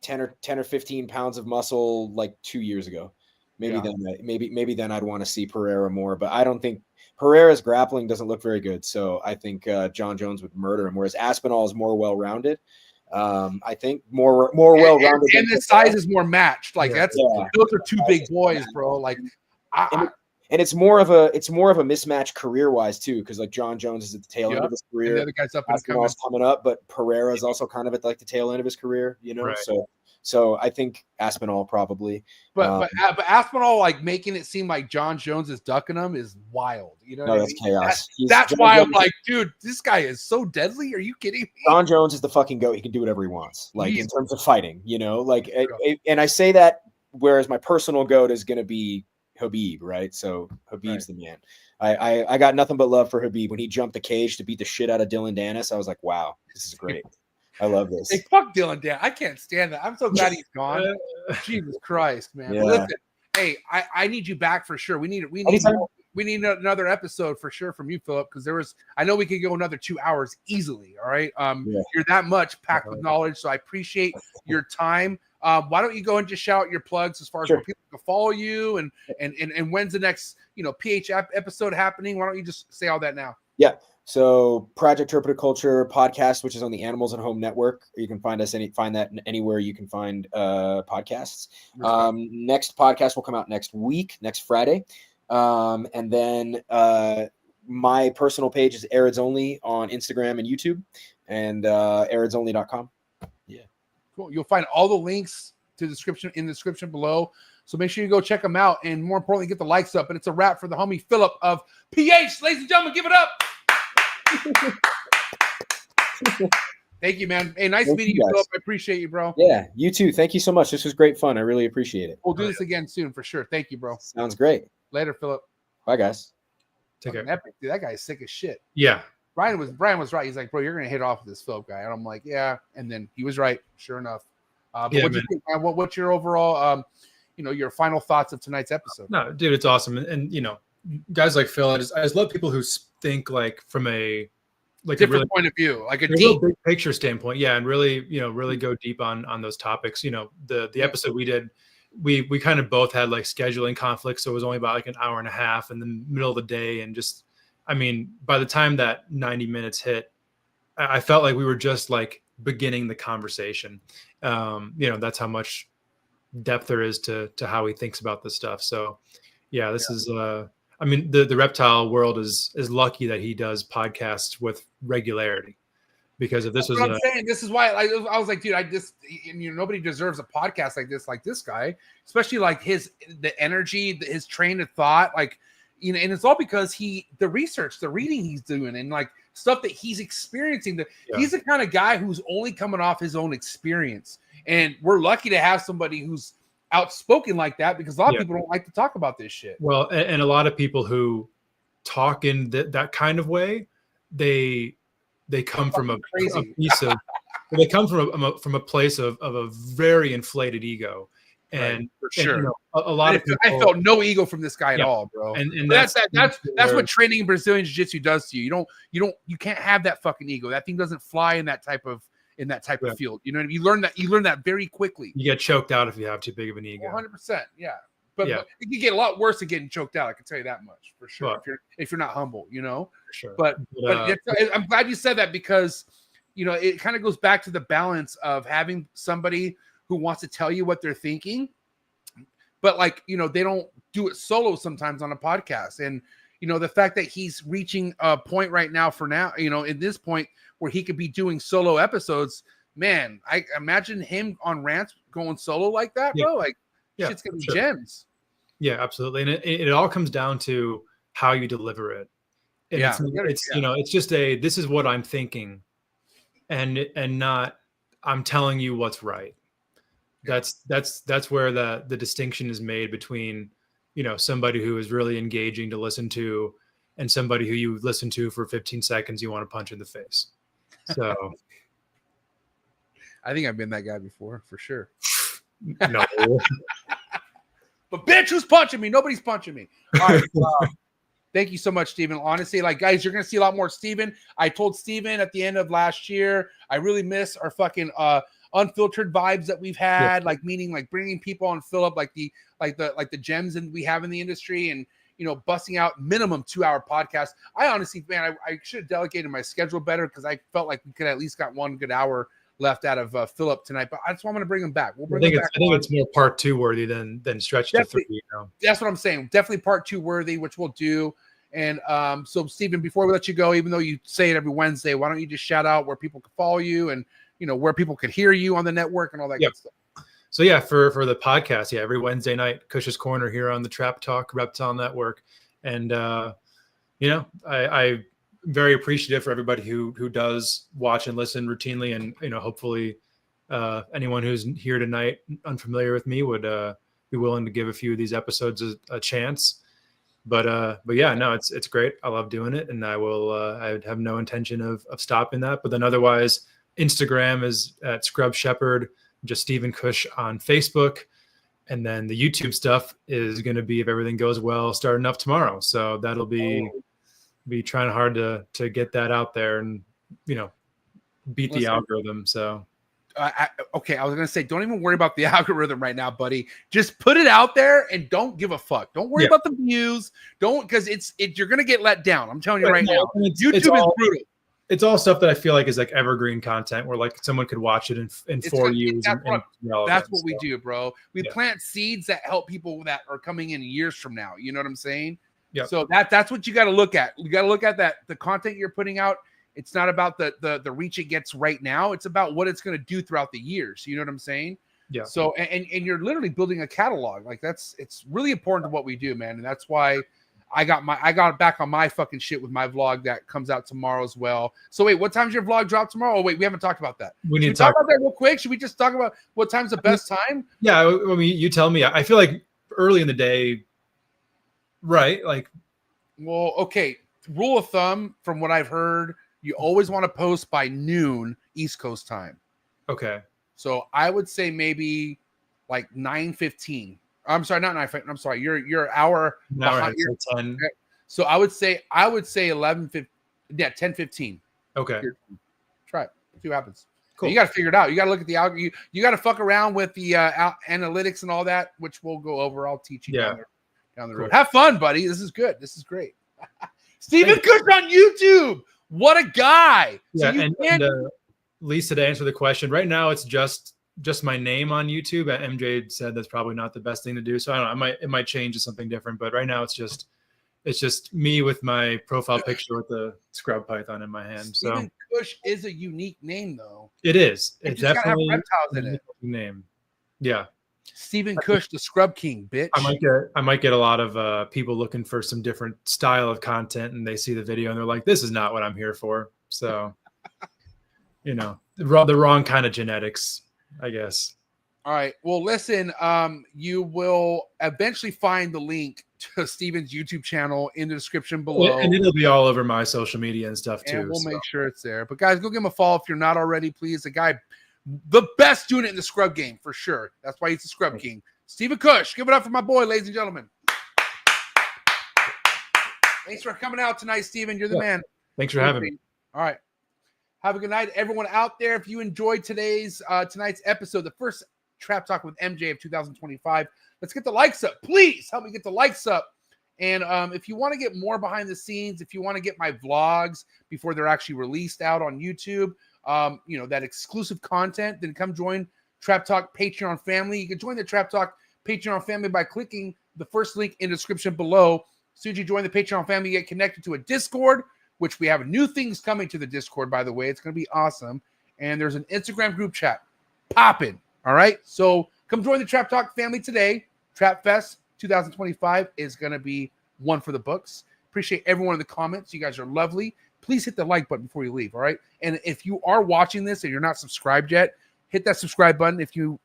10 or 15 pounds of muscle like 2 years ago, maybe then I'd want to see Pereira more. But I don't think Pereira's grappling doesn't look very good. So I think John Jones would murder him, whereas Aspinall is more well-rounded. I think more well-rounded, and the size is more matched. Like those are two big boys, bro. Like, and it's more of a mismatch career-wise too, because like John Jones is at the tail end of his career. And the other guy's up and coming up, but Pereira is also kind of at like the tail end of his career, you know. Right. So I think Aspinall probably. But Aspinall like making it seem like John Jones is ducking him is wild. You know, that's chaos. That's why I'm like, dude, this guy is so deadly. Are you kidding me? John Jones is the fucking GOAT. He can do whatever he wants, like in terms of fighting, you know. Like, and I say that, whereas my personal GOAT is going to be Habib, right? So Habib's the man. I got nothing but love for Habib. When he jumped the cage to beat the shit out of Dylan Dennis, I was like, wow, this is great. I love this. Hey, fuck Dylan Dan. I can't stand that. I'm so glad he's gone. Jesus Christ, man. Yeah. But listen, hey, I need you back for sure. We need another episode for sure from you, Philip, because I know we could go another 2 hours easily. All right. You're that much packed with knowledge. So I appreciate your time. Why don't you go and just shout out your plugs as far as where people can follow you and when's the next PH episode happening? Why don't you just say all that now? Yeah. So Project Herpetoculture podcast, which is on the Animals at Home Network. You can find that anywhere you can find podcasts. Next podcast will come out next Friday. And then my personal page is Arids Only on Instagram and YouTube, and aridsonly.com. Yeah. Cool. You'll find all the links to in the description below. So make sure you go check them out, and more importantly, get the likes up. And it's a wrap for the homie Philip of PH. Ladies and gentlemen, give it up. Thank you, man. Hey, nice meeting you, Philip. I appreciate you, bro. Yeah, you too. Thank you so much. This was great fun. I really appreciate it. We'll do this again soon for sure. Thank you, bro. Sounds great. Later, Philip. Bye, guys. Take care. Epic, dude. That guy is sick as shit. Yeah. Brian was right. He's like, bro, you're gonna hit off with this Philip guy, and I'm like, yeah. And then he was right, sure enough. But what do you think, man? What's your overall, your final thoughts of tonight's episode? No, dude, it's awesome, and guys like Phil, I just love people who think like from a different point of view, like a deep big picture standpoint, and really, really go deep on those topics. The episode we did, we kind of both had like scheduling conflicts, so it was only about like an hour and a half in the middle of the day, and just, I mean, by the time that 90 minutes hit, I felt like we were just like beginning the conversation. That's how much depth there is to how he thinks about this stuff. So yeah, this is I mean, the reptile world is lucky that he does podcasts with regularity, because if this was I'm saying, this is why I was like, dude, nobody deserves a podcast like this guy, especially like the energy, his train of thought, like, and it's all because the research, the reading he's doing, and like stuff that he's experiencing. He's the kind of guy who's only coming off his own experience, and we're lucky to have somebody who's outspoken like that, because a lot of people don't like to talk about this shit. Well, and a lot of people who talk in that kind of way, they come from a piece of they come from a place of a very inflated ego. And for sure, a lot of people, I felt no ego from this guy at all, bro. And that's what training in Brazilian Jiu-Jitsu does to you. You can't have that fucking ego. That thing doesn't fly in that type of field. You know what I mean? You learn that very quickly. You get choked out if you have too big of an ego. 100%, yeah. But it can get a lot worse than getting choked out. I can tell you that much for sure. If you're not humble, For sure. But I'm glad you said that, because it kind of goes back to the balance of having somebody who wants to tell you what they're thinking, but they don't do it solo sometimes on a podcast. And the fact that he's reaching a point right now in this point where he could be doing solo episodes, man, I imagine him on rants going solo like that, bro. Like, shit's gonna be gems. Yeah, absolutely. And it all comes down to how you deliver it. And it's just this is what I'm thinking, and not I'm telling you what's right. That's where the distinction is made between somebody who is really engaging to listen to, and somebody who you listen to for 15 seconds you want to punch in the face. So I think I've been that guy before, for sure. No. But bitch, who's punching me? Nobody's punching me. All right. Thank you so much, Steven. Honestly, guys, you're going to see a lot more Steven. I told Steven at the end of last year, I really miss our fucking unfiltered vibes that we've had, meaning bringing people on Phillip, like the gems that we have in the industry, and busting out minimum 2-hour podcast. I honestly, man, I should have delegated my schedule better, because I felt like we could at least got 1 good hour left out of Phillip tonight. But that's why I'm going to bring him back. I think it's more part 2 worthy than stretch to 3. That's what I'm saying. Definitely part 2 worthy, which we'll do. And so, Steven, before we let you go, even though you say it every Wednesday, why don't you just shout out where people can follow you, and where people could hear you on the network and all that good stuff. So yeah, for the podcast, every Wednesday night, Cush's Corner here on the Trap Talk Reptile Network. And I'm very appreciative for everybody who does watch and listen routinely, and hopefully anyone who's here tonight unfamiliar with me would be willing to give a few of these episodes a chance. But yeah, no, it's great. I love doing it, and I have no intention of stopping that. But then otherwise, Instagram is at Scrub Shepherd, just Stephen Cush on Facebook. And then the YouTube stuff is going to be, if everything goes well, starting up tomorrow. So that'll be trying hard to get that out there and, beat the algorithm. So. Okay, I was going to say, don't even worry about the algorithm right now, buddy. Just put it out there and don't give a fuck. Don't worry about the views. Because you're going to get let down. I'm telling you right now. YouTube is brutal. It's all stuff that I feel like is evergreen content, where someone could watch it in 4 years. That's what we do, bro. We plant seeds that help people that are coming in years from now. You know what I'm saying? Yeah. So that's what you got to look at. You got to look at that. The content you're putting out, it's not about the reach it gets right now. It's about what it's going to do throughout the years. You know what I'm saying? Yeah. So and you're literally building a catalog. It's really important to what we do, man. And that's why I got back on my fucking shit with my vlog that comes out tomorrow as well. So wait, what time's your vlog drop tomorrow? Oh wait, we haven't talked about that. We need to talk about that real quick. Should we just talk about what time's the best time? Yeah, I mean, you tell me. I feel like early in the day, right? Well, okay. Rule of thumb, from what I've heard, you always want to post by noon East Coast time. Okay. So I would say maybe 9:15. I'm sorry, not 9. I'm sorry. You're an hour behind. 10. So I would say 11:15. Yeah, 10:15. Okay. Try it. See what happens. Cool. You got to figure it out. You got to look at the algorithm. You got to fuck around with the analytics and all that, which we'll go over. I'll teach you down the road. Cool. Have fun, buddy. This is good. This is great. Stephen Kush on YouTube. What a guy. Yeah, and Lisa, to answer the question, right now it's just my name on YouTube. MJ said that's probably not the best thing to do. So I don't know. It might change to something different, but right now it's just me with my profile picture with the scrub python in my hand. Stephen Kush is a unique name, though. It is. It's definitely have reptiles in it. Name. Yeah. Stephen Kush, the Scrub King, bitch. I might get a lot of people looking for some different style of content, and they see the video and they're like, "This is not what I'm here for." So, the wrong kind of genetics, I guess. All right. Well, listen. You will eventually find the link to Stephen's YouTube channel in the description below, and it'll be all over my social media and stuff too. And we'll make sure it's there. But guys, go give him a follow if you're not already. Please, the guy. The best doing it in the scrub game, for sure. That's why he's the Scrub King. Stephen Kush, give it up for my boy, ladies and gentlemen. Thanks for coming out tonight, Stephen. You're the man. Thanks for having me. All right. Have a good night, everyone out there. If you enjoyed tonight's episode, the first Trap Talk with MJ of 2025, let's get the likes up. Please help me get the likes up. And if you want to get more behind the scenes, if you want to get my vlogs before they're actually released out on YouTube, that exclusive content, then come join Trap Talk Patreon family. You can join the Trap Talk Patreon family by clicking the first link in the description below. As soon as you join the Patreon family, you get connected to a Discord, which we have new things coming to the Discord, by the way. It's going to be awesome. And there's an Instagram group chat popping. All right. So come join the Trap Talk family today. Trap Fest 2025 is going to be one for the books. Appreciate everyone in the comments. You guys are lovely. Please hit the like button before you leave, all right? And if you are watching this and you're not subscribed yet, hit that subscribe button if you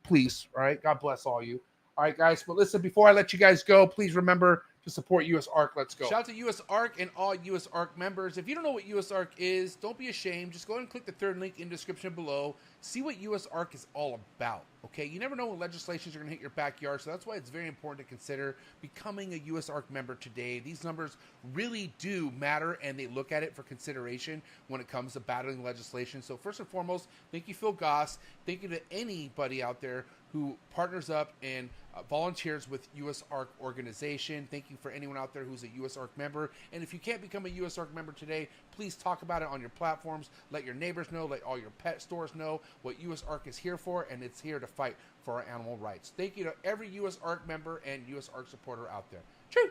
please, all right? God bless all you. All right, guys. But listen, before I let you guys go, please remember to support USARK. Let's go. Shout out to USARK and all USARK members. If you don't know what USARK is, don't be ashamed. Just go ahead and click the third link in the description below. See what USARK is all about, okay? You never know when legislations are going to hit your backyard, so that's why it's very important to consider becoming a USARK member today. These numbers really do matter, and they look at it for consideration when it comes to battling legislation. So first and foremost, thank you, Phil Goss. Thank you to anybody out there who partners up and volunteers with USARK organization. Thank you for anyone out there who's a USARK member. And if you can't become a USARK member today, please talk about it on your platforms. Let your neighbors know, let all your pet stores know what USARK is here for, and it's here to fight for our animal rights. Thank you to every USARK member and USARK supporter out there. True.